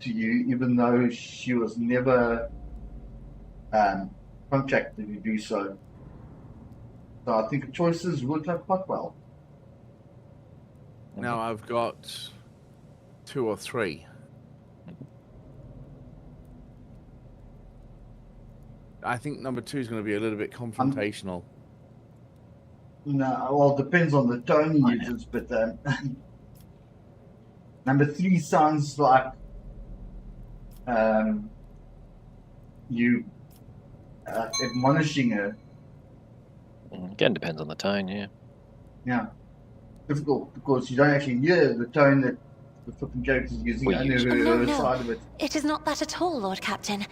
to you, even though she was never contracted to do so. So I think the choices worked out quite well. Now I've got 2 or 3. I think number 2 is going to be a little bit confrontational. No, well, it depends on the tone he uses, but Number 3 sounds like you admonishing her. Again, depends on the tone, yeah. Yeah. Difficult because you don't actually hear the tone that the flipping character is using. We Only use- her No. side of it. It is not that at all, Lord Captain.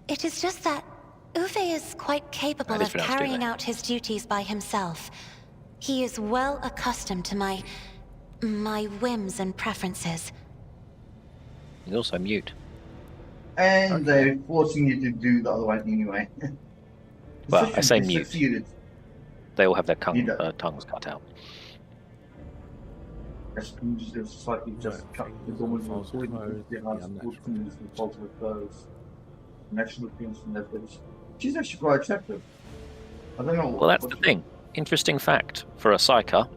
It is just that Uwe is quite capable That is of pronounced carrying Uwe. out his duties by himself. He is well accustomed to my whims and preferences. He's also mute. And they're forcing you to do the other one anyway. Well, I say They mute. succeeded. They all have their He does. tongues cut out. As just slightly just Right. cut the woman False before clothes, the the house unnatural. things and false with those. National appearance and that bitch. She's actually quite attractive. I don't know. Well, that's the thing. Interesting fact for a Psyker,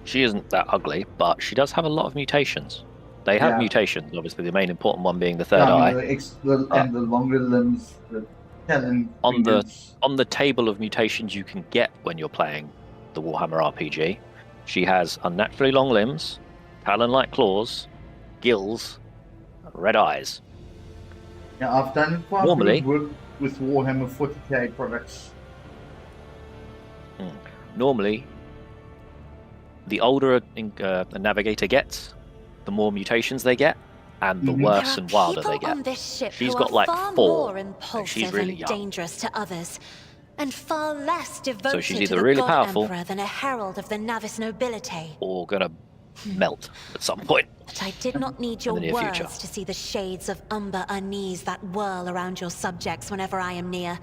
she isn't that ugly, but she does have a lot of mutations. They have Yeah. mutations, obviously, the main important one being the third eye. And the longer limbs, the talent. On the- fingers. On the table of mutations you can get when you're playing the Warhammer RPG, she has unnaturally long limbs, talon-like claws, gills, red eyes. Yeah, I've done quite Normally- good work with Warhammer 40k products. Normally, the older a navigator gets, the more mutations they get, and the Mhm. worse There are and wilder they people on get. this ship She's who got are like far 4, more and impulsive she's really and young. dangerous to others, and far less devoted she's to either the really God powerful- Emperor than a herald of the Navis nobility. Or gonna melt at some point. But I did not need your the near words future. to see the shades of umber unease that whirl around your subjects whenever I am near.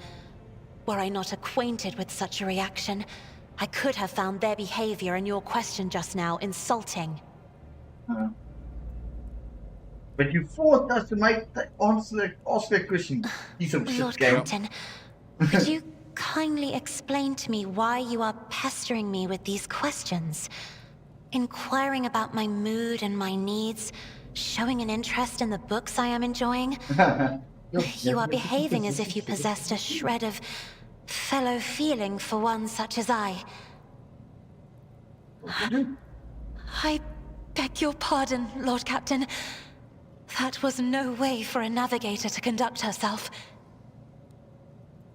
Were I not acquainted with such a reaction, I could have found their behavior and your question just now insulting. But you forced us to ask that question. Piece of Lord shit game. Captain, could you kindly explain to me why you are pestering me with these questions? Inquiring about my mood and my needs, showing an interest in the books I am enjoying? You are behaving as if you possessed a shred of fellow feeling for one such as I. I beg your pardon, Lord Captain. That was no way for a navigator to conduct herself.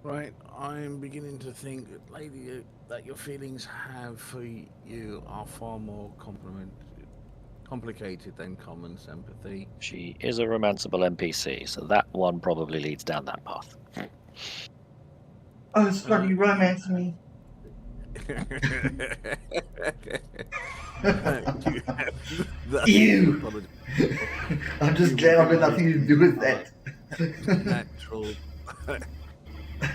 Right, I'm beginning to think, lady, that your feelings have for you are far more complicated than common sympathy. She is a romanceable NPC, so that one probably leads down that path. Oh, Scotty, romance me. Ew. I'm just glad I've got nothing to do with that. Natural,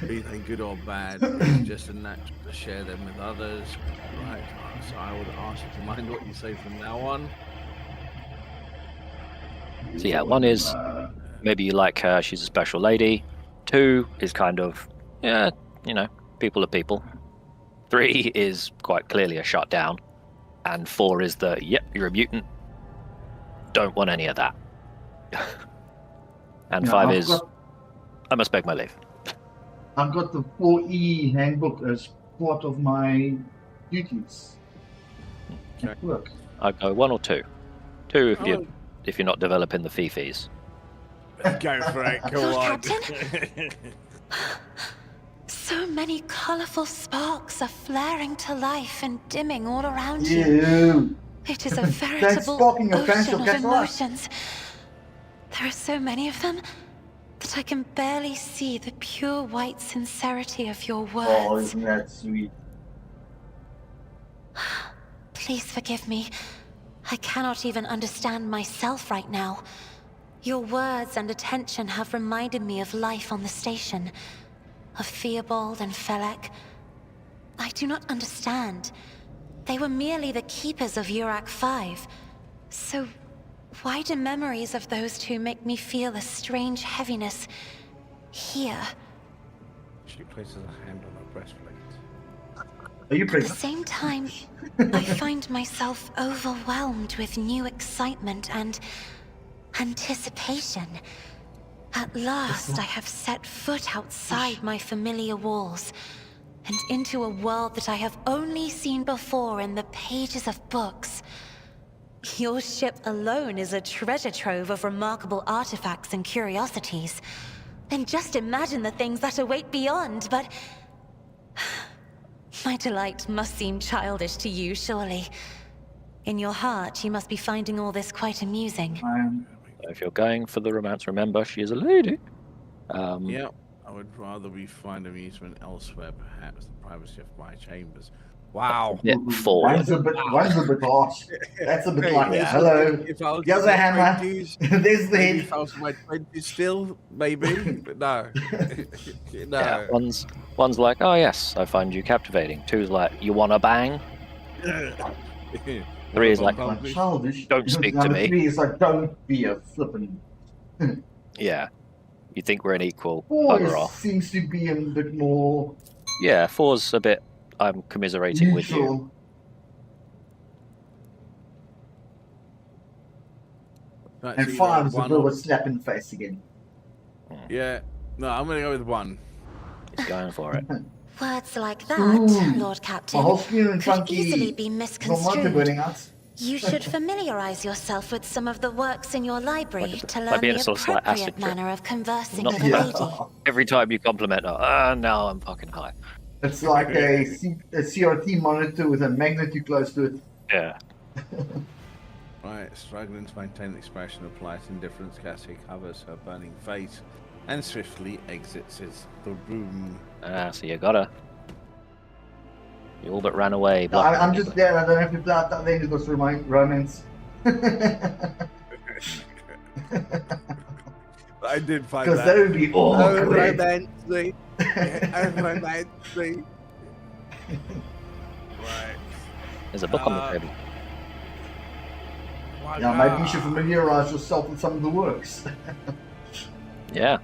be they good or bad, it's just a natural to share them with others. Right, so I would ask you to mind what you say from now on. So yeah, one is maybe you like her, she's a special lady. 2 is kind of, yeah, you know, people are people. 3 is quite clearly a shutdown. And 4 is the, yep, you're a mutant. Don't want any of that. And No, 5 I've is, got- I must beg my leave. I've got the 4E handbook as part of my duties at work. I go 1 or 2. 2 Oh. if you're not developing the fifis. Go for it, go Lord on. Captain? So many colorful sparks are flaring to life and dimming all around you. Ew. It is a veritable sparking your pants ocean will of catch fire. emotions. There are so many of them that I can barely see the pure white sincerity of your Oh, words. isn't that sweet? Please forgive me. I cannot even understand myself right now. Your words and attention have reminded me of life on the station, of Theobald and Felek. I do not understand. They were merely the keepers of Urak 5. So why do memories of those two make me feel a strange heaviness here? She places a hand on her breastplate. Are you At the pregnant? same time, I find myself overwhelmed with new excitement and anticipation. At last, I have set foot outside my familiar walls and into a world that I have only seen before in the pages of books. Your ship alone is a treasure trove of remarkable artifacts and curiosities. And just imagine the things that await beyond, but... My delight must seem childish to you, surely. In your heart, you must be finding all this quite amusing. If you're going for the romance, remember she is a lady. Yeah, I would rather we find amusement elsewhere, perhaps the privacy of my chambers. Wow. Yeah, four. One's a bit harsh. That's a bit Hey, like, this hello, was if I was here's in a my hammer, 20s, there's the maybe head. if I was in my 20s still, maybe, but no. No. Yeah, one's like, oh yes, I find you captivating. Two's like, you wanna bang? Three is like, Like, childish. Don't speak to Number me. 3 is like, don't be a flippin'. yeah, you think we're an equal? 4 Bugger off. seems to be a bit more Yeah, four's a bit. I'm commiserating with you. neutral. Right, And so you 5 got is a one bit of or- a slap in the face again. Yeah. No, I'm going to go with 1. He's going for it. Words like that, Ooh. Lord My Captain, whole screen in could easily Funky be Vermont misconstrued. burning out. You should familiarize yourself with some of the works in your library Like a- to like learn being the a sort of slight appropriate acid trip. manner of conversing Not with a Yeah. lady. Every time you compliment her, now I'm fucking high. It's like a CRT monitor with a magnet too close to it. Yeah. Right, struggling to maintain the expression of polite indifference, Cassie covers her burning face and swiftly exits the room. So you gotta. You all but ran away. No, I'm just there, I don't have to play out that thing, it goes through my romance. I did find Because that. that would be Oh, awkward. romantic. Oh, romantic. Right. There's a book on the table. My Yeah, maybe you God. should familiarize yourself with some of the works. Yeah.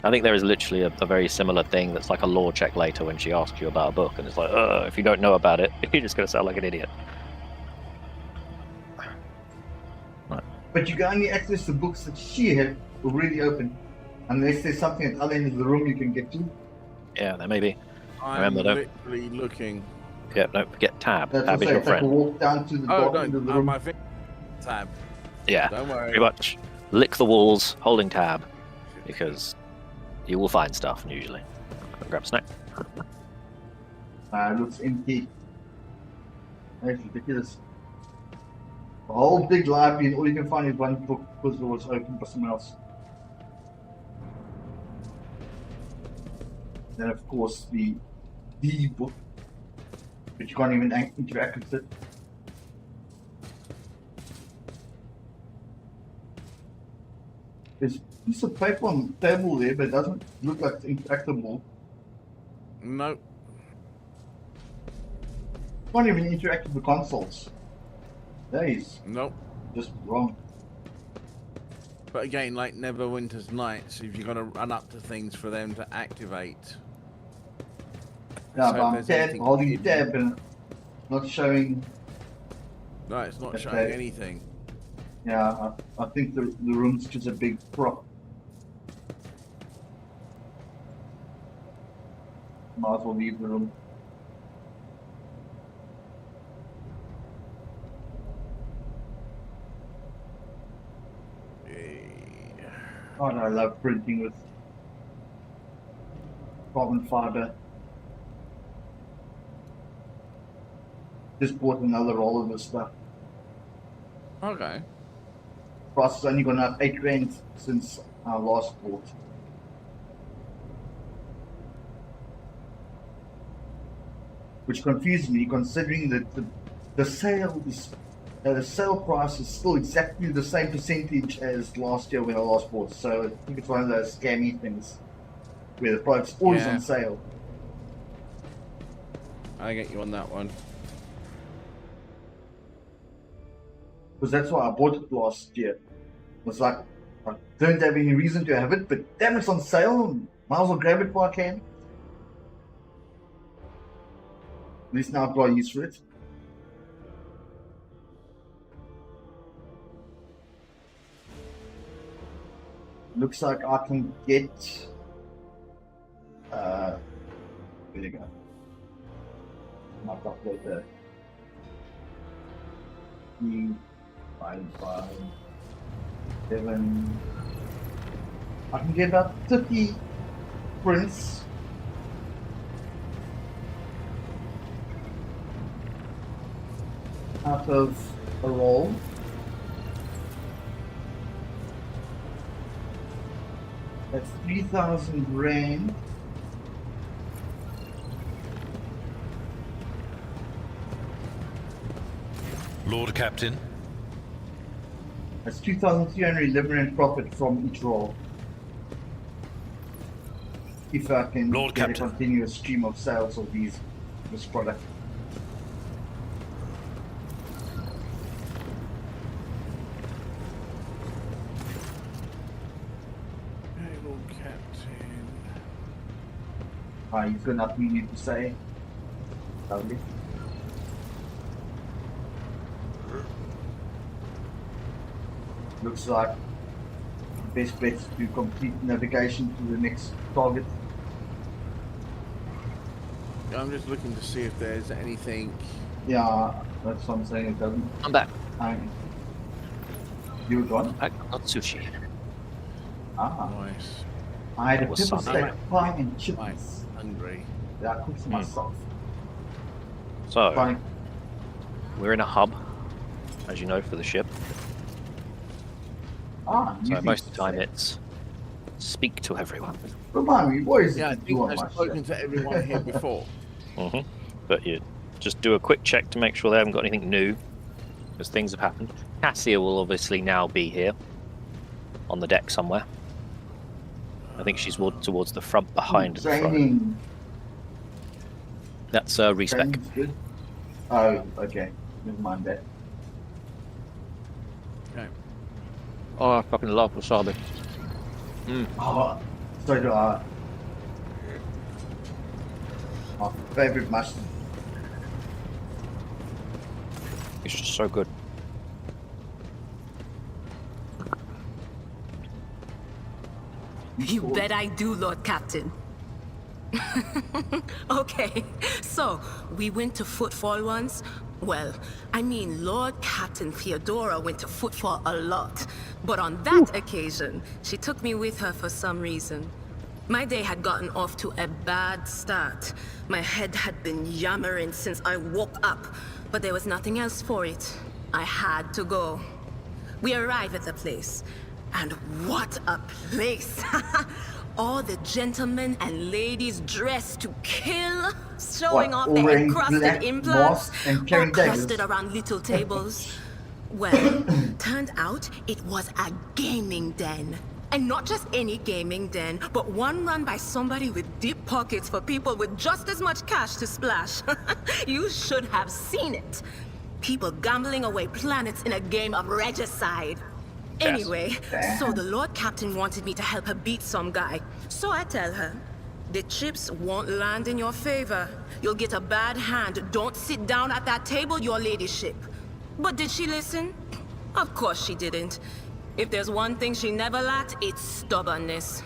I think there is literally a very similar thing that's like a law check later when she asks you about a book, and it's like, if you don't know about it, you're just going to sound like an idiot. But you can only access the books that she had already open. Unless there's something at the other end of the room you can get to. Yeah, there may be. I'm Remember, don't- literally looking. Yeah, don't forget tab. That's Tab what is I your say, if I can friend. walk down to the Oh, dark end of the no, room. my finger tab. Yeah, Don't worry. pretty much. Lick the walls, holding tab, because you will find stuff usually. Grab a snack. It looks empty. That's ridiculous. A whole big library and all you can find is one book because it was opened by someone else. Then of course the book, but you can't even interact with it. There's a piece of paper on the table there, but it doesn't look like it's interactable. No. You can't even interact with the consoles. That is Nope. just wrong. But again, like Neverwinter's Nights, if you're going to run up to things for them to activate. Yeah, So but if I'm there's tab, anything holding hidden- tab and not showing. No, it's not Okay. showing anything. Yeah, I think the room's just a big prop. Might as well leave the room. God, I love printing with carbon fiber. Just bought another roll of this stuff. Okay. Price has only gone up £8 since our last bought. Which confuses me, considering that the sale is the sale price is still exactly the same percentage as last year when I last bought. So I think it's one of those scammy things where the product's always Yeah. on sale. I get you on that one. Because that's why I bought it last year. It was like, I don't have any reason to have it, but damn, it's on sale. Might as well grab it while I can. At least now I've got use for it. Looks like I can get. Where you go? Might upload the 50, 55, 7. I can get about 30 prints. Out of a roll. That's 3,000 rand. Lord Captain, That's 2,311 rand profit from each roll. If I can Lord get Captain. a continuous stream of sales of this product. Hey, Lord Captain. You've got nothing new to say. Lovely. Looks like the best bet is to complete navigation to the next target. I'm just looking to see if there's anything. Yeah, that's what I'm saying. It doesn't. I'm back. You were gone? I got sushi. Nice. I had a It was pepper Sunday. steak pie and I'm chips. hungry. Yeah, I cooked it myself. So, Fine. we're in a hub, as you know, for the ship. New So things most of the to time say. it's speak to everyone. Remind me, what is it Yeah, I you do think on I've my spoken show? to everyone here before. But you just do a quick check to make sure they haven't got anything new, because things have happened. Cassia will obviously now be here, on the deck somewhere. I think she's walked towards the front, behind the throne. Training. That's respec. Training's good. Oh, okay. Never mind that. Okay. Oh, I fucking love wasabi. Oh, so do I. My favorite mushroom. It's just so good. You bet I do, Lord Captain. Okay, so we went to Footfall once. Well, I mean, Lord Captain Theodora went to Footfall a lot. But on that occasion, she took me with her for some reason. My day had gotten off to a bad start. My head had been yammering since I woke up, but there was nothing else for it. I had to go. We arrive at the place, and what a place! All the gentlemen and ladies dressed to kill, showing What, off their wearing encrusted black implants, masks and all carrying daggers? clustered around little tables. Well, turned out it was a gaming den. And not just any gaming den, but one run by somebody with deep pockets for people with just as much cash to splash. You should have seen it. People gambling away planets in a game of regicide. Anyway, so the Lord Captain wanted me to help her beat some guy. So I tell her, the chips won't land in your favor. You'll get a bad hand. Don't sit down at that table, your ladyship. But did she listen? Of course she didn't. If there's one thing she never lacked, it's stubbornness.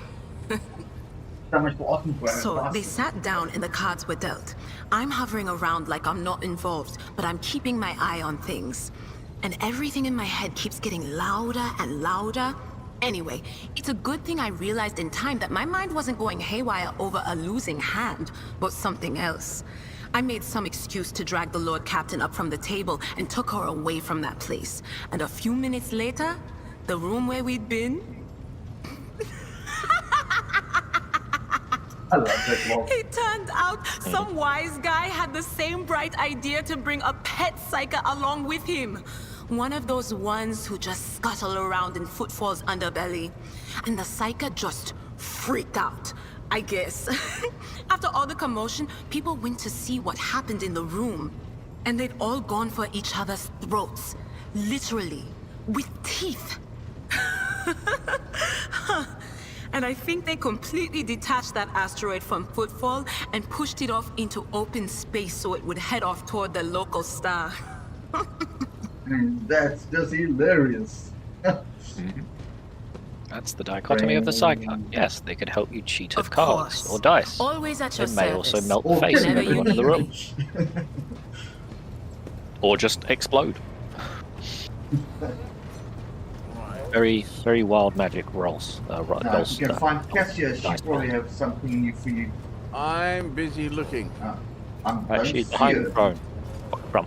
So much for awesome for So they sat down and the cards were dealt. I'm hovering around like I'm not involved, but I'm keeping my eye on things. And everything in my head keeps getting louder and louder. Anyway, it's a good thing I realized in time that my mind wasn't going haywire over a losing hand, but something else. I made some excuse to drag the Lord Captain up from the table and took her away from that place. And a few minutes later, the room where we'd been, I love that walk. it turned out some wise guy had the same bright idea to bring a pet psyker along with him. One of those ones who just scuttle around in Footfall's underbelly. And the psyker just freaked out, I guess. After all the commotion, people went to see what happened in the room. And they'd all gone for each other's throats. Literally. With teeth. And I think they completely detached that asteroid from Footfall and pushed it off into open space so it would head off toward the local star. That's just hilarious. That's the dichotomy of the psyker. Yes, they could help you cheat at Of cards course. or dice. Always at your They may also service. melt the Or face of whenever everyone you in the need room. me. Or just explode. Very, very wild magic rolls. If you can find Cassia, she probably have something new for you. I'm busy looking. I'm Right, she's behind the throne. From.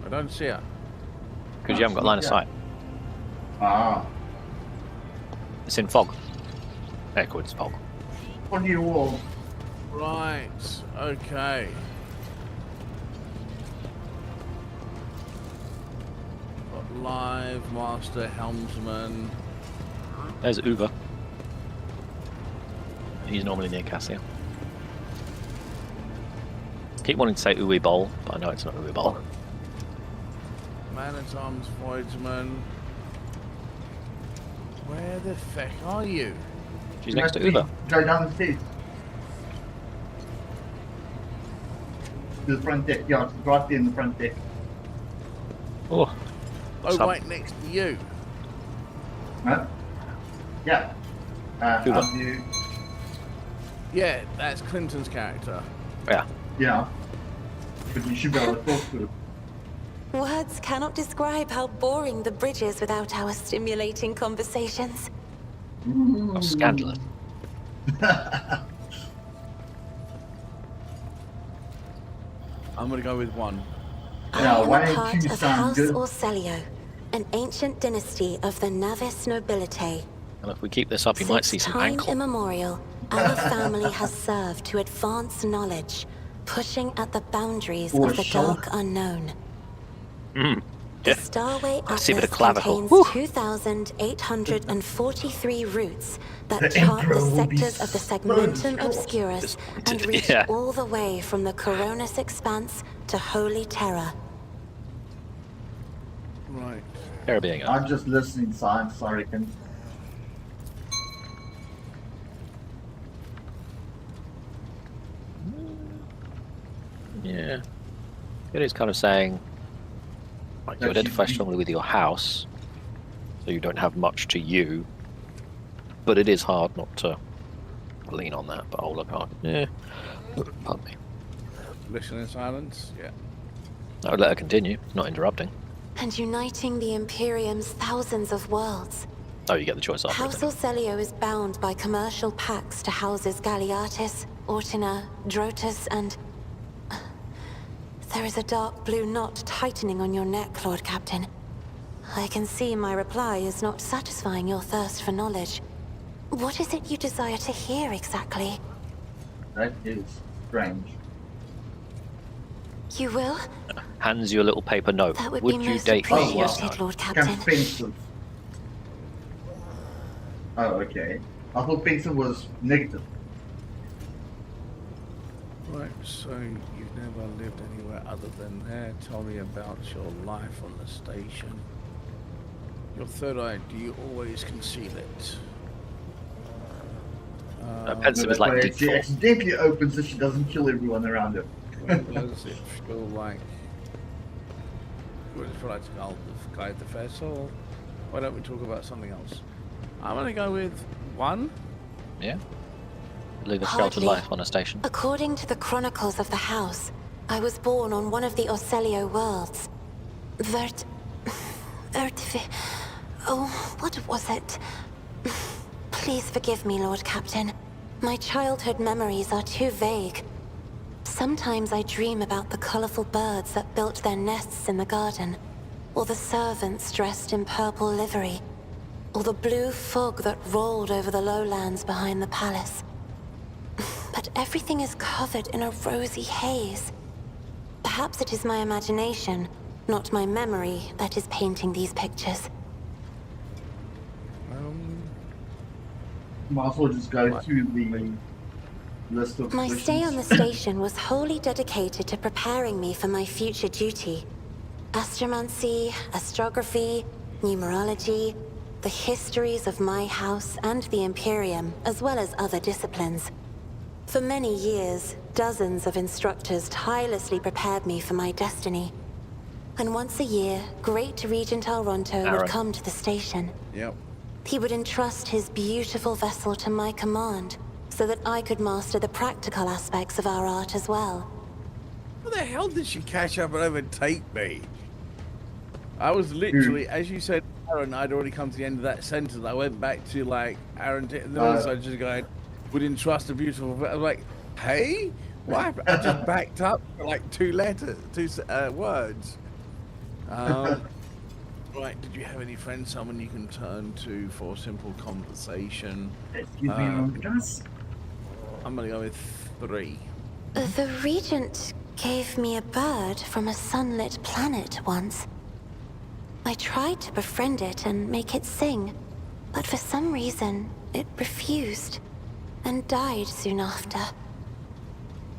I don't see her. Because you haven't got line of sight. Ah, It's in fog. Echo, it's fog. on your wall. Right. Okay. Got live master helmsman. There's Uva. He's normally near Cassia. Keep wanting to say Uwe Boll, but I know it's not Uwe Boll. Man-at-Arms Voidsman. Where the feck are you? She's next to Uva. Go down the stairs. To the front deck, yeah, it's right there in the front deck. Oh, Oh, Some- right next to you. Huh? Yeah. Uva. How do you... Yeah, that's Clinton's character. yeah. Yeah. But you should be able to talk to her. Words cannot describe how boring the bridge is without our stimulating conversations. Oh, scandalous. I'm gonna go with one. Yeah, I am one a and part two of sound House good. Orselio, an ancient dynasty of the Navis nobility. And if we keep this up, you might see Since some time ankle. immemorial, our family has served to advance knowledge, pushing at the boundaries Or of the shoulder. dark unknown. Mm. The Yeah. Starway I see a bit Atlas of clavicle. contains Whew. 2,843 routes that The chart Emperor the will be sectors of the so Segmentum distraught. Obscurus and Disappointed, reach yeah. all the way from the Coronis Expanse to Holy Terror. Right. Caribbean. I'm just listening, science, I reckon. Yeah. It is kind of saying, like, you That identify you- strongly with your house, so you don't have much to you, but it is hard not to lean on that. But oh, look hard. Yeah. Pardon me. Listen in silence. Yeah. I would let her continue, not interrupting. And uniting the Imperium's thousands of worlds. Oh, you get the choice after. House Orselio is bound by commercial pacts to houses Galeatis, Ortina, Drotus, and... There is a dark blue knot tightening on your neck, Lord Captain. I can see my reply is not satisfying your thirst for knowledge. What is it you desire to hear exactly? That is strange. You will? Hands you a little paper note. That would be you most date me? Oh, wow. Yes. appreciated, No. Lord Captain. Pensive. Oh, okay. I thought pensive was negative. Right. So you've never lived anywhere other than there. Tell me about your life on the station. Your third eye. Do you always conceal it? Pensive is like But deep she thought. accidentally opens it, she doesn't kill everyone around her. What does it feel like? Would it feel like to guide the vessel? Why don't we talk about something else? I'm gonna go with one. Yeah. Live a sheltered Hardly. life on a station. According to the chronicles of the house, I was born on one of the Orselio worlds. Oh, what was it? Please forgive me, Lord Captain. My childhood memories are too vague. Sometimes I dream about the colorful birds that built their nests in the garden, or the servants dressed in purple livery, or the blue fog that rolled over the lowlands behind the palace. But everything is covered in a rosy haze. Perhaps it is my imagination, not my memory, that is painting these pictures. Might as well just go through the list of My stay on the questions. station was wholly dedicated to preparing me for my future duty. Astromancy, astrography, numerology, the histories of my house and the Imperium, as well as other disciplines. For many years, dozens of instructors tirelessly prepared me for my destiny. And once a year, Great Regent Alronto would Aaron. come to the station. Yep. He would entrust his beautiful vessel to my command, so that I could master the practical aspects of our art as well. How the hell did she catch up and overtake me? I was literally, as you said, Aaron, I'd already come to the end of that sentence. I went back to like Aaron, and then I was just going, would entrust a beautiful. I was like, hey, what happened? I just backed up for like two words. Right, did you have any friends, someone you can turn to for simple conversation? Excuse me, Montas. I'm gonna go with 3. The Regent gave me a bird from a sunlit planet once. I tried to befriend it and make it sing, but for some reason, it refused and died soon after.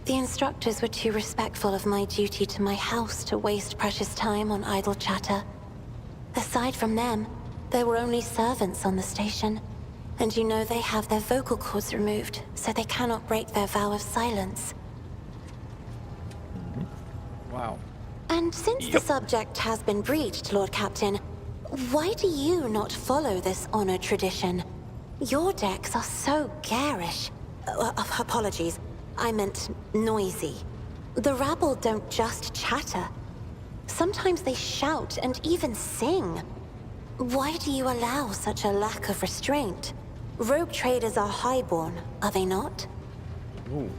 The instructors were too respectful of my duty to my house to waste precious time on idle chatter. Aside from them, there were only servants on the station, and you know they have their vocal cords removed, so they cannot break their vow of silence. Wow. And since the subject has been breached, Lord Captain, why do you not follow this honored tradition? Your decks are so garish. Apologies, I meant noisy. The rabble don't just chatter. Sometimes they shout and even sing. Why do you allow such a lack of restraint? Rogue traders are highborn, are they not? Ooh.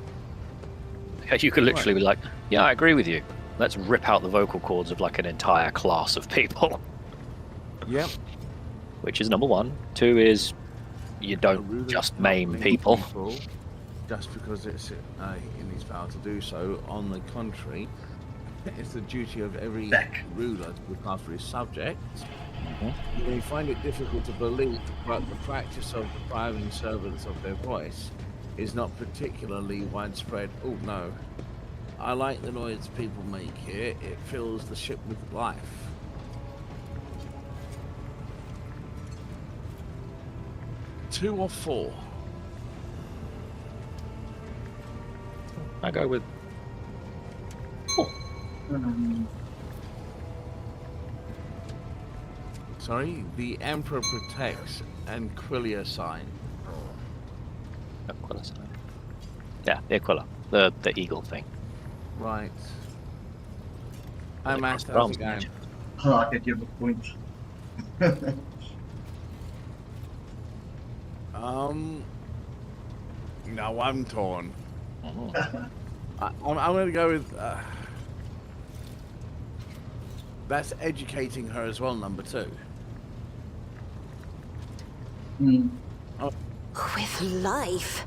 You could literally be like, yeah, I agree with you. Let's rip out the vocal cords of like an entire class of people. Yep. Which is number 1. 2 is you don't just maim people. Just because it's in his power to do so. On the contrary, it's the duty of every ruler to look after his subjects. You may find it difficult to believe, but the practice of depriving servants of their voice is not particularly widespread. Oh no. I like the noise people make here. It fills the ship with life. Two or 4? I go with 4. Sorry, the Emperor protects Aquila sign. Aquila sign. Yeah, the Aquila, the eagle thing. Right. I'm asked Cross how's it going? Oh, I get your point. No, I'm torn. I'm going to go with. That's educating her as well, number 2. With life?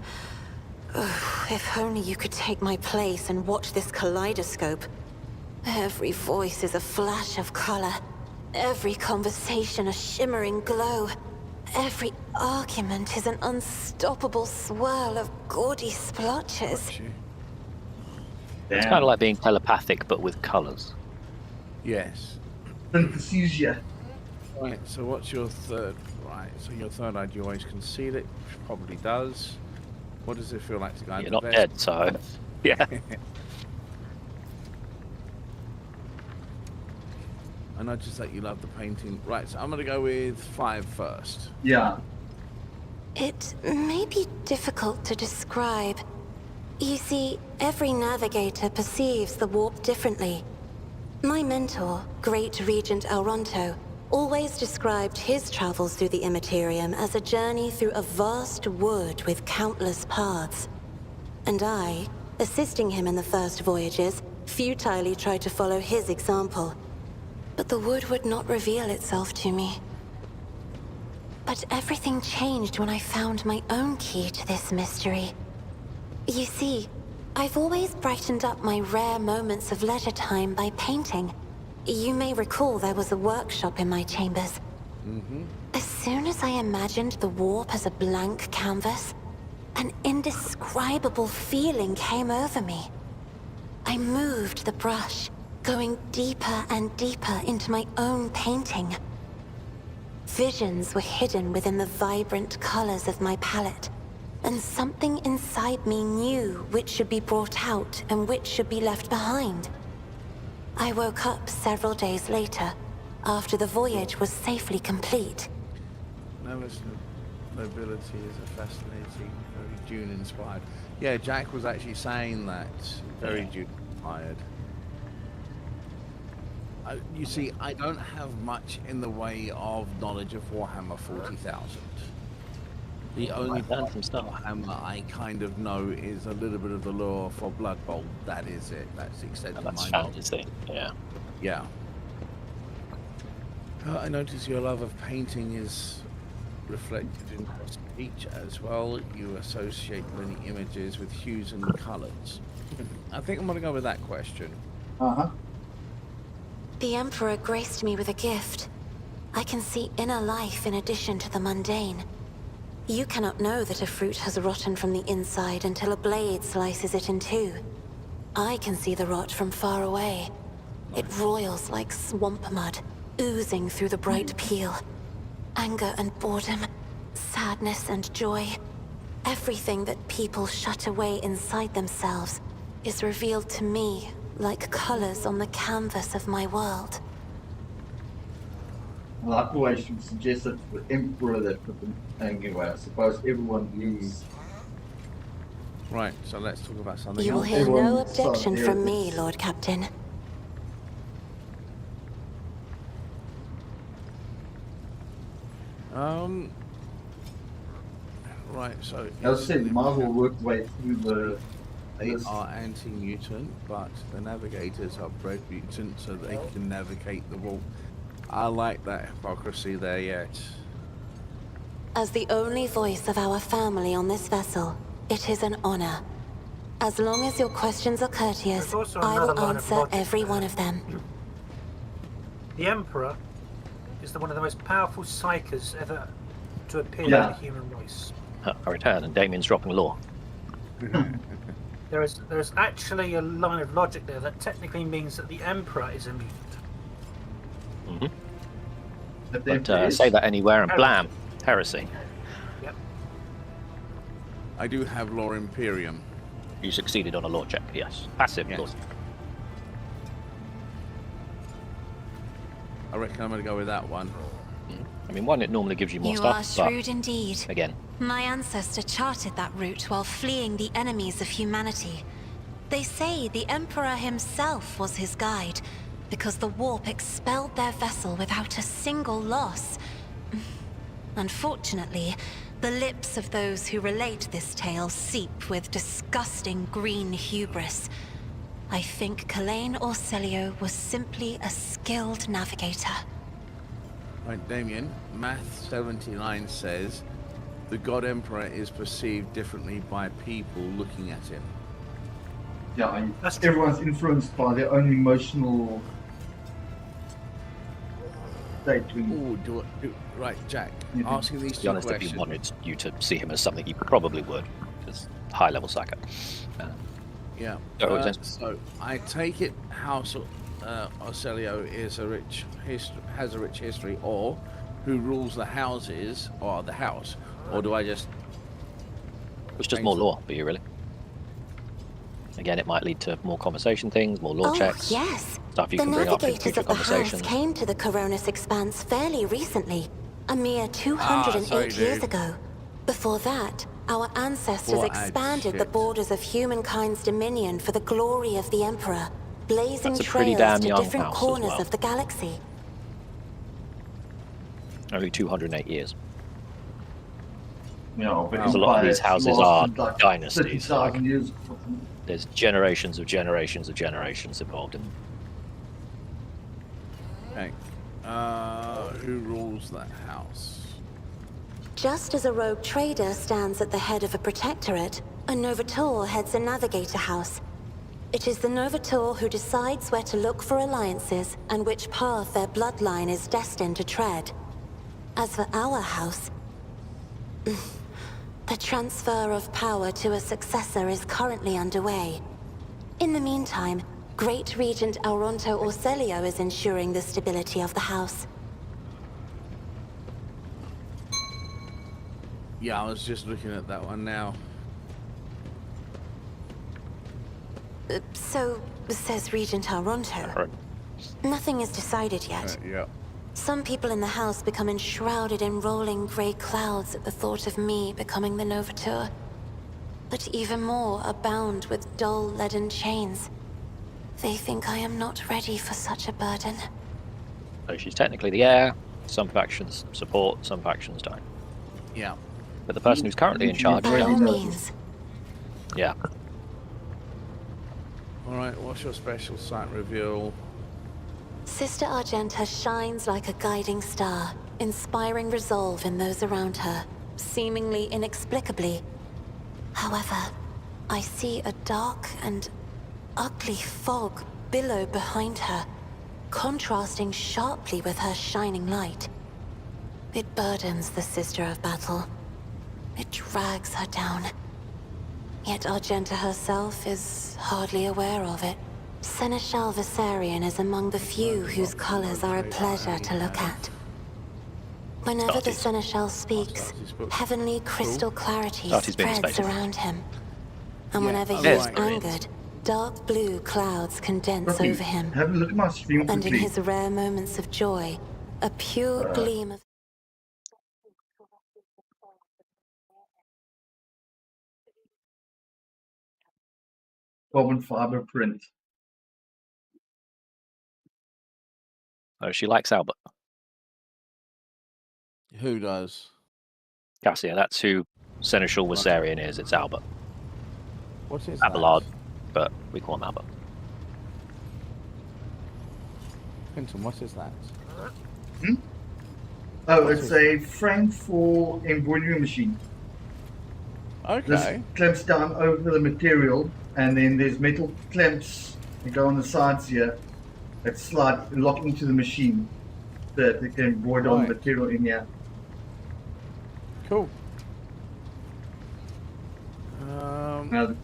Ugh, if only you could take my place and watch this kaleidoscope. Every voice is a flash of color. Every conversation a shimmering glow. Every argument is an unstoppable swirl of gaudy splotches. It's kind of like being telepathic, but with colours. Yes. Synesthesia. Right, so what's your third? Right, so your third eye, do you always conceal it? Which probably does. What does it feel like to go into You're not bed? dead, so yeah. I noticed that you love the painting. Right, so I'm going to go with 5 first. Yeah. It may be difficult to describe. You see, every navigator perceives the warp differently. My mentor, Great Regent Alronto, always described his travels through the Immaterium as a journey through a vast wood with countless paths. And I, assisting him in the first voyages, futilely tried to follow his example. But the wood would not reveal itself to me. But everything changed when I found my own key to this mystery. You see, I've always brightened up my rare moments of leisure time by painting. You may recall there was a workshop in my chambers. As soon as I imagined the warp as a blank canvas, an indescribable feeling came over me. I moved the brush, going deeper and deeper into my own painting. Visions were hidden within the vibrant colors of my palette. and something inside me knew which should be brought out and which should be left behind. I woke up several days later, after the voyage was safely complete. Novice nobility is a fascinating, very Dune inspired. Yeah, Jack was actually saying that. Very Dune inspired. You see, I don't have much in the way of knowledge of Warhammer 40,000. The only part of Warhammer I kind of know is a little bit of the lore for Blood Bowl. That is it. That's the extent of That's my knowledge. fantasy. Yeah. Yeah. I notice your love of painting is reflected in your speech as well. You associate many images with hues and colours. I think I'm going to go with that question. Uh-huh. The Emperor graced me with a gift. I can see inner life in addition to the mundane. You cannot know that a fruit has rotten from the inside until a blade slices it in two. I can see the rot from far away. It roils like swamp mud, oozing through the bright peel. Anger and boredom, sadness and joy. Everything that people shut away inside themselves is revealed to me like colors on the canvas of my world. Well, I always should suggest that the Emperor that put them anyway. I suppose everyone leaves. Right, so let's talk about something You will else. hear no Everyone objection starts from here. me, Lord Captain. Right, so As I said, you might as well work way through the. they list. are anti-mutant, but the navigators are bred mutant, so they can navigate the wall. I like that hypocrisy there yet. As the only voice of our family on this vessel, it is an honor. As long as your questions are courteous, There's also I another will line of answer logic every there. one of them. The Emperor is one of the most powerful psychers ever to appear Yeah. in the human race. I return, and Damien's dropping law. There is actually a line of logic there that technically means that the Emperor is a mutant. Hmm. But But say that anywhere, and blam, heresy. Yep. I do have Lore Imperium. You succeeded on a law check, yes. Passive Yes. law. I reckon I'm going to go with that one. I mean, one, it normally gives you more You are stuff, shrewd indeed. but again, My ancestor charted that route while fleeing the enemies of humanity. They say the Emperor himself was his guide, because the warp expelled their vessel without a single loss. Unfortunately, the lips of those who relate this tale seep with disgusting green hubris. I think Kalain Orselio was simply a skilled navigator. Right, Damien, Math 79 says the God Emperor is perceived differently by people looking at him. Yeah, and That's true. everyone's influenced by their own emotional state. Right, Jack, Mhm. asking these to be two honest, if questions. you wanted you to see him as something, you probably would, because high-level psycho. Yeah. Go ahead, James. So I take it House Orselio is has a rich history, or who rules the houses, or the house, or do I just? It's just more law for you, really. Again, it might lead to more conversation things, more law Oh, checks, yes. stuff you The can bring up in navigators future of the house conversations. came to the Coronis Expanse fairly recently, a mere 208 sorry, years dude. ago. Before that, our ancestors What a expanded the shit. borders of humankind's dominion for the glory of the Emperor, blazing That's a pretty trails damn to young different house as corners well. of the galaxy. Only 208 years. You know, but Because a lot of these empires houses lasted are like dynasties, 30,000 like- years. There's generations of generations of generations involved in them. Okay. Who rules that house? Just as a rogue trader stands at the head of a protectorate, a Novator heads a navigator house. It is the Novator who decides where to look for alliances and which path their bloodline is destined to tread. As for our house, the transfer of power to a successor is currently underway. In the meantime, Great Regent Auronto Orselio is ensuring the stability of the house. Yeah, I was just looking at that one now. So, says Regent Aronto, nothing is decided yet. Yeah. Some people in the house become enshrouded in rolling grey clouds at the thought of me becoming the Novateur. But even more are bound with dull leaden chains. They think I am not ready for such a burden. So she's technically the heir. Some factions support, some factions don't. Yeah. But the person who's currently in charge, By all means. yeah. All right. What's your special site reveal? Sister Argenta shines like a guiding star, inspiring resolve in those around her, seemingly inexplicably. However, I see a dark and ugly fog billow behind her, contrasting sharply with her shining light. It burdens the Sister of Battle. It drags her down. Yet Argenta herself is hardly aware of it. Seneschal Viserion is among the few whose colors are a pleasure to look at. Whenever the Seneschal speaks, heavenly crystal clarity spreads around him. And whenever he is angered, dark blue clouds condense over him. Have a look at my stream And in quickly. his rare moments of joy, a pure gleam of... Carbon fiber print. Oh, she likes Albert. Who does? Cassia, that's who Seneschal Viserion is. It's Albert. What is Abelard, that? but we call him Albert. Quentin, what is that? Oh, it's a frame for embroidery machine. Okay. This clamps down over the material, and then there's metal clamps that go on the sides here that slide, lock into the machine so that they can embroider on the material in here. Cool. Now,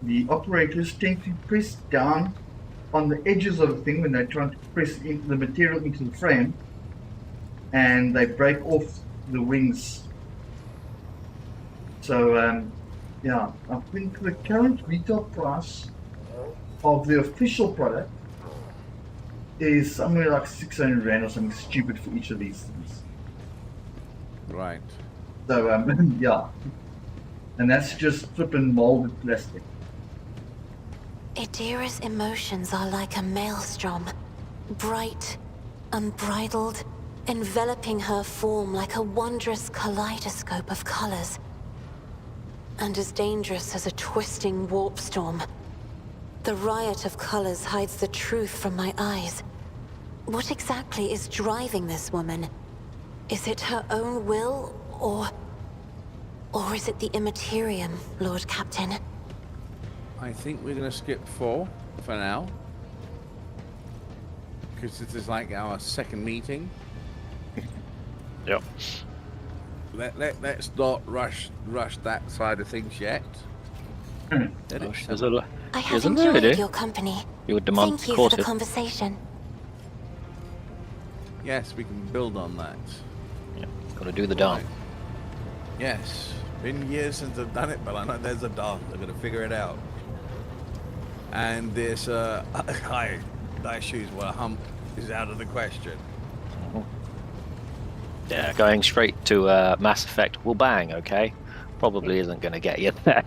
the operators tend to press down on the edges of the thing when they're trying to press into the material into the frame, and they break off the wings. So, yeah, I think the current retail price of the official product is somewhere like 600 Rand or something stupid for each of these things. Right. So, yeah. And that's just flipping molded plastic. Idira's emotions are like a maelstrom, bright, unbridled, enveloping her form like a wondrous kaleidoscope of colors. And as dangerous as a twisting warp storm. The riot of colors hides the truth from my eyes. What exactly is driving this woman? Is it her own will, or is it the Immaterium, Lord Captain? I think we're going to skip 4 for now. Because this is like our second meeting. Yep. Let's not rush that side of things yet. Oh, I have enjoyed your company. You would demand Thank you for courted. the conversation. Yes, we can build on that. Yeah, got to do the dance. Yes. Been years since I've done it, but I know there's a dance. I'm going to figure it out. And this, nice shoes where a hump is out of the question. Yeah, going straight to Mass Effect will bang, okay? Probably isn't going to get you there.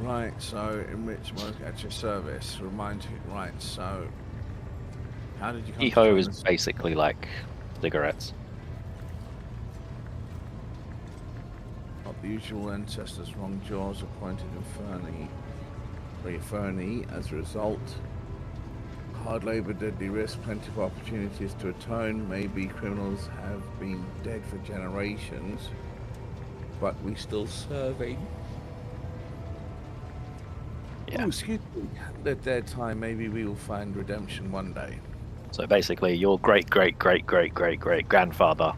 Right, so enrich mode at your service. Remind you, right, so how did you come Eho to is this? basically like cigarettes. Not the usual ancestors, wrong jaws appointed Fernie as a result. Hard labor, deadly risk, plenty of opportunities to atone. Maybe criminals have been dead for generations, but we still serving. Yeah. Oh, excuse me. At their time, maybe we will find redemption one day. So basically, your great grandfather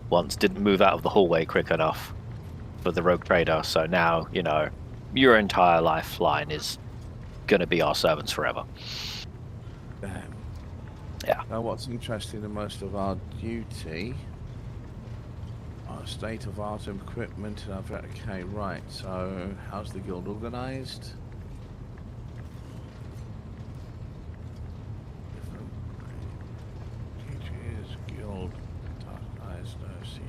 once didn't move out of the hallway quick enough for the rogue trader, so now, you know, your entire lifeline is gonna be our servants forever. Damn. Yeah. Now, what's interesting the most of our duty? Oh, State of art equipment. Okay, right. So, how's the guild organized? Teachers guild organized. No, see.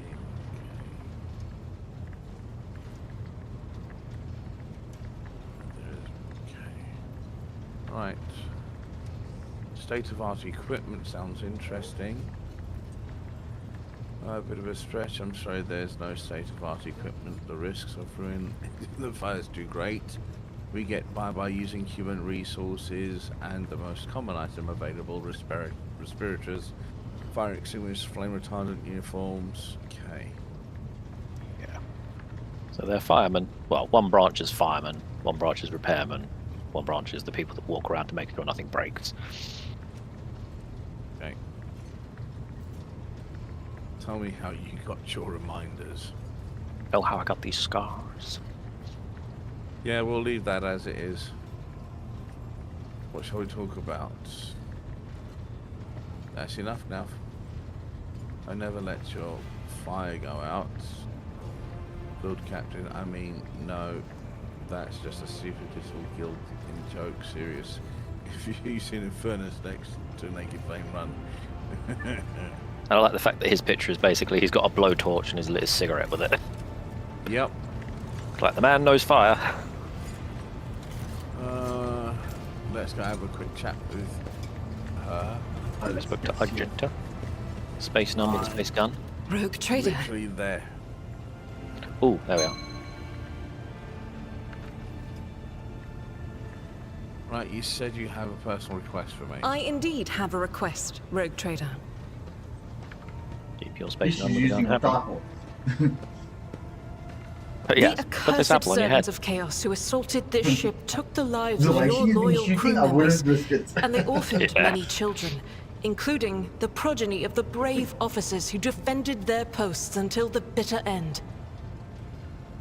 Okay. Right. State of art equipment sounds interesting. A bit of a stretch. I'm sorry, there's no state of art equipment. The risks of ruin the fire is too great. We get by using human resources and the most common item available: respirators, fire extinguishers, flame retardant uniforms. Okay. Yeah. So they're firemen. Well, one branch is firemen, one branch is repairmen, one branch is the people that walk around to make sure nothing breaks. Okay. Tell me how you got your reminders. Oh, how I got these scars. Yeah, we'll leave that as it is. What shall we talk about? That's enough now. I never let your fire go out. Lord Captain, I mean, no. That's just a stupid little guild in joke, serious. If you've seen Infernus next to Naked Flame Run. I like the fact that his picture is basically he's got a blowtorch and he's lit his cigarette with it. Yep. Like the man knows fire. Let's go have a quick chat with her. I spoke to Argenta. Space number, the space gun. Rogue trader. Literally there. Oh, there we are. Right, you said you have a personal request for me. I indeed have a request, Rogue trader. Keep your space He's number. using Don't the have one. tackle. But yeah, The put this accursed apple on your head. servants of chaos who assaulted this ship took the lives No, of like your he's been loyal crew shooting, I members, wouldn't risk it. and they orphaned Yeah. many children, including the progeny of the brave officers who defended their posts until the bitter end.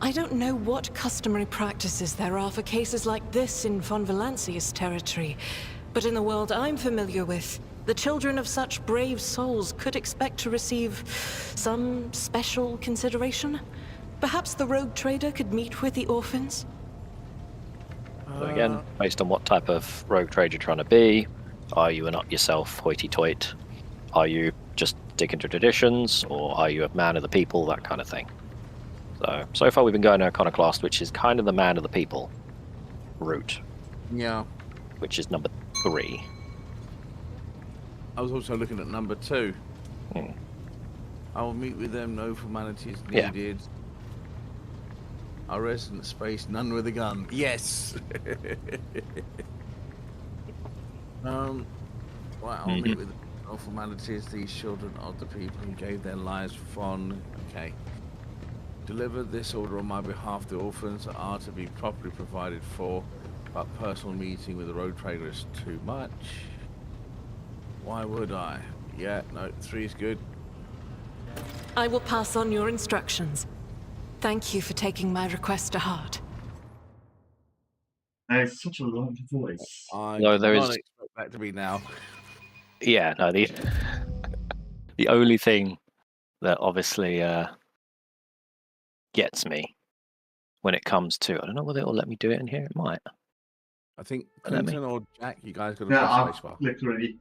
I don't know what customary practices there are for cases like this in Von Valancius territory, but in the world I'm familiar with, the children of such brave souls could expect to receive some special consideration. Perhaps the rogue trader could meet with the orphans? So again, based on what type of rogue trade you're trying to be, are you an up-yourself hoity-toit? Are you just sticking to traditions, or are you a man of the people, that kind of thing? So far we've been going Iconoclast, which is kind of the man of the people route, Yeah. which is number 3. I was also looking at number 2. Hmm. I will meet with them, no formalities Yeah. needed. Our resident space, none with a gun. Yes! Right, I'll meet with no formalities, these children of the people who gave their lives for fun. Okay. Deliver this order on my behalf. The orphans are to be properly provided for, but personal meeting with the road trader is too much. Why would I? Yeah, no, 3 is good. I will pass on your instructions. Thank you for taking my request to heart. And it's such a long voice. I No, did there not is- expect that to be now. Yeah, no, the only thing that obviously gets me when it comes to, I don't know whether it'll let me do it in here, it might. I think Let me- Clinton or Jack, you guys got to Yeah, press I've spacebar. clicked already.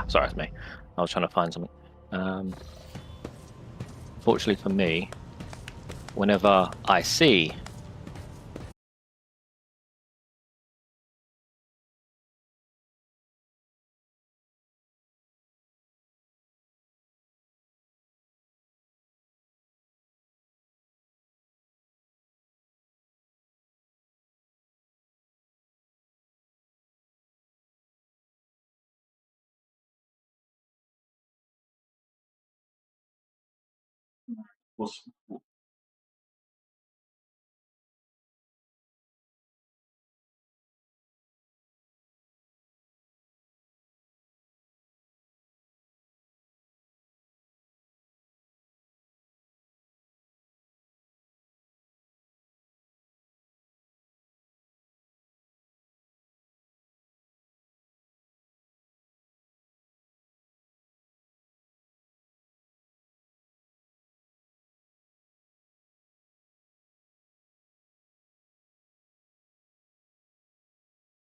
Sorry, it's me. I was trying to find something. Fortunately for me, whenever I see Was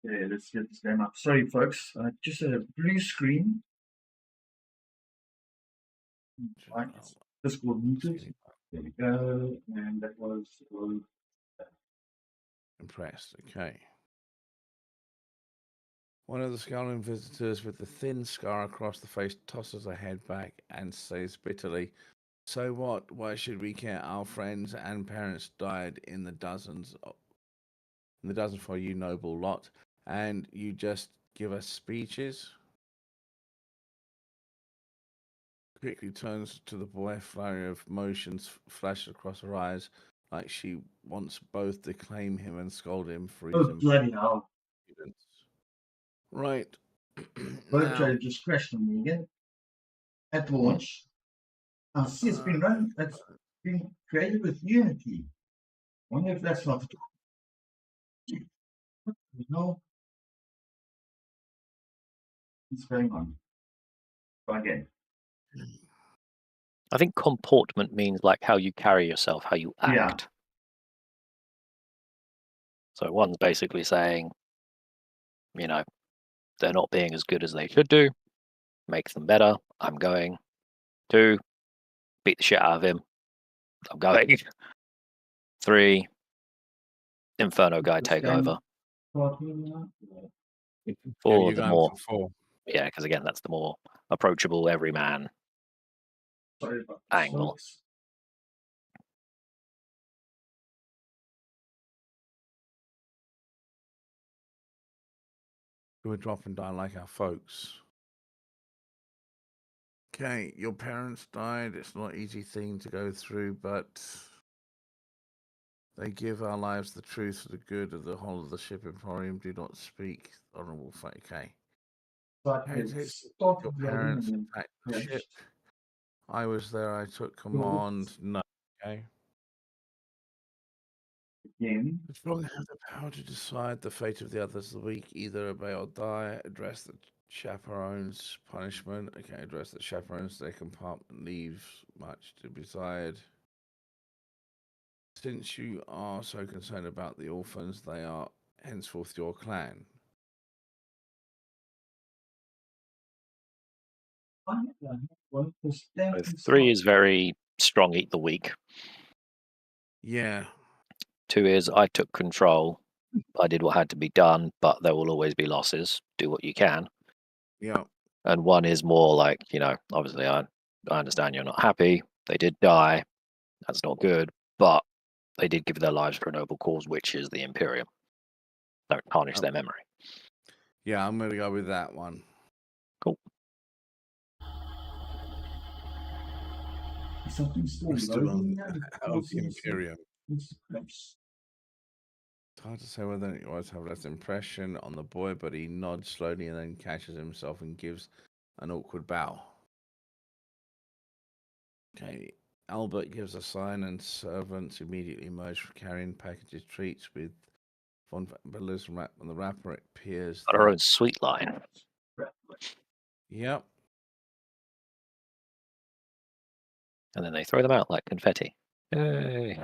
Okay, let's get this game up. Sorry, folks. Just a blue screen. Right. Discord muted. There we go. And that was Impressed. Okay. One of the scowling visitors with the thin scar across the face tosses her head back and says bitterly, "So what? Why should we care? Our friends and parents died in the dozens for you noble lot, and you just give us speeches?" Quickly turns to the boy, flurry of motions flashes across her eyes, like she wants both to claim him and scold him for his bloody hell. impudence. Right. Boat Now, just crashed on me again. At launch. I see it's been run. It's been created with Unity. Wonder if that's not no. What's going on? Try again. I think comportment means like how you carry yourself, how you act. Yeah. So one's basically saying, you know, they're not being as good as they should do. Make them better. I'm going. 2, beat the shit out of him. I'm going. 3, Inferno guy take over. 4, you're the going more, for 4. yeah, because again, that's the more approachable everyman Sorry about angle. folks. Who would drop and die like our folks. Okay, your parents died. It's not an easy thing to go through, but they give our lives the truth for the good of the whole of the ship Emporium. Do not speak, honourable fate. Okay. But It's it's your parents attacked the ship. I was there. I took command. No. Okay. Again. The strong have the power to decide the fate of the others. The weak either obey or die. Address the chaperone's punishment. Okay, address the chaperone's their compartment leaves much to be desired. Since you are so concerned about the orphans, they are henceforth your clan. So 3 is very strong, eat the weak. Yeah. 2 is I took control. I did what had to be done, but there will always be losses. Do what you can. Yeah. And 1 is more like, you know, obviously I understand you're not happy. They did die. That's not good, but they did give their lives for a noble cause, which is the Imperium. Don't tarnish their memory. Yeah, I'm going to go with that one. Cool. Something still Bristol loading of the Imperium. It's hard to say whether it was have less impression on the boy, but he nods slowly and then catches himself and gives an awkward bow. Okay, Albert gives a sign and servants immediately emerge carrying packages, treats with von Beller's wrap on the wrapper. It appears Got our own sweet line. Yep. And then they throw them out like confetti. Yay.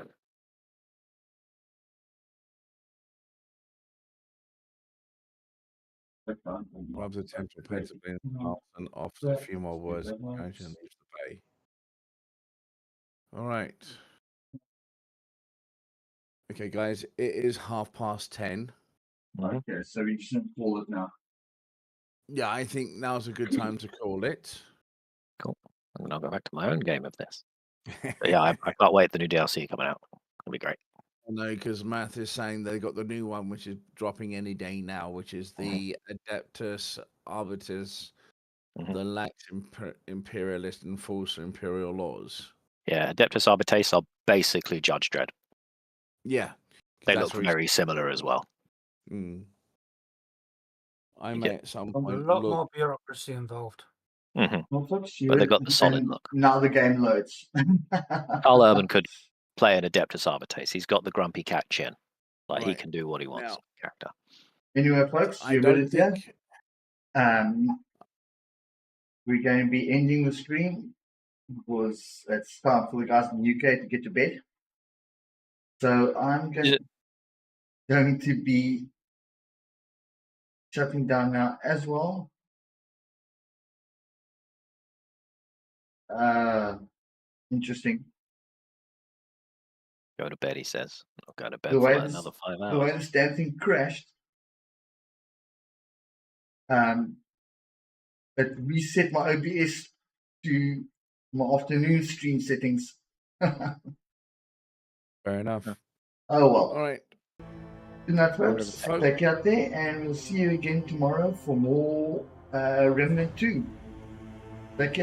Rob's attempt to paint the and offers a few more words of encouragement and leaves the bay. All right. Okay, guys, it is 10:30. Okay, so we shouldn't call it now. Yeah, I think now's a good time to call it. Cool. I'm gonna go back to my own game of this. But yeah, I can't wait the new DLC coming out. It'll be great. No, because Math is saying they got the new one, which is dropping any day now, which is the Adeptus Arbitus, the lax imperialist enforcer imperial laws. Yeah, Adeptus Arbites are basically Judge Dredd. Yeah. They look very similar as well. Mm. I may at some A point lot look. more bureaucracy involved. But they got the solid look. Now the game loads. Carl Urban could play an Adeptus Arbites. He's got the grumpy cat chin. Like he Right. can do what he wants. Now- Character. Anyway, folks, I you don't ready here? think. We're going to be ending the stream because it's time for the guys in the UK to get to bed. So I'm going to be shutting down now as well. Interesting. Go to bed, he says. I'll go to bed The for way like this, another 5 the way hours. this damn thing crashed. It reset my OBS to my afternoon stream settings. Fair enough. Oh well. All right. Good night, Whatever, folks. folks. Take care out there, and we'll see you again tomorrow for more Remnant 2. Take care.